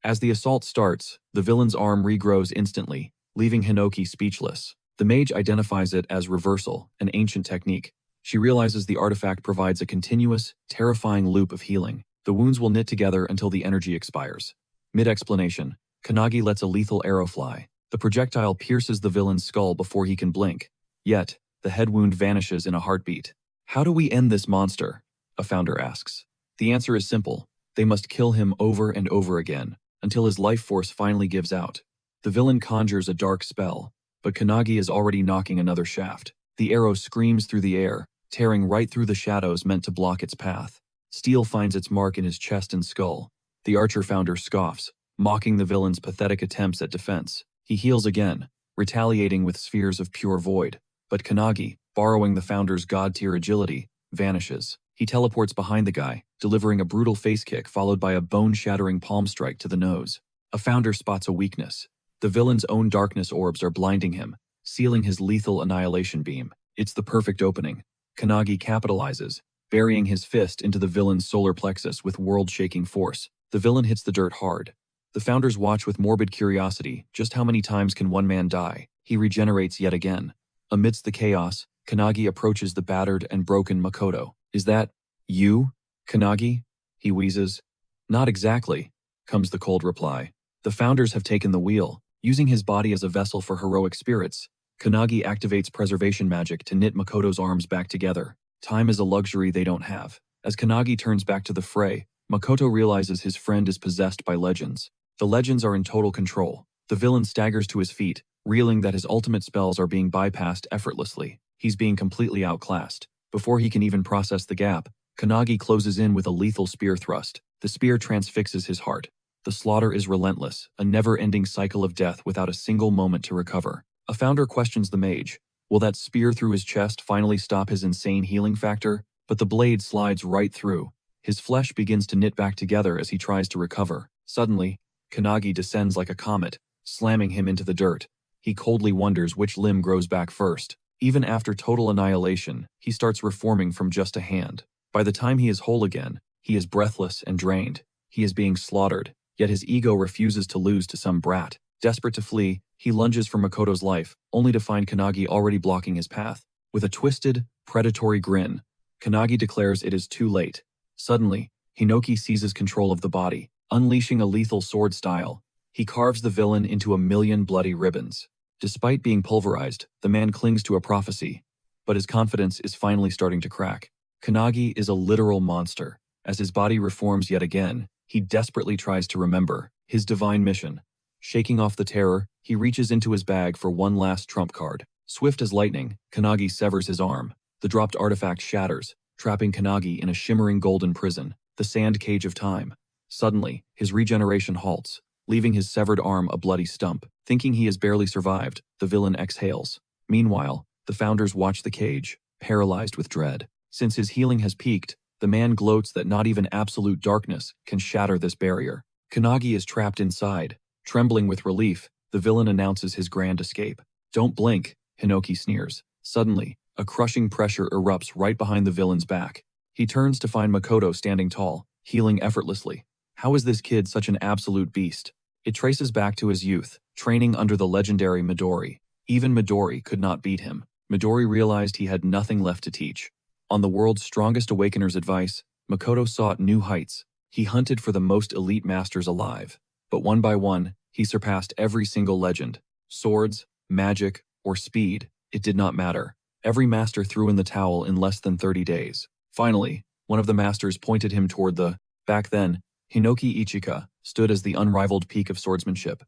[SPEAKER 1] As the assault starts, the villain's arm regrows instantly, leaving Hinoki speechless. The mage identifies it as reversal, an ancient technique. She realizes the artifact provides a continuous, terrifying loop of healing. The wounds will knit together until the energy expires. Mid-explanation, Kanagi lets a lethal arrow fly. The projectile pierces the villain's skull before he can blink. Yet, the head wound vanishes in a heartbeat. How do we end this monster? A founder asks. The answer is simple. They must kill him over and over again, until his life force finally gives out. The villain conjures a dark spell, but Kanagi is already knocking another shaft. The arrow screams through the air, tearing right through the shadows meant to block its path. Steel finds its mark in his chest and skull. The archer founder scoffs, mocking the villain's pathetic attempts at defense. He heals again, retaliating with spheres of pure void. But Kanagi, borrowing the founder's god-tier agility, vanishes. He teleports behind the guy, delivering a brutal face kick followed by a bone-shattering palm strike to the nose. A founder spots a weakness. The villain's own darkness orbs are blinding him, sealing his lethal annihilation beam. It's the perfect opening. Kanagi capitalizes, burying his fist into the villain's solar plexus with world-shaking force. The villain hits the dirt hard. The founders watch with morbid curiosity. Just how many times can one man die? He regenerates yet again. Amidst the chaos, Kanagi approaches the battered and broken Makoto. Is that you, Kanagi? He wheezes. Not exactly, comes the cold reply. The founders have taken the wheel, using his body as a vessel for heroic spirits. Kanagi activates preservation magic to knit Makoto's arms back together. Time is a luxury they don't have. As Kanagi turns back to the fray, Makoto realizes his friend is possessed by legends. The legends are in total control. The villain staggers to his feet, reeling that his ultimate spells are being bypassed effortlessly. He's being completely outclassed. Before he can even process the gap, Kanagi closes in with a lethal spear thrust. The spear transfixes his heart. The slaughter is relentless, a never-ending cycle of death without a single moment to recover. A founder questions the mage. Will that spear through his chest finally stop his insane healing factor? But the blade slides right through. His flesh begins to knit back together as he tries to recover. Suddenly, Kanagi descends like a comet, slamming him into the dirt. He coldly wonders which limb grows back first. Even after total annihilation, he starts reforming from just a hand. By the time he is whole again, he is breathless and drained. He is being slaughtered, yet his ego refuses to lose to some brat. Desperate to flee, he lunges for Makoto's life, only to find Kanagi already blocking his path. With a twisted, predatory grin, Kanagi declares it is too late. Suddenly, Hinoki seizes control of the body, unleashing a lethal sword style. He carves the villain into a million bloody ribbons. Despite being pulverized, the man clings to a prophecy, but his confidence is finally starting to crack. Kanagi is a literal monster. As his body reforms yet again, he desperately tries to remember his divine mission. Shaking off the terror, he reaches into his bag for one last trump card. Swift as lightning, Kanagi severs his arm. The dropped artifact shatters, trapping Kanagi in a shimmering golden prison, the sand cage of time. Suddenly, his regeneration halts, leaving his severed arm a bloody stump. Thinking he has barely survived, the villain exhales. Meanwhile, the founders watch the cage, paralyzed with dread. Since his healing has peaked, the man gloats that not even absolute darkness can shatter this barrier. Kanagi is trapped inside. Trembling with relief, the villain announces his grand escape. Don't blink, Hinoki sneers. Suddenly, a crushing pressure erupts right behind the villain's back. He turns to find Makoto standing tall, healing effortlessly. How is this kid such an absolute beast? It traces back to his youth, training under the legendary Midori. Even Midori could not beat him. Midori realized he had nothing left to teach. On the world's strongest awakener's advice, Makoto sought new heights. He hunted for the most elite masters alive. But one by one, he surpassed every single legend. Swords, magic, or speed, it did not matter. Every master threw in the towel in less than 30 days. Finally, one of the masters pointed him toward back then, Hinoki Ichika stood as the unrivaled peak of swordsmanship.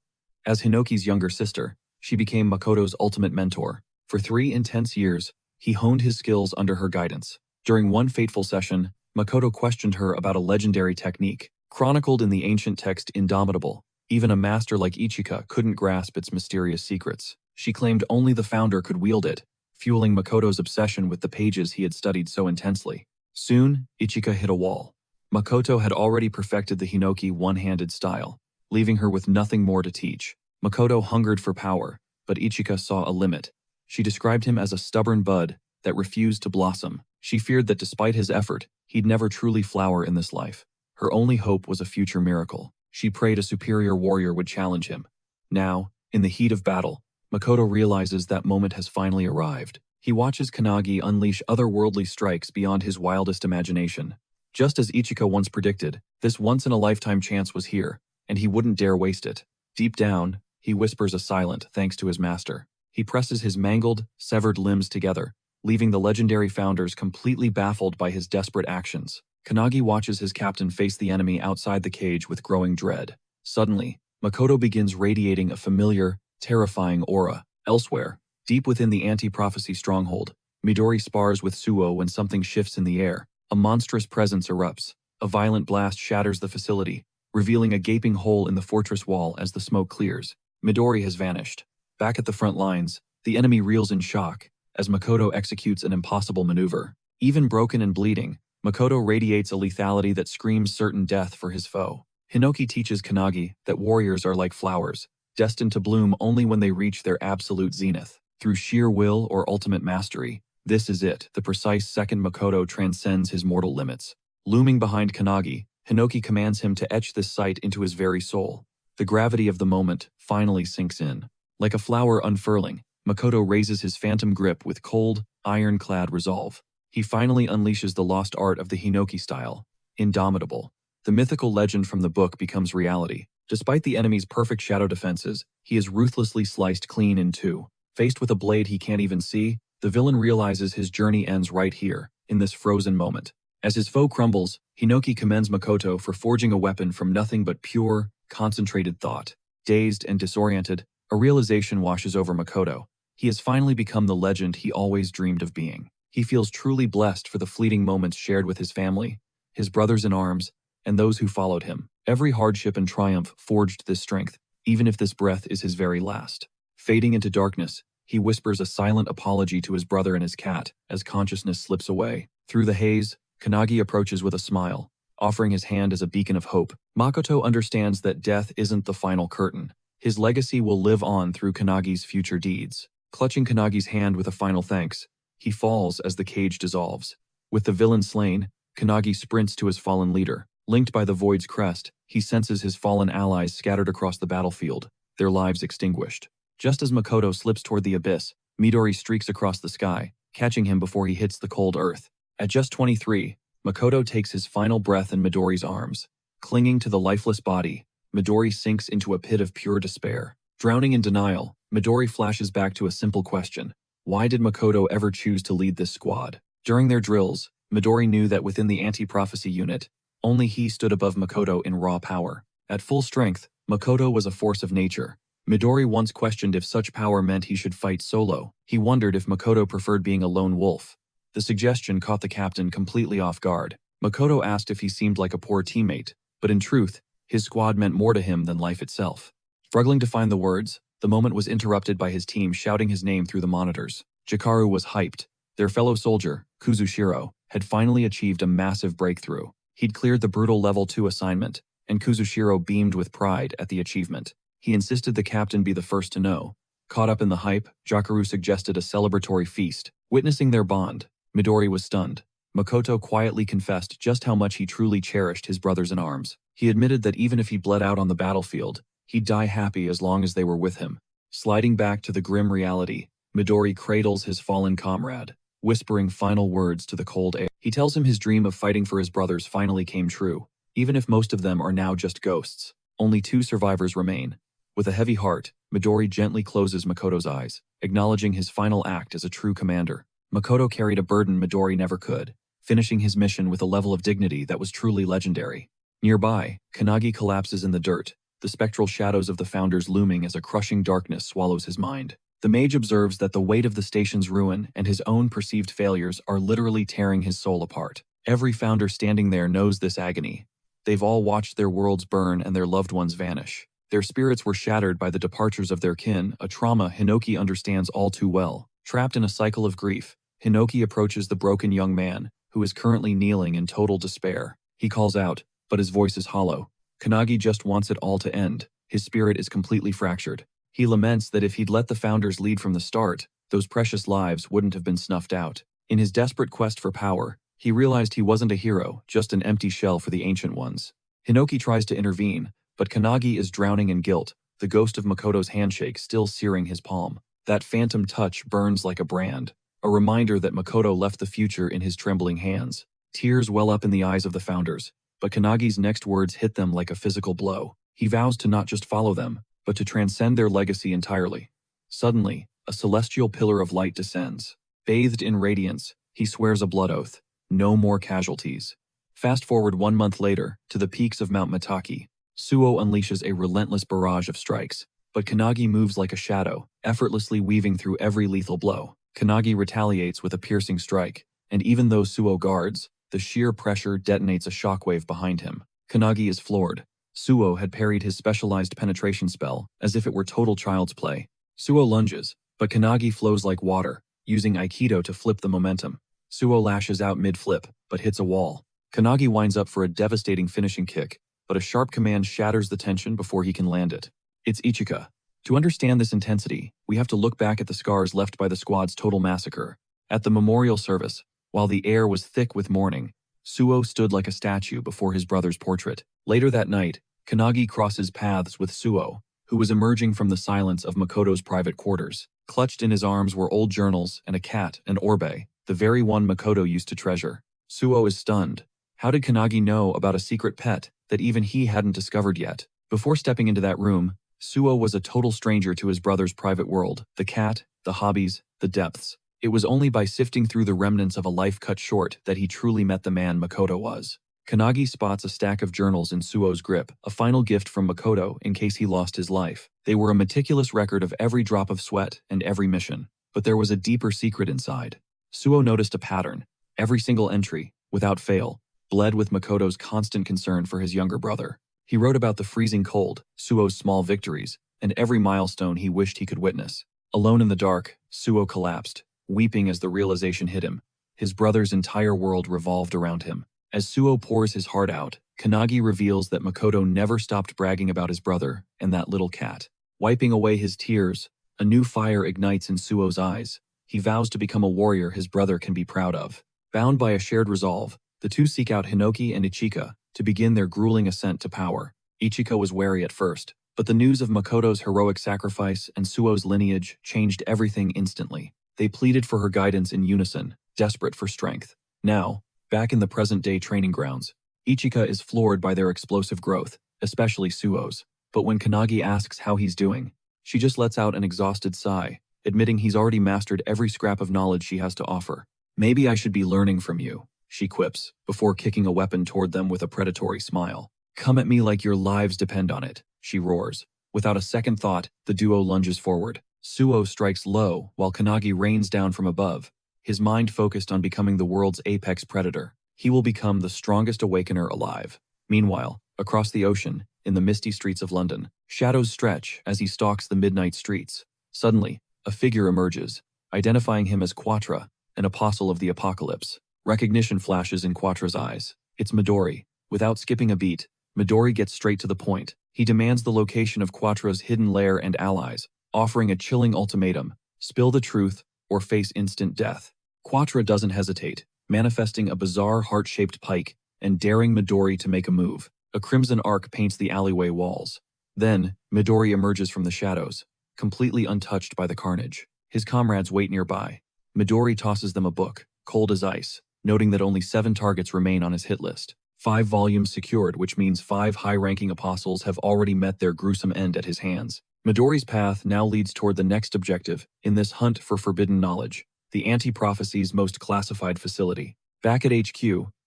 [SPEAKER 1] As Hinoki's younger sister, she became Makoto's ultimate mentor. For 3 intense years, he honed his skills under her guidance. During one fateful session, Makoto questioned her about a legendary technique, chronicled in the ancient text Indomitable. Even a master like Ichika couldn't grasp its mysterious secrets. She claimed only the founder could wield it, fueling Makoto's obsession with the pages he had studied so intensely. Soon, Ichika hit a wall. Makoto had already perfected the Hinoki one-handed style, leaving her with nothing more to teach. Makoto hungered for power, but Ichika saw a limit. She described him as a stubborn bud that refused to blossom. She feared that despite his effort, he'd never truly flower in this life. Her only hope was a future miracle. She prayed a superior warrior would challenge him. Now, in the heat of battle, Makoto realizes that moment has finally arrived. He watches Kanagi unleash otherworldly strikes beyond his wildest imagination. Just as Ichika once predicted, this once-in-a-lifetime chance was here, and he wouldn't dare waste it. Deep down, he whispers a silent thanks to his master. He presses his mangled, severed limbs together, leaving the legendary founders completely baffled by his desperate actions. Kanagi watches his captain face the enemy outside the cage with growing dread. Suddenly, Makoto begins radiating a familiar, terrifying aura. Elsewhere, deep within the anti-prophecy stronghold, Midori spars with Suo when something shifts in the air. A monstrous presence erupts. A violent blast shatters the facility, revealing a gaping hole in the fortress wall as the smoke clears. Midori has vanished. Back at the front lines, the enemy reels in shock as Makoto executes an impossible maneuver. Even broken and bleeding, Makoto radiates a lethality that screams certain death for his foe. Hinoki teaches Kanagi that warriors are like flowers, destined to bloom only when they reach their absolute zenith. Through sheer will or ultimate mastery, this is it, the precise second Makoto transcends his mortal limits. Looming behind Kanagi, Hinoki commands him to etch this sight into his very soul. The gravity of the moment finally sinks in. Like a flower unfurling, Makoto raises his phantom grip with cold, ironclad resolve. He finally unleashes the lost art of the Hinoki style. Indomitable. The mythical legend from the book becomes reality. Despite the enemy's perfect shadow defenses, he is ruthlessly sliced clean in two. Faced with a blade he can't even see, the villain realizes his journey ends right here, in this frozen moment. As his foe crumbles, Hinoki commends Makoto for forging a weapon from nothing but pure, concentrated thought. Dazed and disoriented, a realization washes over Makoto. He has finally become the legend he always dreamed of being. He feels truly blessed for the fleeting moments shared with his family, his brothers in arms, and those who followed him. Every hardship and triumph forged this strength, even if this breath is his very last. Fading into darkness, he whispers a silent apology to his brother and his cat as consciousness slips away. Through the haze, Kanagi approaches with a smile, offering his hand as a beacon of hope. Makoto understands that death isn't the final curtain. His legacy will live on through Kanagi's future deeds. Clutching Kanagi's hand with a final thanks, he falls as the cage dissolves. With the villain slain, Kanagi sprints to his fallen leader. Linked by the void's crest, he senses his fallen allies scattered across the battlefield, their lives extinguished. Just as Makoto slips toward the abyss, Midori streaks across the sky, catching him before he hits the cold earth. At just 23, Makoto takes his final breath in Midori's arms. Clinging to the lifeless body, Midori sinks into a pit of pure despair. Drowning in denial, Midori flashes back to a simple question. Why did Makoto ever choose to lead this squad? During their drills, Midori knew that within the anti-prophecy unit, only he stood above Makoto in raw power. At full strength, Makoto was a force of nature. Midori once questioned if such power meant he should fight solo. He wondered if Makoto preferred being a lone wolf. The suggestion caught the captain completely off guard. Makoto asked if he seemed like a poor teammate, but in truth, his squad meant more to him than life itself. Struggling to find the words, the moment was interrupted by his team shouting his name through the monitors. Jikaru was hyped. Their fellow soldier, Kuzushiro, had finally achieved a massive breakthrough. He'd cleared the brutal Level 2 assignment, and Kuzushiro beamed with pride at the achievement. He insisted the captain be the first to know. Caught up in the hype, Jikaru suggested a celebratory feast. Witnessing their bond, Midori was stunned. Makoto quietly confessed just how much he truly cherished his brothers in arms. He admitted that even if he bled out on the battlefield, he'd die happy as long as they were with him. Sliding back to the grim reality, Midori cradles his fallen comrade, whispering final words to the cold air. He tells him his dream of fighting for his brothers finally came true, even if most of them are now just ghosts. Only 2 survivors remain. With a heavy heart, Midori gently closes Makoto's eyes, acknowledging his final act as a true commander. Makoto carried a burden Midori never could, finishing his mission with a level of dignity that was truly legendary. Nearby, Kanagi collapses in the dirt, the spectral shadows of the founders looming as a crushing darkness swallows his mind. The mage observes that the weight of the station's ruin and his own perceived failures are literally tearing his soul apart. Every founder standing there knows this agony. They've all watched their worlds burn and their loved ones vanish. Their spirits were shattered by the departures of their kin, a trauma Hinoki understands all too well. Trapped in a cycle of grief, Hinoki approaches the broken young man, who is currently kneeling in total despair. He calls out, but his voice is hollow. Kanagi just wants it all to end. His spirit is completely fractured. He laments that if he'd let the founders lead from the start, those precious lives wouldn't have been snuffed out. In his desperate quest for power, he realized he wasn't a hero, just an empty shell for the Ancient Ones. Hinoki tries to intervene, but Kanagi is drowning in guilt, the ghost of Makoto's handshake still searing his palm. That phantom touch burns like a brand, a reminder that Makoto left the future in his trembling hands. Tears well up in the eyes of the founders, but Kanagi's next words hit them like a physical blow. He vows to not just follow them, but to transcend their legacy entirely. Suddenly, a celestial pillar of light descends. Bathed in radiance, he swears a blood oath. No more casualties. Fast forward 1 month later, to the peaks of Mount Mataki. Suo unleashes a relentless barrage of strikes, but Kanagi moves like a shadow, effortlessly weaving through every lethal blow. Kanagi retaliates with a piercing strike, and even though Suo guards, the sheer pressure detonates a shockwave behind him. Kanagi is floored. Suo had parried his specialized penetration spell, as if it were total child's play. Suo lunges, but Kanagi flows like water, using Aikido to flip the momentum. Suo lashes out mid-flip, but hits a wall. Kanagi winds up for a devastating finishing kick, but a sharp command shatters the tension before he can land it. It's Ichika. To understand this intensity, we have to look back at the scars left by the squad's total massacre. At the memorial service, while the air was thick with mourning, Suo stood like a statue before his brother's portrait. Later that night, Kanagi crosses paths with Suo, who was emerging from the silence of Makoto's private quarters. Clutched in his arms were old journals and a cat, an orbe, the very one Makoto used to treasure. Suo is stunned. How did Kanagi know about a secret pet that even he hadn't discovered yet? Before stepping into that room, Suo was a total stranger to his brother's private world, the cat, the hobbies, the depths. It was only by sifting through the remnants of a life cut short that he truly met the man Makoto was. Kanagi spots a stack of journals in Suo's grip, a final gift from Makoto in case he lost his life. They were a meticulous record of every drop of sweat and every mission. But there was a deeper secret inside. Suo noticed a pattern. Every single entry, without fail, bled with Makoto's constant concern for his younger brother. He wrote about the freezing cold, Suo's small victories, and every milestone he wished he could witness. Alone in the dark, Suo collapsed, weeping as the realization hit him. His brother's entire world revolved around him. As Suo pours his heart out, Kanagi reveals that Makoto never stopped bragging about his brother and that little cat. Wiping away his tears, a new fire ignites in Suo's eyes. He vows to become a warrior his brother can be proud of. Bound by a shared resolve, the two seek out Hinoki and Ichika to begin their grueling ascent to power. Ichika was wary at first, but the news of Makoto's heroic sacrifice and Suo's lineage changed everything instantly. They pleaded for her guidance in unison, desperate for strength. Now, back in the present-day training grounds, Ichika is floored by their explosive growth, especially Suo's. But when Kanagi asks how he's doing, she just lets out an exhausted sigh, admitting he's already mastered every scrap of knowledge she has to offer. "Maybe I should be learning from you," she quips, before kicking a weapon toward them with a predatory smile. "Come at me like your lives depend on it," she roars. Without a second thought, the duo lunges forward. Suo strikes low, while Kanagi rains down from above, his mind focused on becoming the world's apex predator. He will become the strongest awakener alive. Meanwhile, across the ocean, in the misty streets of London, shadows stretch as he stalks the midnight streets. Suddenly, a figure emerges, identifying him as Quatra, an apostle of the apocalypse. Recognition flashes in Quatra's eyes. It's Midori. Without skipping a beat, Midori gets straight to the point. He demands the location of Quatra's hidden lair and allies, offering a chilling ultimatum: spill the truth or face instant death. Quatra doesn't hesitate, manifesting a bizarre heart-shaped pike and daring Midori to make a move. A crimson arc paints the alleyway walls. Then, Midori emerges from the shadows, completely untouched by the carnage. His comrades wait nearby. Midori tosses them a book, cold as ice, noting that only 7 targets remain on his hit list. 5 volumes secured, which means 5 high-ranking apostles have already met their gruesome end at his hands. Midori's path now leads toward the next objective in this hunt for forbidden knowledge, the Anti-Prophecy's most classified facility. Back at HQ,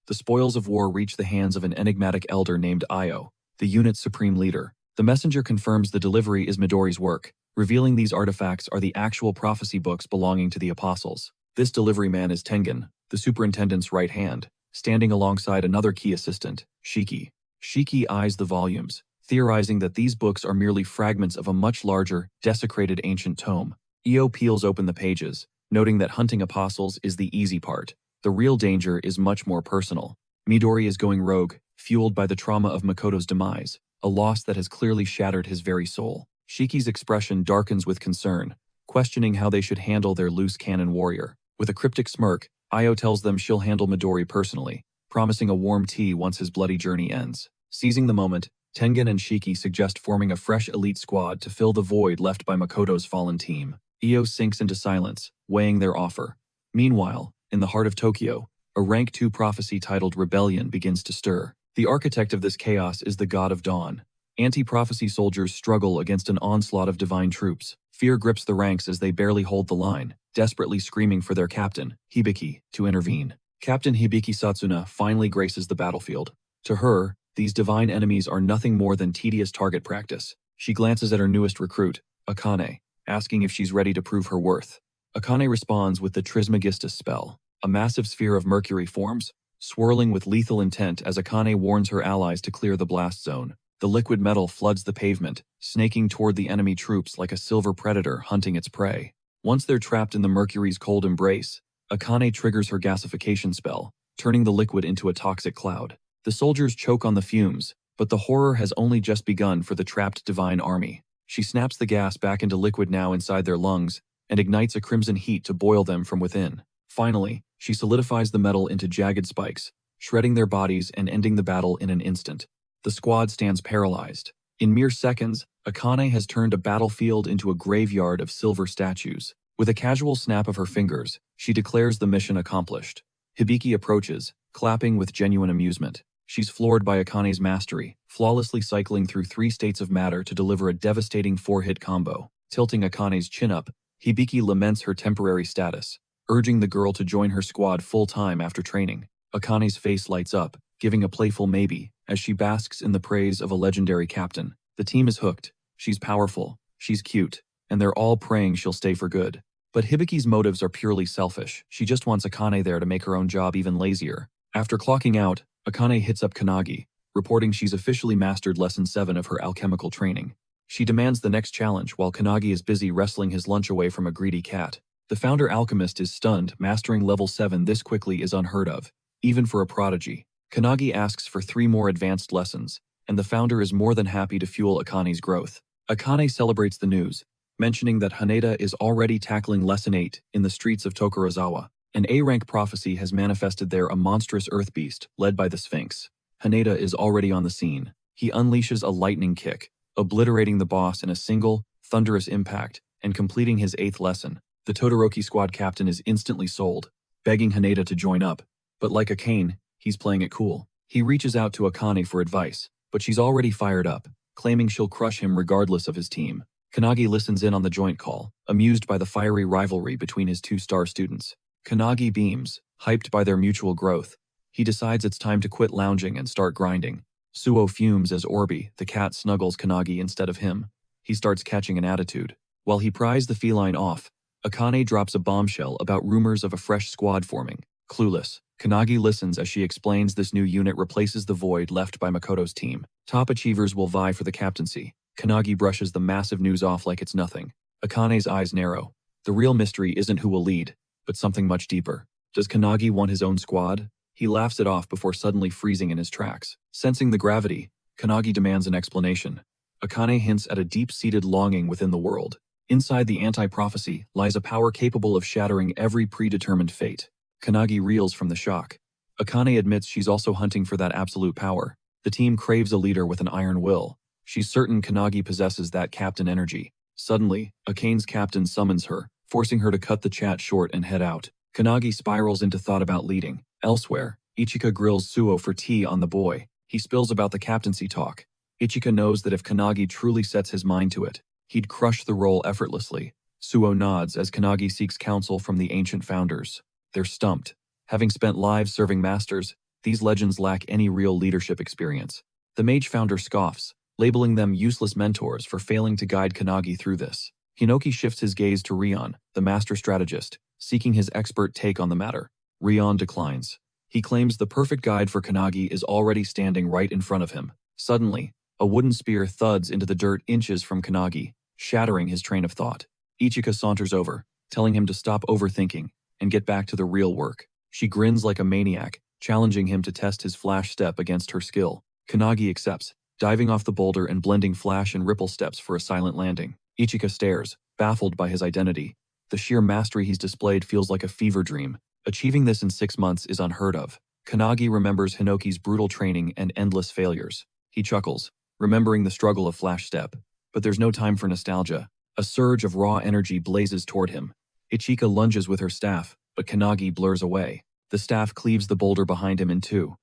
[SPEAKER 1] the spoils of war reach the hands of an enigmatic elder named Io, the unit's supreme leader. The messenger confirms the delivery is Midori's work, revealing these artifacts are the actual prophecy books belonging to the apostles. This delivery man is Tengen, the superintendent's right hand, standing alongside another key assistant, Shiki. Shiki eyes the volumes, theorizing that these books are merely fragments of a much larger, desecrated ancient tome. Io peels open the pages, noting that hunting apostles is the easy part. The real danger is much more personal. Midori is going rogue, fueled by the trauma of Makoto's demise, a loss that has clearly shattered his very soul. Shiki's expression darkens with concern, questioning how they should handle their loose cannon warrior. With a cryptic smirk, Io tells them she'll handle Midori personally, promising a warm tea once his bloody journey ends. Seizing the moment, Tengen and Shiki suggest forming a fresh elite squad to fill the void left by Makoto's fallen team. Io sinks into silence, weighing their offer. Meanwhile, in the heart of Tokyo, a Rank 2 prophecy titled Rebellion begins to stir. The architect of this chaos is the God of Dawn. Anti-prophecy soldiers struggle against an onslaught of divine troops. Fear grips the ranks as they barely hold the line, desperately screaming for their captain, Hibiki, to intervene. Captain Hibiki Satsuna finally graces the battlefield. To her, these divine enemies are nothing more than tedious target practice. She glances at her newest recruit, Akane, asking if she's ready to prove her worth. Akane responds with the Trismegistus spell. A massive sphere of mercury forms, swirling with lethal intent as Akane warns her allies to clear the blast zone. The liquid metal floods the pavement, snaking toward the enemy troops like a silver predator hunting its prey. Once they're trapped in the mercury's cold embrace, Akane triggers her gasification spell, turning the liquid into a toxic cloud. The soldiers choke on the fumes, but the horror has only just begun for the trapped divine army. She snaps the gas back into liquid now inside their lungs, and ignites a crimson heat to boil them from within. Finally, she solidifies the metal into jagged spikes, shredding their bodies and ending the battle in an instant. The squad stands paralyzed. In mere seconds, Akane has turned a battlefield into a graveyard of silver statues. With a casual snap of her fingers, she declares the mission accomplished. Hibiki approaches, clapping with genuine amusement. She's floored by Akane's mastery, flawlessly cycling through 3 states of matter to deliver a devastating 4-hit combo. Tilting Akane's chin up, Hibiki laments her temporary status, urging the girl to join her squad full-time after training. Akane's face lights up, giving a playful maybe, as she basks in the praise of a legendary captain. The team is hooked. She's powerful, she's cute, and they're all praying she'll stay for good. But Hibiki's motives are purely selfish. She just wants Akane there to make her own job even lazier. After clocking out, Akane hits up Kanagi, reporting she's officially mastered Lesson 7 of her alchemical training. She demands the next challenge while Kanagi is busy wrestling his lunch away from a greedy cat. The founder alchemist is stunned. Mastering level 7 this quickly is unheard of, even for a prodigy. Kanagi asks for 3 more advanced lessons, and the founder is more than happy to fuel Akane's growth. Akane celebrates the news, mentioning that Haneda is already tackling Lesson 8 in the streets of Tokorozawa. An A-rank prophecy has manifested there, a monstrous earth beast led by the Sphinx. Haneda is already on the scene. He unleashes a lightning kick, obliterating the boss in a single, thunderous impact, and completing his 8th lesson. The Todoroki squad captain is instantly sold, begging Haneda to join up. But like Akane, he's playing it cool. He reaches out to Akane for advice, but she's already fired up, claiming she'll crush him regardless of his team. Kanagi listens in on the joint call, amused by the fiery rivalry between his 2 star students. Kanagi beams, hyped by their mutual growth. He decides it's time to quit lounging and start grinding. Suo fumes as Orbi, the cat, snuggles Kanagi instead of him. He starts catching an attitude. While he pries the feline off, Akane drops a bombshell about rumors of a fresh squad forming. Clueless, Kanagi listens as she explains this new unit replaces the void left by Makoto's team. Top achievers will vie for the captaincy. Kanagi brushes the massive news off like it's nothing. Akane's eyes narrow. The real mystery isn't who will lead, but something much deeper. Does Kanagi want his own squad? He laughs it off before suddenly freezing in his tracks. Sensing the gravity, Kanagi demands an explanation. Akane hints at a deep-seated longing within the world. Inside the anti-prophecy lies a power capable of shattering every predetermined fate. Kanagi reels from the shock. Akane admits she's also hunting for that absolute power. The team craves a leader with an iron will. She's certain Kanagi possesses that captain energy. Suddenly, Akane's captain summons her, forcing her to cut the chat short and head out. Kanagi spirals into thought about leading. Elsewhere, Ichika grills Suo for tea on the boy. He spills about the captaincy talk. Ichika knows that if Kanagi truly sets his mind to it, he'd crush the role effortlessly. Suo nods as Kanagi seeks counsel from the ancient founders. They're stumped. Having spent lives serving masters, these legends lack any real leadership experience. The mage founder scoffs, labeling them useless mentors for failing to guide Kanagi through this. Hinoki shifts his gaze to Rion, the master strategist, seeking his expert take on the matter. Rion declines. He claims the perfect guide for Kanagi is already standing right in front of him. Suddenly, a wooden spear thuds into the dirt inches from Kanagi, shattering his train of thought. Ichika saunters over, telling him to stop overthinking and get back to the real work. She grins like a maniac, challenging him to test his flash step against her skill. Kanagi accepts, diving off the boulder and blending flash and ripple steps for a silent landing. Ichika stares, baffled by his identity. The sheer mastery he's displayed feels like a fever dream. Achieving this in 6 months is unheard of. Kanagi remembers Hinoki's brutal training and endless failures. He chuckles, remembering the struggle of flash step. But there's no time for nostalgia. A surge of raw energy blazes toward him. Ichika lunges with her staff, but Kanagi blurs away. The staff cleaves the boulder behind him in two.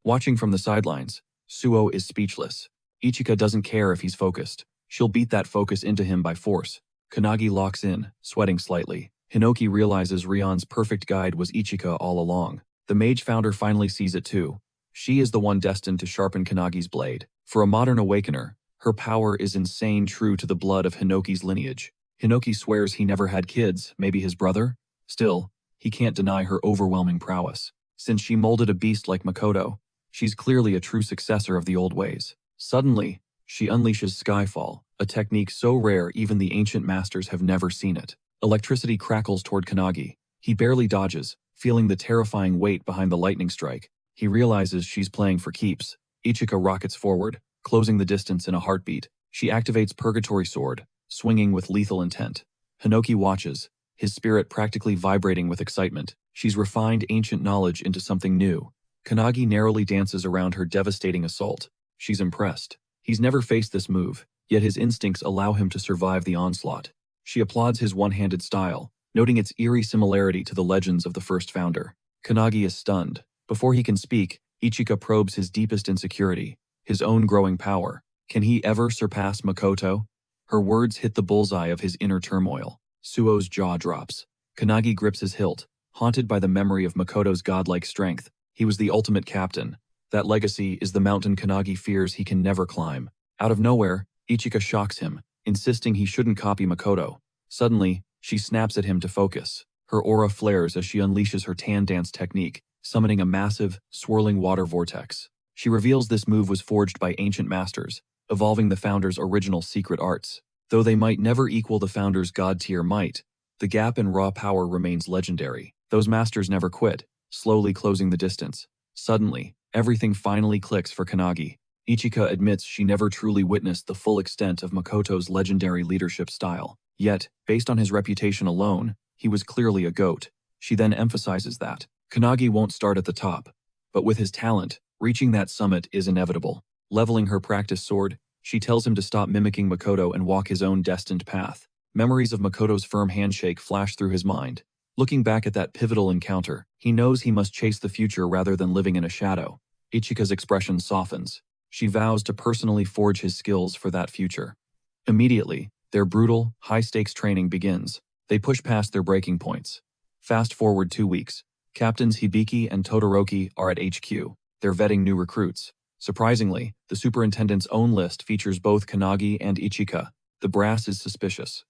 [SPEAKER 1] Watching from the sidelines, Suo is speechless. Ichika doesn't care if he's focused. She'll beat that focus into him by force. Kanagi locks in, sweating slightly. Hinoki realizes Rion's perfect guide was Ichika all along. The mage founder finally sees it too. She is the one destined to sharpen Kanagi's blade. For a modern awakener, her power is insane, true to the blood of Hinoki's lineage. Hinoki swears he never had kids, maybe his brother? Still, he can't deny her overwhelming prowess. Since she molded a beast like Makoto, she's clearly a true successor of the old ways. Suddenly, she unleashes Skyfall, a technique so rare even the ancient masters have never seen it. Electricity crackles toward Kanagi. He barely dodges, feeling the terrifying weight behind the lightning strike. He realizes she's playing for keeps. Ichika rockets forward, closing the distance in a heartbeat. She activates Purgatory Sword, swinging with lethal intent. Hinoki watches, his spirit practically vibrating with excitement. She's refined ancient knowledge into something new. Kanagi narrowly dances around her devastating assault. She's impressed. He's never faced this move, yet his instincts allow him to survive the onslaught. She applauds his one-handed style, noting its eerie similarity to the legends of the first founder. Kanagi is stunned. Before he can speak, Ichika probes his deepest insecurity, his own growing power. Can he ever surpass Makoto? Her words hit the bullseye of his inner turmoil. Suo's jaw drops. Kanagi grips his hilt, haunted by the memory of Makoto's godlike strength. He was the ultimate captain. That legacy is the mountain Kanagi fears he can never climb. Out of nowhere, Ichika shocks him, insisting he shouldn't copy Makoto. Suddenly, she snaps at him to focus. Her aura flares as she unleashes her tan dance technique, summoning a massive, swirling water vortex. She reveals this move was forged by ancient masters, evolving the founder's original secret arts. Though they might never equal the founder's god-tier might, the gap in raw power remains legendary. Those masters never quit, slowly closing the distance. Suddenly, everything finally clicks for Kanagi. Ichika admits she never truly witnessed the full extent of Makoto's legendary leadership style. Yet, based on his reputation alone, he was clearly a goat. She then emphasizes that Kanagi won't start at the top, but with his talent, reaching that summit is inevitable. Leveling her practice sword, she tells him to stop mimicking Makoto and walk his own destined path. Memories of Makoto's firm handshake flash through his mind. Looking back at that pivotal encounter, he knows he must chase the future rather than living in a shadow. Ichika's expression softens. She vows to personally forge his skills for that future. Immediately, their brutal, high-stakes training begins. They push past their breaking points. Fast forward 2 weeks. Captains Hibiki and Todoroki are at HQ. They're vetting new recruits. Surprisingly, the superintendent's own list features both Kanagi and Ichika. The brass is suspicious.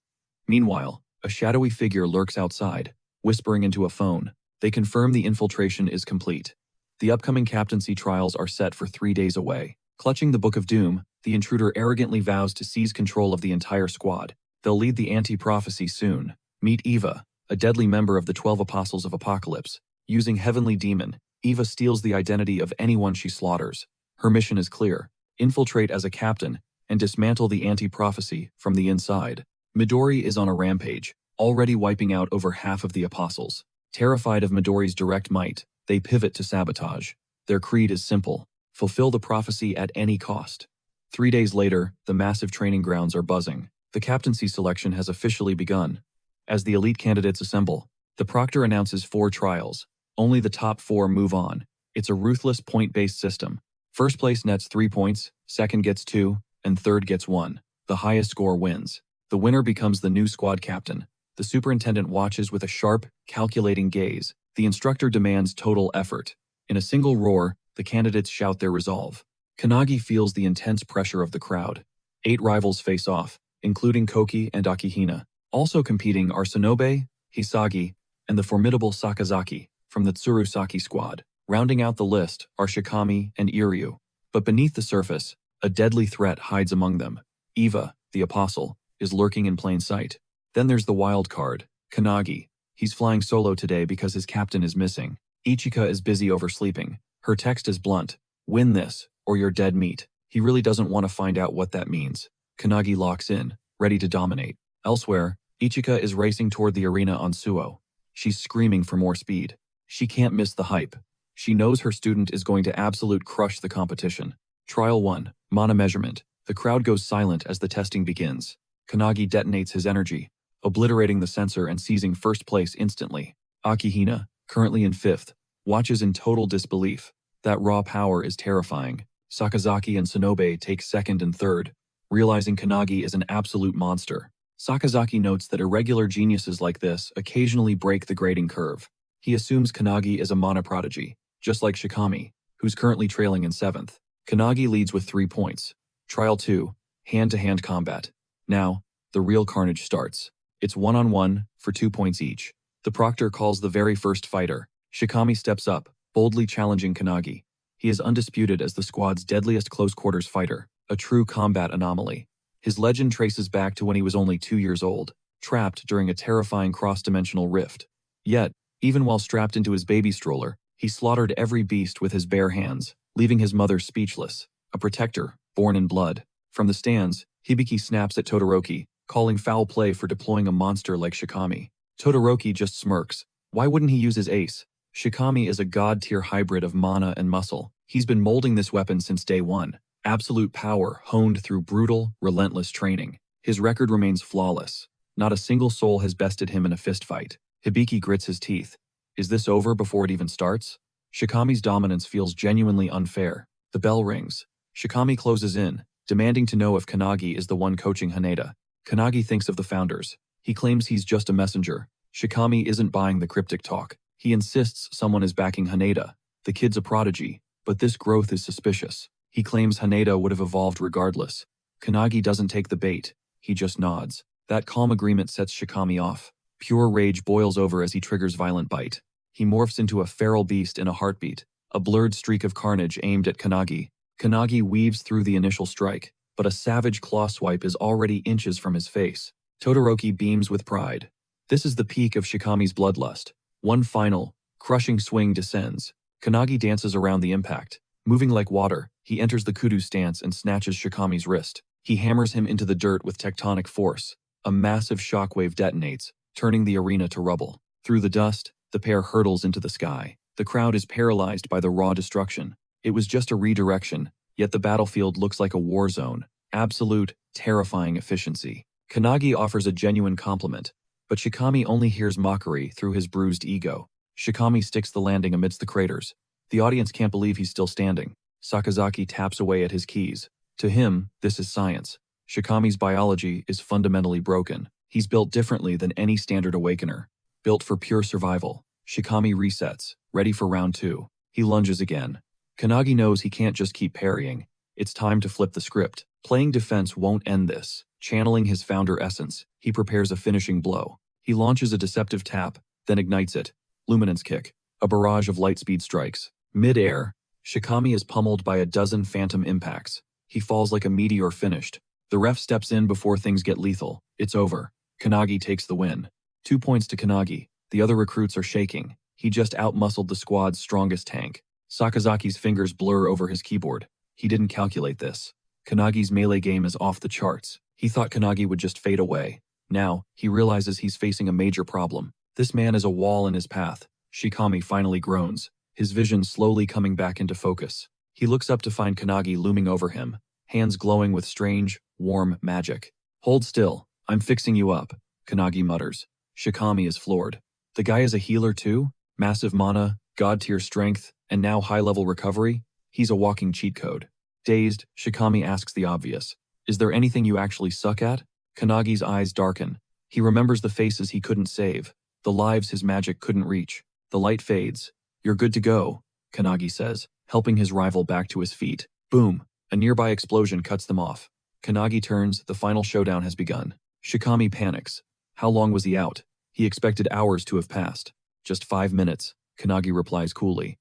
[SPEAKER 1] Meanwhile, a shadowy figure lurks outside, whispering into a phone. They confirm the infiltration is complete. The upcoming captaincy trials are set for 3 days away. Clutching the Book of Doom, the intruder arrogantly vows to seize control of the entire squad. They'll lead the anti-prophecy soon. Meet Eva, a deadly member of the 12 Apostles of Apocalypse. Using Heavenly Demon, Eva steals the identity of anyone she slaughters. Her mission is clear: infiltrate as a captain and dismantle the anti-prophecy from the inside. Midori is on a rampage, already wiping out over half of the apostles. Terrified of Midori's direct might, they pivot to sabotage. Their creed is simple: fulfill the prophecy at any cost. 3 days later, the massive training grounds are buzzing. The captaincy selection has officially begun. As the elite candidates assemble, the proctor announces 4 trials. Only the top 4 move on. It's a ruthless point-based system. First place nets 3 points, second gets 2, and third gets 1. The highest score wins. The winner becomes the new squad captain. The superintendent watches with a sharp, calculating gaze. The instructor demands total effort. In a single roar, the candidates shout their resolve. Kanagi feels the intense pressure of the crowd. 8 rivals face off, including Koki and Akihina. Also competing are Sonobe, Hisagi, and the formidable Sakazaki from the Tsurusaki squad. Rounding out the list are Shikami and Iryu. But beneath the surface, a deadly threat hides among them. Eva, the apostle, is lurking in plain sight. Then there's the wild card, Kanagi. He's flying solo today because his captain is missing. Ichika is busy oversleeping. Her text is blunt. Win this, or you're dead meat. He really doesn't want to find out what that means. Kanagi locks in, ready to dominate. Elsewhere, Ichika is racing toward the arena on Suo. She's screaming for more speed. She can't miss the hype. She knows her student is going to absolute crush the competition. Trial 1, Mana Measurement. The crowd goes silent as the testing begins. Kanagi detonates his energy, obliterating the sensor and seizing first place instantly. Akihina, currently in 5th, watches in total disbelief. That raw power is terrifying. Sakazaki and Sonobe take 2nd and 3rd, realizing Kanagi is an absolute monster. Sakazaki notes that irregular geniuses like this occasionally break the grading curve. He assumes Kanagi is a mana prodigy, just like Shikami, who's currently trailing in 7th. Kanagi leads with 3 points. Trial 2, Hand-to-hand combat. Now, the real carnage starts. It's 1-on-1 for 2 points each. The proctor calls the very first fighter. Shikami steps up, boldly challenging Kanagi. He is undisputed as the squad's deadliest close-quarters fighter, a true combat anomaly. His legend traces back to when he was only 2 years old, trapped during a terrifying cross-dimensional rift. Yet, even while strapped into his baby stroller, he slaughtered every beast with his bare hands, leaving his mother speechless. A protector, born in blood. From the stands, Hibiki snaps at Todoroki, calling foul play for deploying a monster like Shikami. Todoroki just smirks. Why wouldn't he use his ace? Shikami is a god-tier hybrid of mana and muscle. He's been molding this weapon since day 1. Absolute power honed through brutal, relentless training. His record remains flawless. Not a single soul has bested him in a fistfight. Hibiki grits his teeth. Is this over before it even starts? Shikami's dominance feels genuinely unfair. The bell rings. Shikami closes in, demanding to know if Kanagi is the one coaching Haneda. Kanagi thinks of the founders. He claims he's just a messenger. Shikami isn't buying the cryptic talk. He insists someone is backing Haneda. The kid's a prodigy, but this growth is suspicious. He claims Haneda would have evolved regardless. Kanagi doesn't take the bait. He just nods. That calm agreement sets Shikami off. Pure rage boils over as he triggers violent bite. He morphs into a feral beast in a heartbeat, a blurred streak of carnage aimed at Kanagi. Kanagi weaves through the initial strike, but a savage claw swipe is already inches from his face. Todoroki beams with pride. This is the peak of Shikami's bloodlust. One final, crushing swing descends. Kanagi dances around the impact. Moving like water, he enters the kudu stance and snatches Shikami's wrist. He hammers him into the dirt with tectonic force. A massive shockwave detonates, turning the arena to rubble. Through the dust, the pair hurtles into the sky. The crowd is paralyzed by the raw destruction. It was just a redirection, yet the battlefield looks like a war zone. Absolute, terrifying efficiency. Kanagi offers a genuine compliment, but Shikami only hears mockery through his bruised ego. Shikami sticks the landing amidst the craters. The audience can't believe he's still standing. Sakazaki taps away at his keys. To him, this is science. Shikami's biology is fundamentally broken. He's built differently than any standard awakener. Built for pure survival. Shikami resets, ready for round 2. He lunges again. Kanagi knows he can't just keep parrying. It's time to flip the script. Playing defense won't end this. Channeling his founder essence, he prepares a finishing blow. He launches a deceptive tap, then ignites it. Luminance kick. A barrage of lightspeed strikes. Mid-air, Shikami is pummeled by a dozen phantom impacts. He falls like a meteor finished. The ref steps in before things get lethal. It's over. Kanagi takes the win. 2 points to Kanagi. The other recruits are shaking. He just outmuscled the squad's strongest tank. Sakazaki's fingers blur over his keyboard. He didn't calculate this. Kanagi's melee game is off the charts. He thought Kanagi would just fade away. Now, he realizes he's facing a major problem. This man is a wall in his path. Shikami finally groans, his vision slowly coming back into focus. He looks up to find Kanagi looming over him, hands glowing with strange, warm magic. Hold still, I'm fixing you up, Kanagi mutters. Shikami is floored. The guy is a healer too? Massive mana, god-tier strength, and now high-level recovery? He's a walking cheat code. Dazed, Shikami asks the obvious. Is there anything you actually suck at? Kanagi's eyes darken. He remembers the faces he couldn't save, the lives his magic couldn't reach. The light fades. You're good to go, Kanagi says, helping his rival back to his feet. Boom! A nearby explosion cuts them off. Kanagi turns, the final showdown has begun. Shikami panics. How long was he out? He expected hours to have passed. Just 5 minutes, Kanagi replies coolly.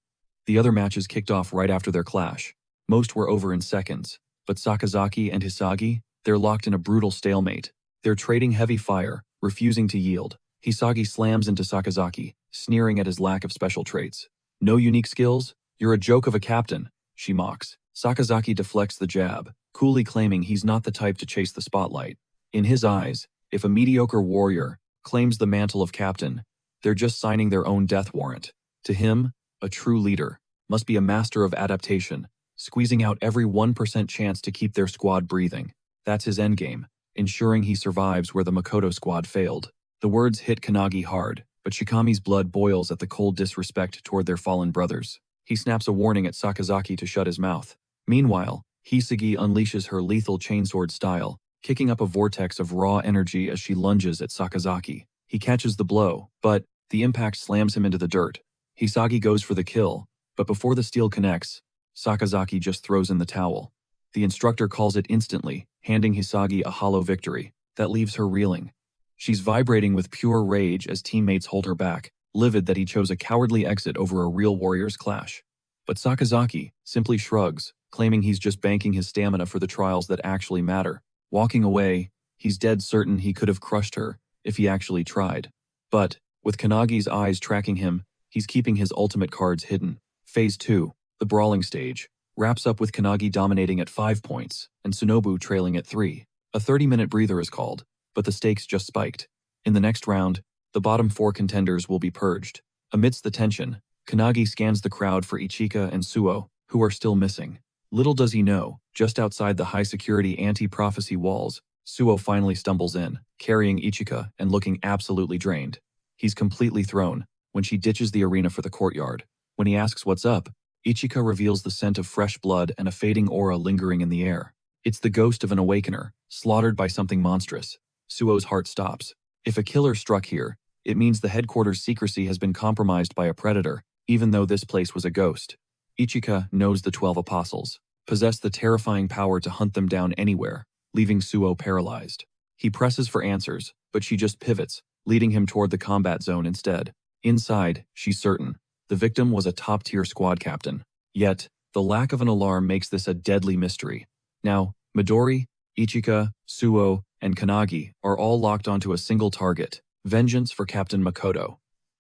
[SPEAKER 1] The other matches kicked off right after their clash. Most were over in seconds. But Sakazaki and Hisagi, they're locked in a brutal stalemate. They're trading heavy fire, refusing to yield. Hisagi slams into Sakazaki, sneering at his lack of special traits. No unique skills? You're a joke of a captain, she mocks. Sakazaki deflects the jab, coolly claiming he's not the type to chase the spotlight. In his eyes, if a mediocre warrior claims the mantle of captain, they're just signing their own death warrant. To him, a true leader must be a master of adaptation, squeezing out every 1% chance to keep their squad breathing. That's his endgame, ensuring he survives where the Makoto squad failed. The words hit Kanagi hard, but Shikami's blood boils at the cold disrespect toward their fallen brothers. He snaps a warning at Sakazaki to shut his mouth. Meanwhile, Hisagi unleashes her lethal chainsword style, kicking up a vortex of raw energy as she lunges at Sakazaki. He catches the blow, but the impact slams him into the dirt. Hisagi goes for the kill, but before the steel connects, Sakazaki just throws in the towel. The instructor calls it instantly, handing Hisagi a hollow victory that leaves her reeling. She's vibrating with pure rage as teammates hold her back, livid that he chose a cowardly exit over a real warriors clash. But Sakazaki simply shrugs, claiming he's just banking his stamina for the trials that actually matter. Walking away, he's dead certain he could have crushed her if he actually tried. But, with Kanagi's eyes tracking him, he's keeping his ultimate cards hidden. Phase 2, the brawling stage, wraps up with Kanagi dominating at 5 points and Tsunobu trailing at 3. A 30-minute breather is called, but the stakes just spiked. In the next round, the bottom 4 contenders will be purged. Amidst the tension, Kanagi scans the crowd for Ichika and Suo, who are still missing. Little does he know, just outside the high-security anti-prophecy walls, Suo finally stumbles in, carrying Ichika and looking absolutely drained. He's completely thrown when she ditches the arena for the courtyard. When he asks what's up, Ichika reveals the scent of fresh blood and a fading aura lingering in the air. It's the ghost of an awakener, slaughtered by something monstrous. Suo's heart stops. If a killer struck here, it means the headquarters' secrecy has been compromised by a predator, even though this place was a ghost. Ichika knows the 12 apostles possess the terrifying power to hunt them down anywhere, leaving Suo paralyzed. He presses for answers, but she just pivots, leading him toward the combat zone instead. Inside, she's certain, the victim was a top-tier squad captain. Yet, the lack of an alarm makes this a deadly mystery. Now, Midori, Ichika, Suo, and Kanagi are all locked onto a single target: vengeance for Captain Makoto.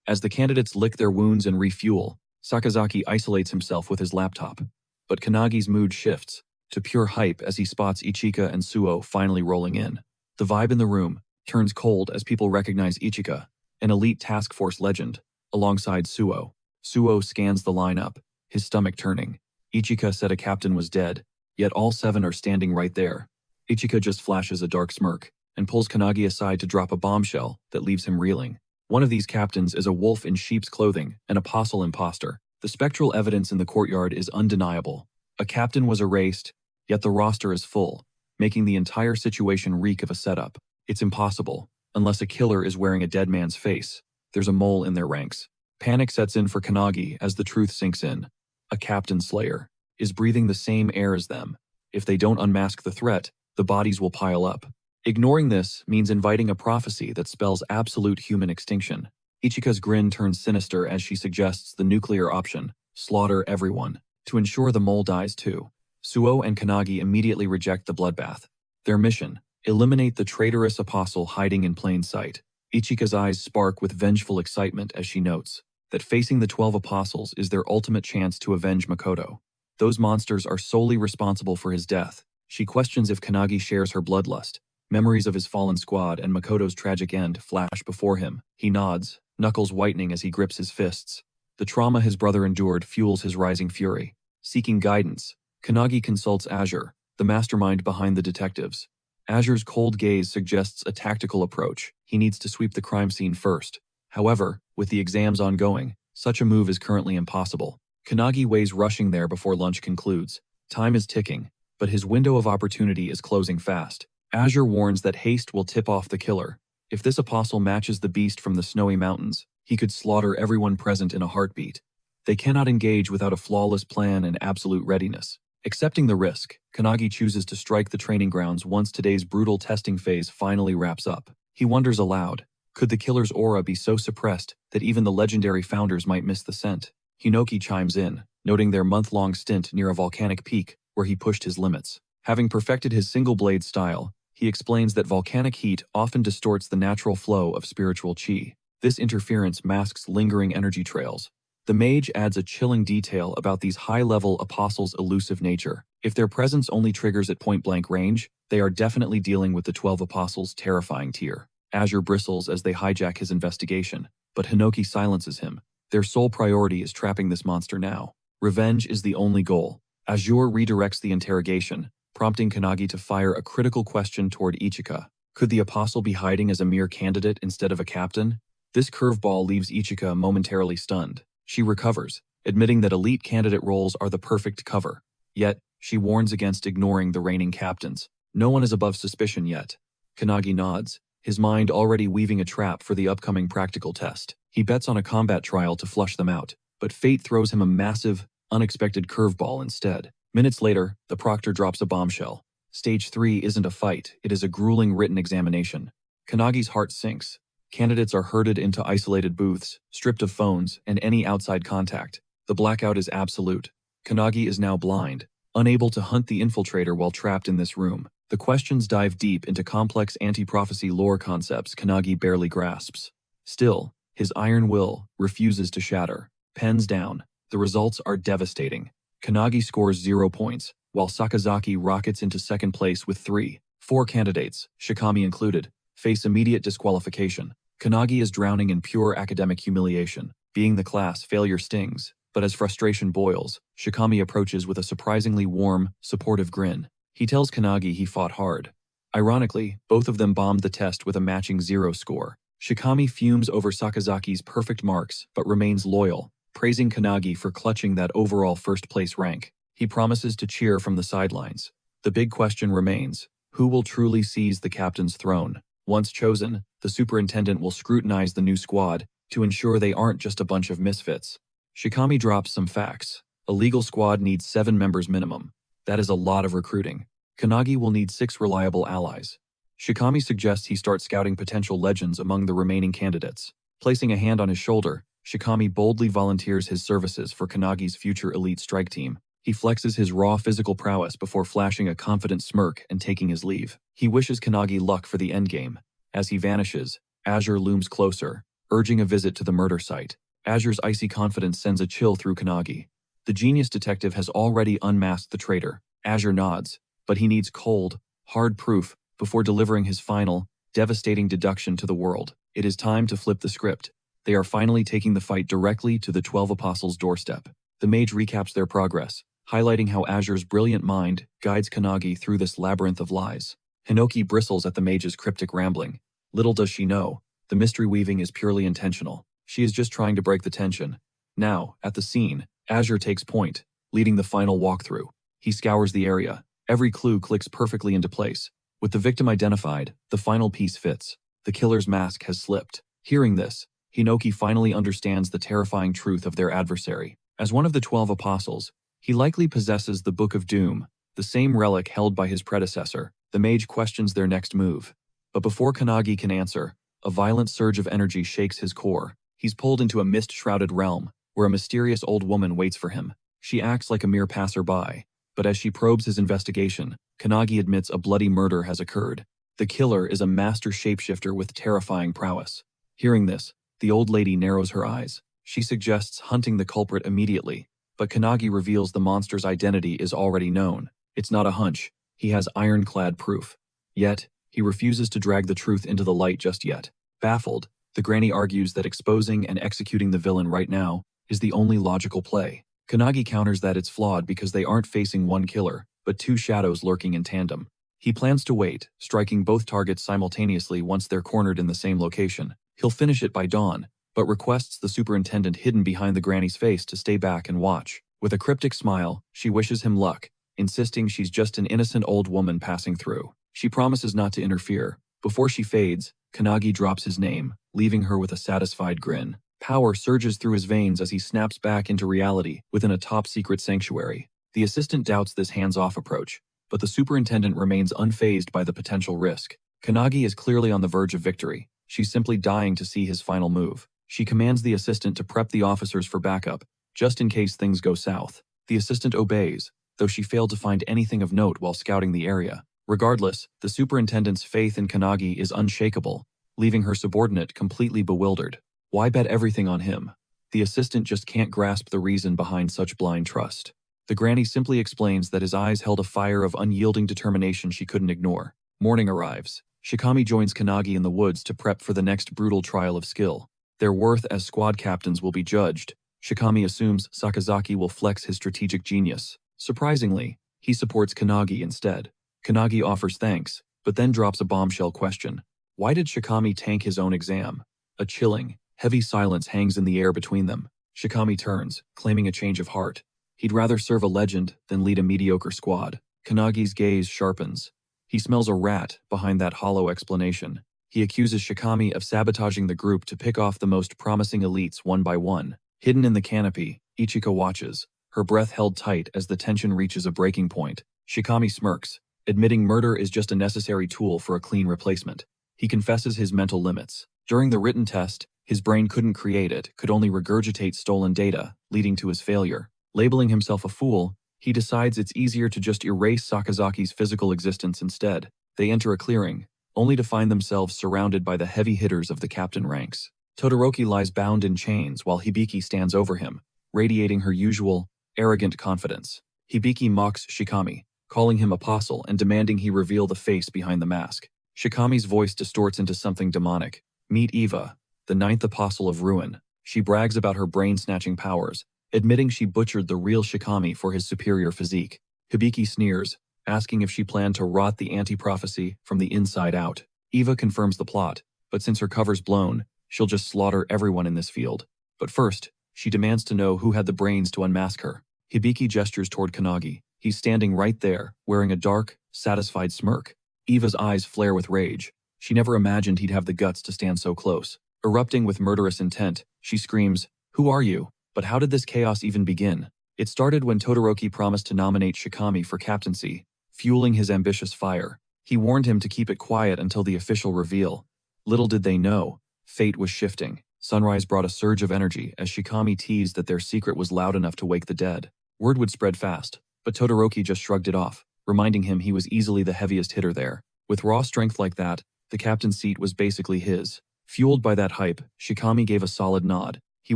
[SPEAKER 1] As the candidates lick their wounds and refuel, Sakazaki isolates himself with his laptop. But Kanagi's mood shifts to pure hype as he spots Ichika and Suo finally rolling in. The vibe in the room turns cold as people recognize Ichika, an elite task force legend, alongside Suo. Suo scans the lineup, his stomach turning. Ichika said a captain was dead, yet all 7 are standing right there. Ichika just flashes a dark smirk and pulls Kanagi aside to drop a bombshell that leaves him reeling. One of these captains is a wolf in sheep's clothing, an apostle imposter. The spectral evidence in the courtyard is undeniable. A captain was erased, yet the roster is full, making the entire situation reek of a setup. It's impossible, unless a killer is wearing a dead man's face. There's a mole in their ranks. Panic sets in for Kanagi as the truth sinks in. A captain slayer is breathing the same air as them. If they don't unmask the threat, the bodies will pile up. Ignoring this means inviting a prophecy that spells absolute human extinction. Ichika's grin turns sinister as she suggests the nuclear option: slaughter everyone, to ensure the mole dies too. Suo and Kanagi immediately reject the bloodbath. Their mission: eliminate the traitorous apostle hiding in plain sight. Ichika's eyes spark with vengeful excitement as she notes that facing the 12 apostles is their ultimate chance to avenge Makoto. Those monsters are solely responsible for his death. She questions if Kanagi shares her bloodlust. Memories of his fallen squad and Makoto's tragic end flash before him. He nods, knuckles whitening as he grips his fists. The trauma his brother endured fuels his rising fury. Seeking guidance, Kanagi consults Azure, the mastermind behind the detectives. Azure's cold gaze suggests a tactical approach. He needs to sweep the crime scene first. However, with the exams ongoing, such a move is currently impossible. Kanagi weighs rushing there before lunch concludes. Time is ticking, but his window of opportunity is closing fast. Azure warns that haste will tip off the killer. If this apostle matches the beast from the snowy mountains, he could slaughter everyone present in a heartbeat. They cannot engage without a flawless plan and absolute readiness. Accepting the risk, Kanagi chooses to strike the training grounds once today's brutal testing phase finally wraps up. He wonders aloud, could the killer's aura be so suppressed that even the legendary founders might miss the scent? Hinoki chimes in, noting their month-long stint near a volcanic peak where he pushed his limits. Having perfected his single-blade style, he explains that volcanic heat often distorts the natural flow of spiritual chi. This interference masks lingering energy trails. The mage adds a chilling detail about these high-level apostles' elusive nature. If their presence only triggers at point-blank range, they are definitely dealing with the 12 apostles' terrifying tier. Azure bristles as they hijack his investigation, but Hinoki silences him. Their sole priority is trapping this monster now. Revenge is the only goal. Azure redirects the interrogation, prompting Kanagi to fire a critical question toward Ichika. Could the apostle be hiding as a mere candidate instead of a captain? This curveball leaves Ichika momentarily stunned. She recovers, admitting that elite candidate roles are the perfect cover. Yet, she warns against ignoring the reigning captains. No one is above suspicion yet. Kanagi nods, his mind already weaving a trap for the upcoming practical test. He bets on a combat trial to flush them out, but fate throws him a massive, unexpected curveball instead. Minutes later, the proctor drops a bombshell. Stage 3 isn't a fight, it is a grueling written examination. Kanagi's heart sinks. Candidates are herded into isolated booths, stripped of phones and any outside contact. The blackout is absolute. Kanagi is now blind, unable to hunt the infiltrator while trapped in this room. The questions dive deep into complex anti-prophecy lore concepts Kanagi barely grasps. Still, his iron will refuses to shatter. Pens down. The results are devastating. Kanagi scores 0 points, while Sakazaki rockets into second place with 3. 4 candidates, Shikami included, face immediate disqualification. Kanagi is drowning in pure academic humiliation. Being the class, failure stings, but as frustration boils, Shikami approaches with a surprisingly warm, supportive grin. He tells Kanagi he fought hard. Ironically, both of them bombed the test with a matching 0 score. Shikami fumes over Sakazaki's perfect marks, but remains loyal, praising Kanagi for clutching that overall first-place rank. He promises to cheer from the sidelines. The big question remains, who will truly seize the captain's throne? Once chosen, the superintendent will scrutinize the new squad to ensure they aren't just a bunch of misfits. Shikami drops some facts. A legal squad needs 7 members minimum. That is a lot of recruiting. Kanagi will need 6 reliable allies. Shikami suggests he start scouting potential legends among the remaining candidates. Placing a hand on his shoulder, Shikami boldly volunteers his services for Kanagi's future elite strike team. He flexes his raw physical prowess before flashing a confident smirk and taking his leave. He wishes Kanagi luck for the endgame. As he vanishes, Azure looms closer, urging a visit to the murder site. Azure's icy confidence sends a chill through Kanagi. The genius detective has already unmasked the traitor. Azure nods, but he needs cold, hard proof before delivering his final, devastating deduction to the world. It is time to flip the script. They are finally taking the fight directly to the 12 Apostles' doorstep. The mage recaps their progress, highlighting how Azure's brilliant mind guides Kanagi through this labyrinth of lies. Hinoki bristles at the mage's cryptic rambling. Little does she know, the mystery weaving is purely intentional. She is just trying to break the tension. Now, at the scene, Azure takes point, leading the final walkthrough. He scours the area. Every clue clicks perfectly into place. With the victim identified, the final piece fits. The killer's mask has slipped. Hearing this, Hinoki finally understands the terrifying truth of their adversary. As one of the 12 apostles, he likely possesses the Book of Doom, the same relic held by his predecessor. The mage questions their next move. But before Kanagi can answer, a violent surge of energy shakes his core. He's pulled into a mist-shrouded realm, where a mysterious old woman waits for him. She acts like a mere passerby, but as she probes his investigation, Kanagi admits a bloody murder has occurred. The killer is a master shapeshifter with terrifying prowess. Hearing this, the old lady narrows her eyes. She suggests hunting the culprit immediately, but Kanagi reveals the monster's identity is already known. It's not a hunch. He has ironclad proof. Yet, he refuses to drag the truth into the light just yet. Baffled, the granny argues that exposing and executing the villain right now is the only logical play. Kanagi counters that it's flawed because they aren't facing one killer, but 2 shadows lurking in tandem. He plans to wait, striking both targets simultaneously once they're cornered in the same location. He'll finish it by dawn, but requests the superintendent hidden behind the granny's face to stay back and watch. With a cryptic smile, she wishes him luck, insisting she's just an innocent old woman passing through. She promises not to interfere. Before she fades, Kannagi drops his name, leaving her with a satisfied grin. Power surges through his veins as he snaps back into reality within a top-secret sanctuary. The assistant doubts this hands-off approach, but the superintendent remains unfazed by the potential risk. Kannagi is clearly on the verge of victory. She's simply dying to see his final move. She commands the assistant to prep the officers for backup, just in case things go south. The assistant obeys, though she failed to find anything of note while scouting the area. Regardless, the superintendent's faith in Kannagi is unshakable, leaving her subordinate completely bewildered. Why bet everything on him? The assistant just can't grasp the reason behind such blind trust. The granny simply explains that his eyes held a fire of unyielding determination she couldn't ignore. Morning arrives. Shikami joins Kannagi in the woods to prep for the next brutal trial of skill. Their worth as squad captains will be judged. Shikami assumes Sakazaki will flex his strategic genius. Surprisingly, he supports Kannagi instead. Kannagi offers thanks, but then drops a bombshell question. Why did Shikami tank his own exam? A chilling, heavy silence hangs in the air between them. Shikami turns, claiming a change of heart. He'd rather serve a legend than lead a mediocre squad. Kannagi's gaze sharpens. He smells a rat behind that hollow explanation. He accuses Shikami of sabotaging the group to pick off the most promising elites one by one. Hidden in the canopy, Ichika watches, her breath held tight as the tension reaches a breaking point. Shikami smirks, admitting murder is just a necessary tool for a clean replacement. He confesses his mental limits. During the written test, his brain couldn't create it, could only regurgitate stolen data, leading to his failure. Labeling himself a fool, he decides it's easier to just erase Sakazaki's physical existence instead. They enter a clearing, only to find themselves surrounded by the heavy hitters of the captain ranks. Todoroki lies bound in chains while Hibiki stands over him, radiating her usual, arrogant confidence. Hibiki mocks Shikami, calling him apostle and demanding he reveal the face behind the mask. Shikami's voice distorts into something demonic. Meet Eva, the ninth apostle of ruin. She brags about her brain-snatching powers, admitting she butchered the real Shikami for his superior physique. Hibiki sneers, asking if she planned to rot the anti-prophecy from the inside out. Eva confirms the plot, but since her cover's blown, she'll just slaughter everyone in this field. But first, she demands to know who had the brains to unmask her. Hibiki gestures toward Kannagi. He's standing right there, wearing a dark, satisfied smirk. Eva's eyes flare with rage. She never imagined he'd have the guts to stand so close. Erupting with murderous intent, she screams, "Who are you? But how did this chaos even begin?" It started when Todoroki promised to nominate Shikami for captaincy, fueling his ambitious fire. He warned him to keep it quiet until the official reveal. Little did they know, fate was shifting. Sunrise brought a surge of energy as Shikami teased that their secret was loud enough to wake the dead. Word would spread fast, but Todoroki just shrugged it off, reminding him he was easily the heaviest hitter there. With raw strength like that, the captain's seat was basically his. Fueled by that hype, Shikami gave a solid nod. He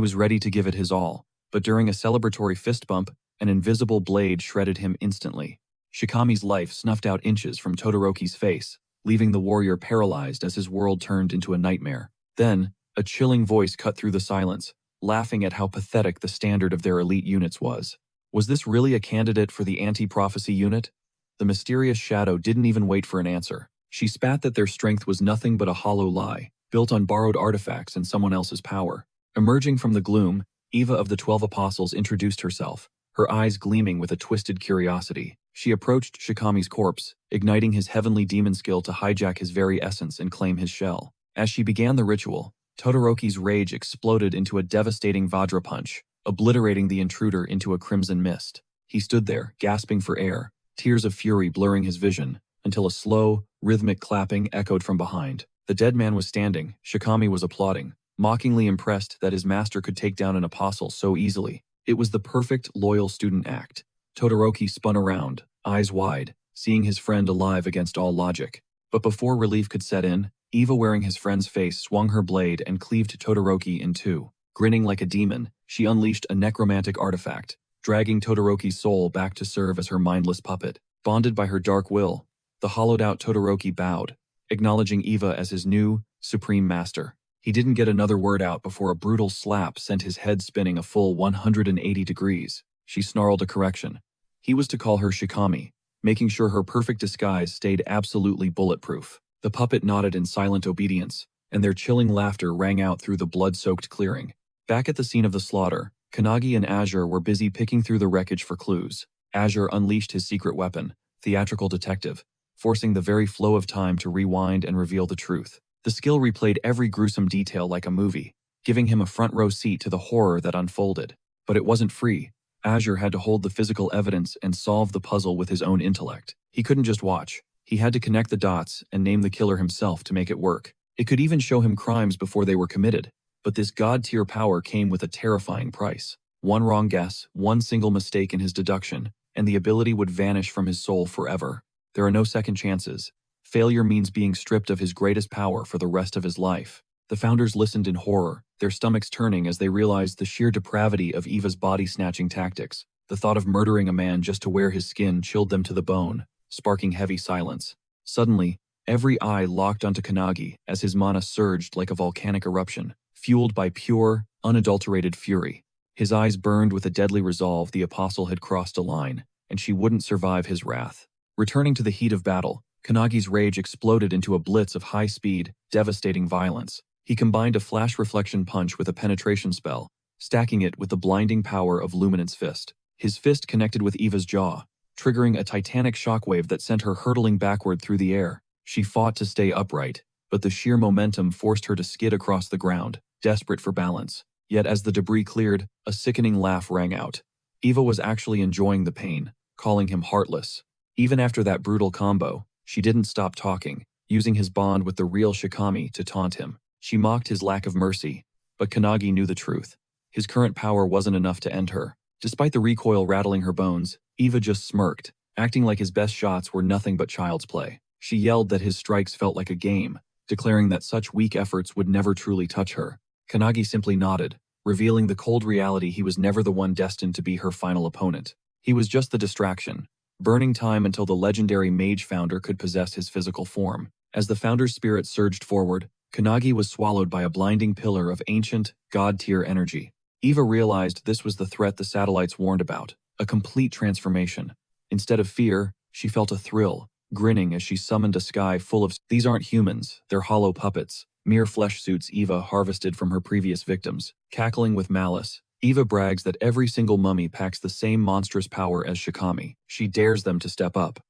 [SPEAKER 1] was ready to give it his all, but during a celebratory fist bump, an invisible blade shredded him instantly. Shikami's life snuffed out inches from Todoroki's face, leaving the warrior paralyzed as his world turned into a nightmare. Then, a chilling voice cut through the silence, laughing at how pathetic the standard of their elite units was. Was this really a candidate for the anti-prophecy unit? The mysterious shadow didn't even wait for an answer. She spat that their strength was nothing but a hollow lie, built on borrowed artifacts and someone else's power. Emerging from the gloom, Eva of the 12 Apostles introduced herself, her eyes gleaming with a twisted curiosity. She approached Shikami's corpse, igniting his heavenly demon skill to hijack his very essence and claim his shell. As she began the ritual, Todoroki's rage exploded into a devastating Vajra punch, obliterating the intruder into a crimson mist. He stood there, gasping for air, tears of fury blurring his vision, until a slow, rhythmic clapping echoed from behind. The dead man was standing, Shikami was applauding, mockingly impressed that his master could take down an apostle so easily. It was the perfect, loyal student act. Todoroki spun around, eyes wide, seeing his friend alive against all logic. But before relief could set in, Eva wearing his friend's face swung her blade and cleaved Todoroki in two. Grinning like a demon, she unleashed a necromantic artifact, dragging Todoroki's soul back to serve as her mindless puppet. Bonded by her dark will, the hollowed-out Todoroki bowed, acknowledging Eva as his new, supreme master. He didn't get another word out before a brutal slap sent his head spinning a full 180 degrees. She snarled a correction. He was to call her Shikami, making sure her perfect disguise stayed absolutely bulletproof. The puppet nodded in silent obedience, and their chilling laughter rang out through the blood-soaked clearing. Back at the scene of the slaughter, Kanagi and Azure were busy picking through the wreckage for clues. Azure unleashed his secret weapon, theatrical detective, forcing the very flow of time to rewind and reveal the truth. The skill replayed every gruesome detail like a movie, giving him a front-row seat to the horror that unfolded. But it wasn't free. Azure had to hold the physical evidence and solve the puzzle with his own intellect. He couldn't just watch. He had to connect the dots and name the killer himself to make it work. It could even show him crimes before they were committed. But this god-tier power came with a terrifying price. One wrong guess, one single mistake in his deduction, and the ability would vanish from his soul forever. There are no second chances. Failure means being stripped of his greatest power for the rest of his life. The founders listened in horror, their stomachs turning as they realized the sheer depravity of Eva's body-snatching tactics. The thought of murdering a man just to wear his skin chilled them to the bone, sparking heavy silence. Suddenly, every eye locked onto Kanagi as his mana surged like a volcanic eruption, fueled by pure, unadulterated fury. His eyes burned with a deadly resolve. The apostle had crossed a line, and she wouldn't survive his wrath. Returning to the heat of battle, Kanagi's rage exploded into a blitz of high-speed, devastating violence. He combined a flash reflection punch with a penetration spell, stacking it with the blinding power of Luminance Fist. His fist connected with Eva's jaw, triggering a titanic shockwave that sent her hurtling backward through the air. She fought to stay upright, but the sheer momentum forced her to skid across the ground, desperate for balance. Yet as the debris cleared, a sickening laugh rang out. Eva was actually enjoying the pain, calling him heartless. Even after that brutal combo, she didn't stop talking, using his bond with the real Shikami to taunt him. She mocked his lack of mercy, but Kanagi knew the truth. His current power wasn't enough to end her. Despite the recoil rattling her bones, Eva just smirked, acting like his best shots were nothing but child's play. She yelled that his strikes felt like a game, declaring that such weak efforts would never truly touch her. Kanagi simply nodded, revealing the cold reality he was never the one destined to be her final opponent. He was just the distraction, burning time until the legendary mage founder could possess his physical form. As the founder's spirit surged forward, Kanagi was swallowed by a blinding pillar of ancient, god-tier energy. Eva realized this was the threat the satellites warned about, a complete transformation. Instead of fear, she felt a thrill, grinning as she summoned a sky full of "These aren't humans, they're hollow puppets," mere flesh suits Eva harvested from her previous victims. Cackling with malice, Eva brags that every single mummy packs the same monstrous power as Shikami. She dares them to step up.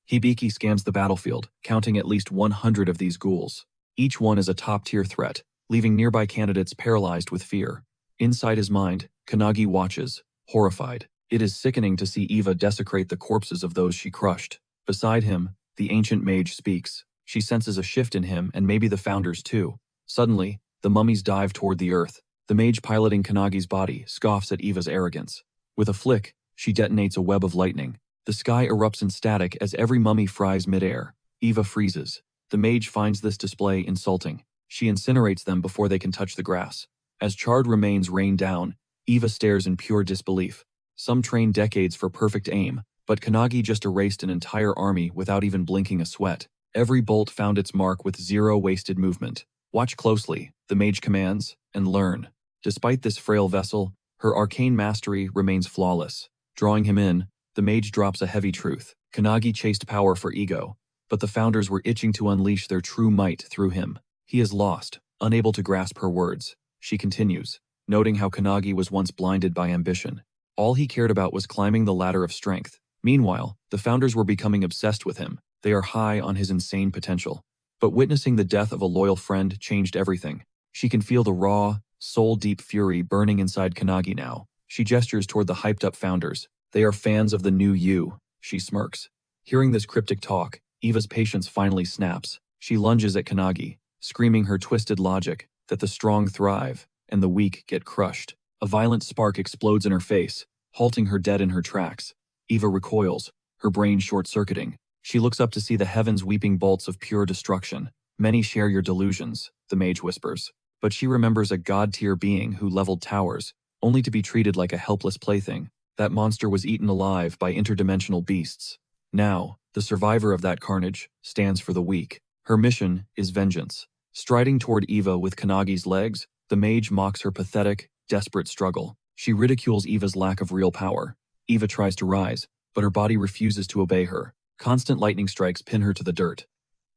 [SPEAKER 1] Hibiki scans the battlefield, counting at least 100 of these ghouls. Each one is a top-tier threat, leaving nearby candidates paralyzed with fear. Inside his mind, Kanagi watches, horrified. It is sickening to see Eva desecrate the corpses of those she crushed. Beside him, the ancient mage speaks. She senses a shift in him and maybe the founders too. Suddenly, the mummies dive toward the earth. The mage piloting Kanagi's body scoffs at Eva's arrogance. With a flick, she detonates a web of lightning. The sky erupts in static as every mummy fries midair. Eva freezes. The mage finds this display insulting. She incinerates them before they can touch the grass. As charred remains rain down, Eva stares in pure disbelief. Some train decades for perfect aim, but Kanagi just erased an entire army without even blinking a sweat. Every bolt found its mark with zero wasted movement. Watch closely, the mage commands, and learn. Despite this frail vessel, her arcane mastery remains flawless. Drawing him in, the mage drops a heavy truth. Kanagi chased power for ego, but the founders were itching to unleash their true might through him. He is lost, unable to grasp her words. She continues, noting how Kanagi was once blinded by ambition. All he cared about was climbing the ladder of strength. Meanwhile, the founders were becoming obsessed with him. They are high on his insane potential. But witnessing the death of a loyal friend changed everything. She can feel the raw, soul-deep fury burning inside Kanagi now. She gestures toward the hyped-up founders. They are fans of the new you, she smirks. Hearing this cryptic talk, Eva's patience finally snaps. She lunges at Kanagi, screaming her twisted logic, that the strong thrive, and the weak get crushed. A violent spark explodes in her face, halting her dead in her tracks. Eva recoils, her brain short-circuiting. She looks up to see the heavens weeping bolts of pure destruction. Many share your delusions, the mage whispers. But she remembers a god-tier being who leveled towers, only to be treated like a helpless plaything. That monster was eaten alive by interdimensional beasts. Now, the survivor of that carnage stands for the weak. Her mission is vengeance. Striding toward Eva with Kanagi's legs, the mage mocks her pathetic, desperate struggle. She ridicules Eva's lack of real power. Eva tries to rise, but her body refuses to obey her. Constant lightning strikes pin her to the dirt.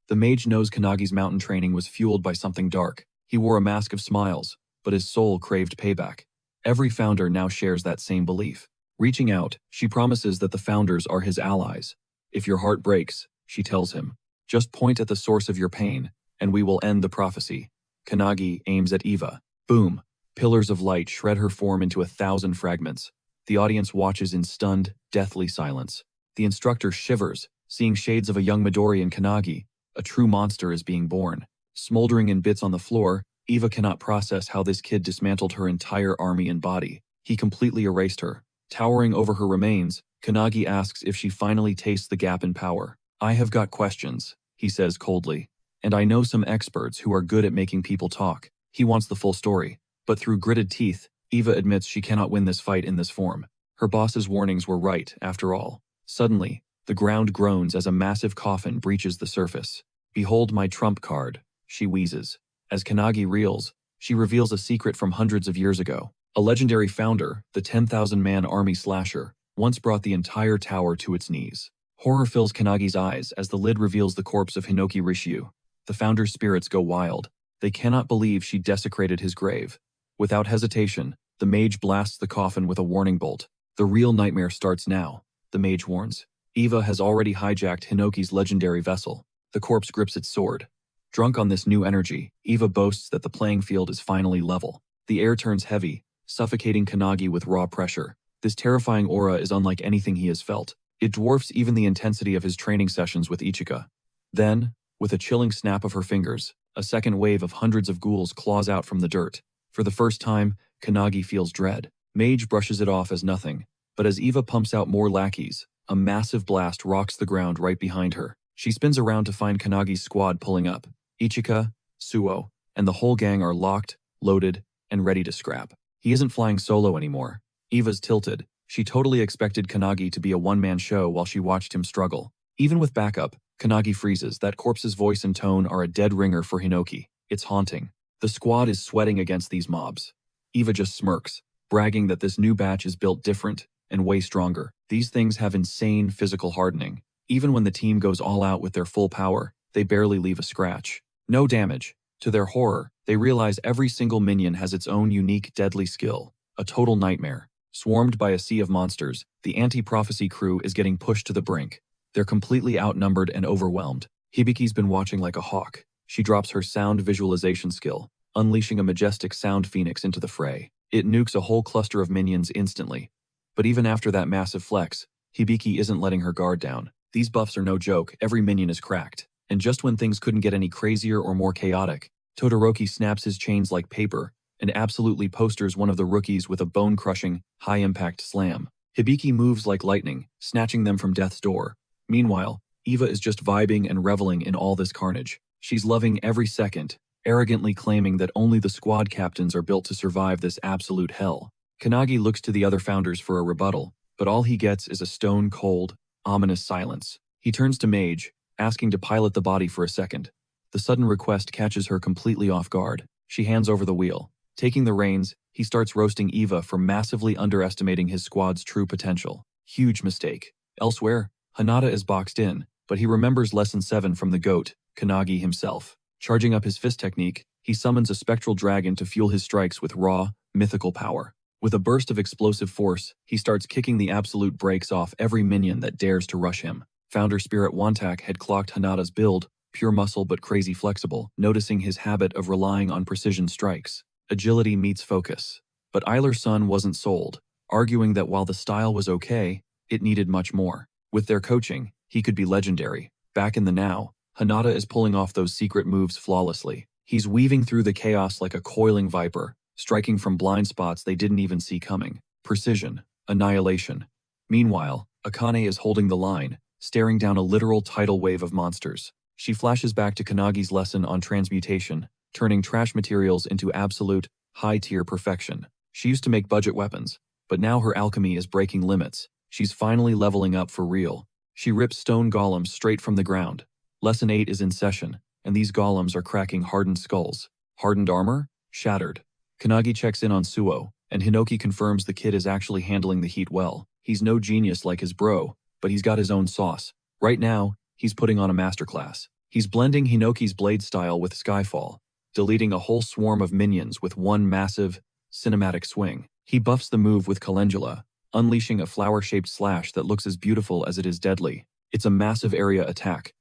[SPEAKER 1] The mage knows Kanagi's mountain training was fueled by something dark. He wore a mask of smiles, but his soul craved payback. Every founder now shares that same belief. Reaching out, she promises that the founders are his allies. If your heart breaks, she tells him, just point at the source of your pain, and we will end the prophecy. Kanagi aims at Eva. Boom! Pillars of light shred her form into 1,000 fragments. The audience watches in stunned, deathly silence. The instructor shivers, seeing shades of a young Midori in Kanagi. A true monster is being born. Smoldering in bits on the floor, Eva cannot process how this kid dismantled her entire army and body. He completely erased her. Towering over her remains, Kanagi asks if she finally tastes the gap in power. I have got questions, he says coldly. And I know some experts who are good at making people talk. He wants the full story. But through gritted teeth, Eva admits she cannot win this fight in this form. Her boss's warnings were right, after all. Suddenly, the ground groans as a massive coffin breaches the surface. Behold my trump card, she wheezes. As Kanagi reels, she reveals a secret from hundreds of years ago. A legendary founder, the 10,000-man army slasher, once brought the entire tower to its knees. Horror fills Kanagi's eyes as the lid reveals the corpse of Hinoki Rishio. The founder's spirits go wild. They cannot believe she desecrated his grave. Without hesitation, the mage blasts the coffin with a warning bolt. The real nightmare starts now, the mage warns. Eva has already hijacked Hinoki's legendary vessel. The corpse grips its sword. Drunk on this new energy, Eva boasts that the playing field is finally level. The air turns heavy, suffocating Kanagi with raw pressure. This terrifying aura is unlike anything he has felt. It dwarfs even the intensity of his training sessions with Ichika. Then, with a chilling snap of her fingers, a second wave of hundreds of ghouls claws out from the dirt. For the first time, Kanagi feels dread. Mage brushes it off as nothing, but as Eva pumps out more lackeys, a massive blast rocks the ground right behind her. She spins around to find Kanagi's squad pulling up. Ichika, Suo, and the whole gang are locked, loaded, and ready to scrap. He isn't flying solo anymore. Eva's tilted. She totally expected Kanagi to be a one-man show while she watched him struggle. Even with backup, Kanagi freezes. That corpse's voice and tone are a dead ringer for Hinoki. It's haunting. The squad is sweating against these mobs. Eva just smirks, bragging that this new batch is built different and way stronger. These things have insane physical hardening. Even when the team goes all out with their full power, they barely leave a scratch. No damage. To their horror, they realize every single minion has its own unique deadly skill. A total nightmare. Swarmed by a sea of monsters, the anti-prophecy crew is getting pushed to the brink. They're completely outnumbered and overwhelmed. Hibiki's been watching like a hawk. She drops her sound visualization skill, unleashing a majestic sound phoenix into the fray. It nukes a whole cluster of minions instantly. But even after that massive flex, Hibiki isn't letting her guard down. These buffs are no joke. Every minion is cracked. And just when things couldn't get any crazier or more chaotic, Todoroki snaps his chains like paper and absolutely posters one of the rookies with a bone-crushing, high-impact slam. Hibiki moves like lightning, snatching them from death's door. Meanwhile, Eva is just vibing and reveling in all this carnage. She's loving every second, arrogantly claiming that only the squad captains are built to survive this absolute hell. Kanagi looks to the other founders for a rebuttal, but all he gets is a stone-cold, ominous silence. He turns to Mage, asking to pilot the body for a second. The sudden request catches her completely off guard. She hands over the wheel. Taking the reins, he starts roasting Eva for massively underestimating his squad's true potential. Huge mistake. Elsewhere, Hanada is boxed in, but he remembers Lesson 7 from the GOAT, Kanagi himself. Charging up his fist technique, he summons a spectral dragon to fuel his strikes with raw, mythical power. With a burst of explosive force, he starts kicking the absolute brakes off every minion that dares to rush him. Founder Spirit Wantak had clocked Hanada's build, pure muscle but crazy flexible, noticing his habit of relying on precision strikes. Agility meets focus. But Eiler's son wasn't sold, arguing that while the style was okay, it needed much more. With their coaching, he could be legendary. Back in the now, Hanada is pulling off those secret moves flawlessly. He's weaving through the chaos like a coiling viper, striking from blind spots they didn't even see coming. Precision, annihilation. Meanwhile, Akane is holding the line, staring down a literal tidal wave of monsters. She flashes back to Kanagi's lesson on transmutation, turning trash materials into absolute, high-tier perfection. She used to make budget weapons, but now her alchemy is breaking limits. She's finally leveling up for real. She rips stone golems straight from the ground. Lesson 8 is in session, and these golems are cracking hardened skulls. Hardened armor? Shattered. Kanagi checks in on Suo, and Hinoki confirms the kid is actually handling the heat well. He's no genius like his bro, but he's got his own sauce. Right now, he's putting on a masterclass. He's blending Hinoki's blade style with Skyfall, deleting a whole swarm of minions with one massive, cinematic swing. He buffs the move with Calendula, unleashing a flower-shaped slash that looks as beautiful as it is deadly. It's a massive area attack.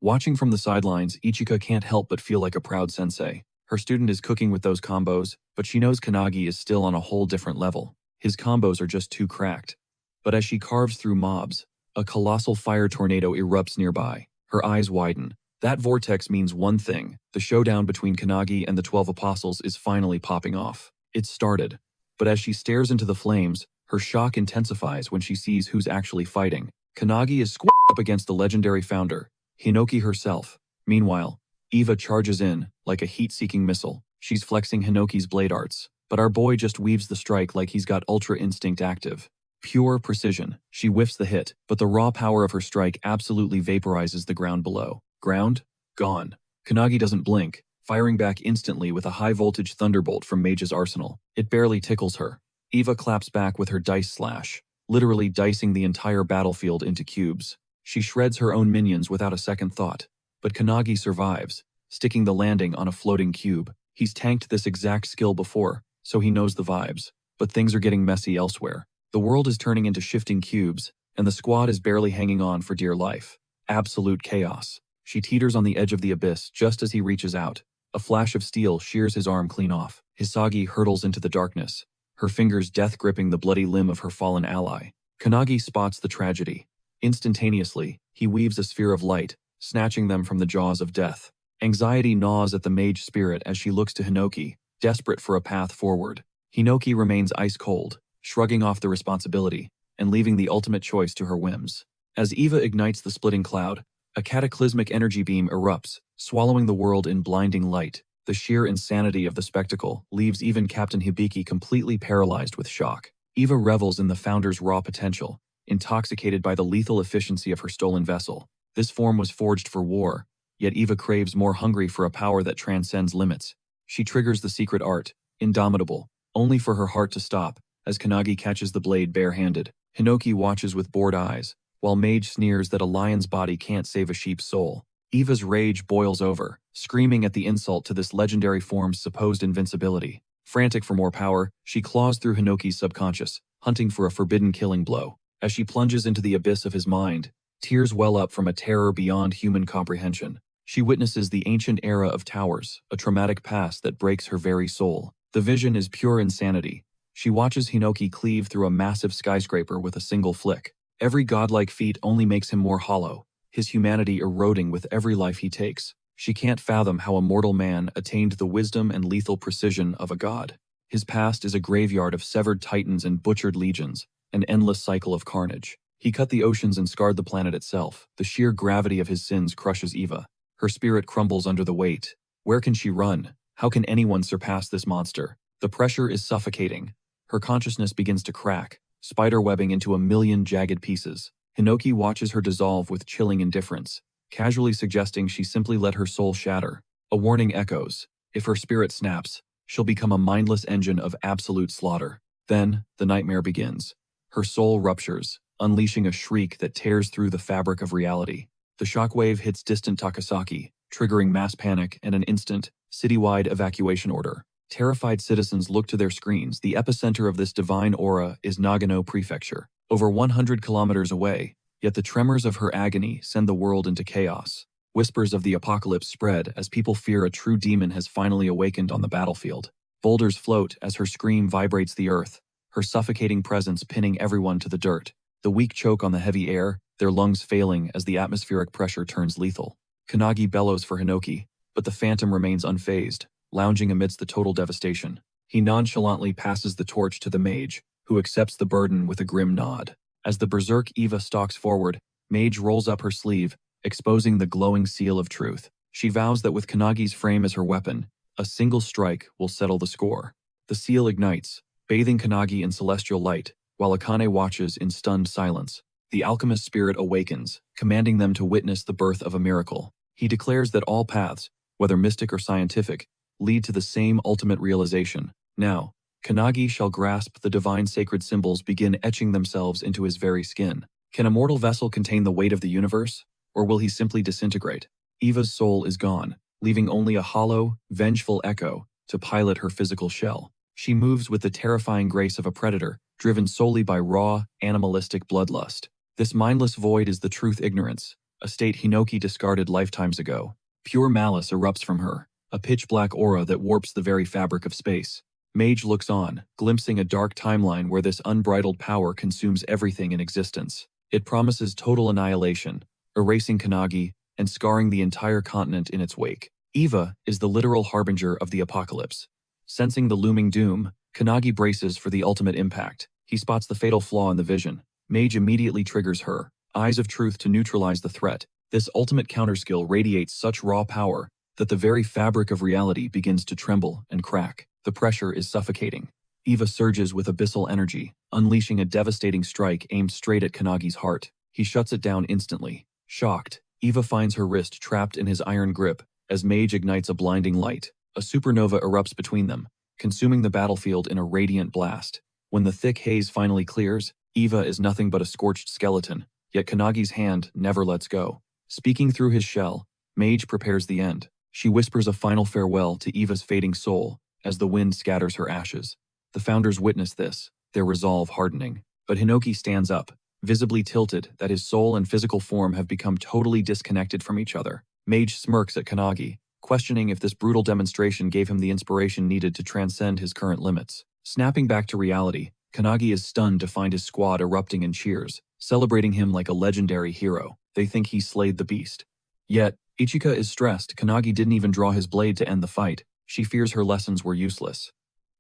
[SPEAKER 1] Watching from the sidelines, Ichika can't help but feel like a proud sensei. Her student is cooking with those combos, but she knows Kanagi is still on a whole different level. His combos are just too cracked. But as she carves through mobs, a colossal fire tornado erupts nearby. Her eyes widen. That vortex means one thing: the showdown between Kanagi and the 12 Apostles is finally popping off. It's started. But as she stares into the flames, her shock intensifies when she sees who's actually fighting. Kanagi is squared up against the legendary founder, Hinoki herself. Meanwhile, Eva charges in, like a heat-seeking missile. She's flexing Hinoki's blade arts, but our boy just weaves the strike like he's got Ultra Instinct active. Pure precision. She whiffs the hit, but the raw power of her strike absolutely vaporizes the ground below. Ground? Gone. Kanagi doesn't blink, firing back instantly with a high-voltage thunderbolt from Mage's arsenal. It barely tickles her. Eva claps back with her dice slash, literally dicing the entire battlefield into cubes. She shreds her own minions without a second thought. But Kanagi survives, sticking the landing on a floating cube. He's tanked this exact skill before, so he knows the vibes. But things are getting messy elsewhere. The world is turning into shifting cubes, and the squad is barely hanging on for dear life. Absolute chaos. She teeters on the edge of the abyss just as he reaches out. A flash of steel shears his arm clean off. Hisagi hurtles into the darkness, her fingers death-gripping the bloody limb of her fallen ally. Kanagi spots the tragedy. Instantaneously, he weaves a sphere of light, snatching them from the jaws of death. Anxiety gnaws at the mage spirit as she looks to Hinoki, desperate for a path forward. Hinoki remains ice-cold, shrugging off the responsibility, and leaving the ultimate choice to her whims. As Eva ignites the splitting cloud, a cataclysmic energy beam erupts, swallowing the world in blinding light. The sheer insanity of the spectacle leaves even Captain Hibiki completely paralyzed with shock. Eva revels in the Founder's raw potential, intoxicated by the lethal efficiency of her stolen vessel. This form was forged for war, yet Eva craves more, hungry for a power that transcends limits. She triggers the secret art, Indomitable, only for her heart to stop, as Kanagi catches the blade bare-handed. Hinoki watches with bored eyes, while Mage sneers that a lion's body can't save a sheep's soul. Eva's rage boils over, screaming at the insult to this legendary form's supposed invincibility. Frantic for more power, she claws through Hinoki's subconscious, hunting for a forbidden killing blow. As she plunges into the abyss of his mind, tears well up from a terror beyond human comprehension. She witnesses the ancient era of towers, a traumatic past that breaks her very soul. The vision is pure insanity. She watches Hinoki cleave through a massive skyscraper with a single flick. Every godlike feat only makes him more hollow, his humanity eroding with every life he takes. She can't fathom how a mortal man attained the wisdom and lethal precision of a god. His past is a graveyard of severed titans and butchered legions, an endless cycle of carnage. He cut the oceans and scarred the planet itself. The sheer gravity of his sins crushes Eva. Her spirit crumbles under the weight. Where can she run? How can anyone surpass this monster? The pressure is suffocating. Her consciousness begins to crack, spiderwebbing into a million jagged pieces. Hinoki watches her dissolve with chilling indifference, casually suggesting she simply let her soul shatter. A warning echoes. If her spirit snaps, she'll become a mindless engine of absolute slaughter. Then, the nightmare begins. Her soul ruptures, unleashing a shriek that tears through the fabric of reality. The shockwave hits distant Takasaki, triggering mass panic and an instant, citywide evacuation order. Terrified citizens look to their screens. The epicenter of this divine aura is Nagano Prefecture, over 100 kilometers away, yet the tremors of her agony send the world into chaos. Whispers of the apocalypse spread as people fear a true demon has finally awakened on the battlefield. Boulders float as her scream vibrates the earth, her suffocating presence pinning everyone to the dirt. The weak choke on the heavy air, their lungs failing as the atmospheric pressure turns lethal. Kanagi bellows for Hinoki, but the phantom remains unfazed, lounging amidst the total devastation. He nonchalantly passes the torch to the mage, who accepts the burden with a grim nod. As the berserk Eva stalks forward, Mage rolls up her sleeve, exposing the glowing seal of truth. She vows that with Kanagi's frame as her weapon, a single strike will settle the score. The seal ignites, bathing Kanagi in celestial light, while Akane watches in stunned silence. The alchemist spirit awakens, commanding them to witness the birth of a miracle. He declares that all paths, whether mystic or scientific, lead to the same ultimate realization. Now, Kanagi shall grasp the divine sacred symbols begin etching themselves into his very skin. Can a mortal vessel contain the weight of the universe? or will he simply disintegrate? Eva's soul is gone, leaving only a hollow, vengeful echo to pilot her physical shell. She moves with the terrifying grace of a predator, driven solely by raw, animalistic bloodlust. This mindless void is the truth ignorance, a state Hinoki discarded lifetimes ago. Pure malice erupts from her, a pitch-black aura that warps the very fabric of space. Mage looks on, glimpsing a dark timeline where this unbridled power consumes everything in existence. It promises total annihilation, erasing Kannagi and scarring the entire continent in its wake. Eva is the literal harbinger of the apocalypse. Sensing the looming doom, Kannagi braces for the ultimate impact. He spots the fatal flaw in the vision. Mage immediately triggers her eyes of truth to neutralize the threat. This ultimate counterskill radiates such raw power that the very fabric of reality begins to tremble and crack. The pressure is suffocating. Eva surges with abyssal energy, unleashing a devastating strike aimed straight at Kannagi's heart. He shuts it down instantly. Shocked, Eva finds her wrist trapped in his iron grip as Mage ignites a blinding light. A supernova erupts between them, consuming the battlefield in a radiant blast. When the thick haze finally clears, Eva is nothing but a scorched skeleton, yet Kannagi's hand never lets go. Speaking through his shell, Mage prepares the end. She whispers a final farewell to Eva's fading soul as the wind scatters her ashes. The founders witness this, their resolve hardening. But Hinoki stands up, visibly tilted that his soul and physical form have become totally disconnected from each other. Mage smirks at Kannagi, questioning if this brutal demonstration gave him the inspiration needed to transcend his current limits. Snapping back to reality, Kannagi is stunned to find his squad erupting in cheers, celebrating him like a legendary hero. They think he slayed the beast. Yet, Ichika is stressed. Kannagi didn't even draw his blade to end the fight. She fears her lessons were useless.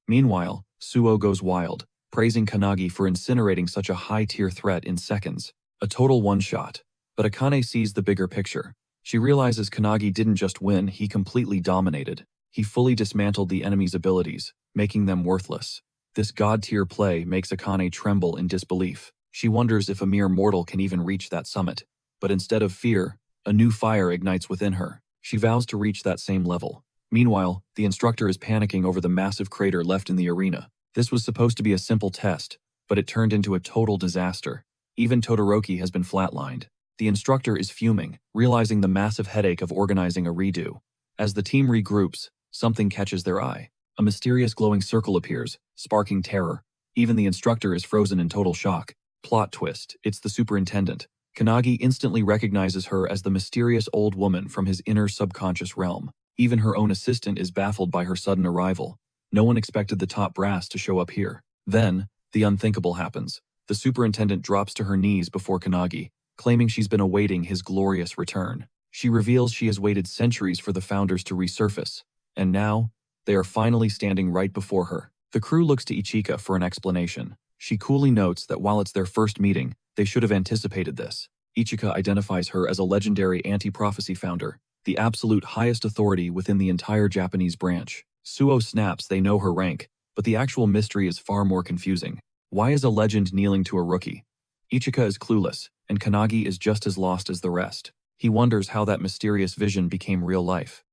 [SPEAKER 1] Meanwhile, Suo goes wild, praising Kannagi for incinerating such a high-tier threat in seconds. A total one-shot. But Akane sees the bigger picture. She realizes Kannagi didn't just win, he completely dominated. He fully dismantled the enemy's abilities, making them worthless. This god-tier play makes Akane tremble in disbelief. She wonders if a mere mortal can even reach that summit. But instead of fear, a new fire ignites within her. She vows to reach that same level. Meanwhile, the instructor is panicking over the massive crater left in the arena. This was supposed to be a simple test, but it turned into a total disaster. Even Todoroki has been flatlined. The instructor is fuming, realizing the massive headache of organizing a redo. As the team regroups, something catches their eye. A mysterious glowing circle appears, sparking terror. Even the instructor is frozen in total shock. Plot twist, it's the superintendent. Kannagi instantly recognizes her as the mysterious old woman from his inner subconscious realm. Even her own assistant is baffled by her sudden arrival. No one expected the top brass to show up here. Then, the unthinkable happens. The superintendent drops to her knees before Kannagi, claiming she's been awaiting his glorious return. She reveals she has waited centuries for the founders to resurface, and now, they are finally standing right before her. The crew looks to Ichika for an explanation. She coolly notes that while it's their first meeting, they should have anticipated this. Ichika identifies her as a legendary anti-prophecy founder, the absolute highest authority within the entire Japanese branch. Suo snaps they know her rank, but the actual mystery is far more confusing. Why is a legend kneeling to a rookie? Ichika is clueless, and Kannagi is just as lost as the rest. He wonders how that mysterious vision became real life.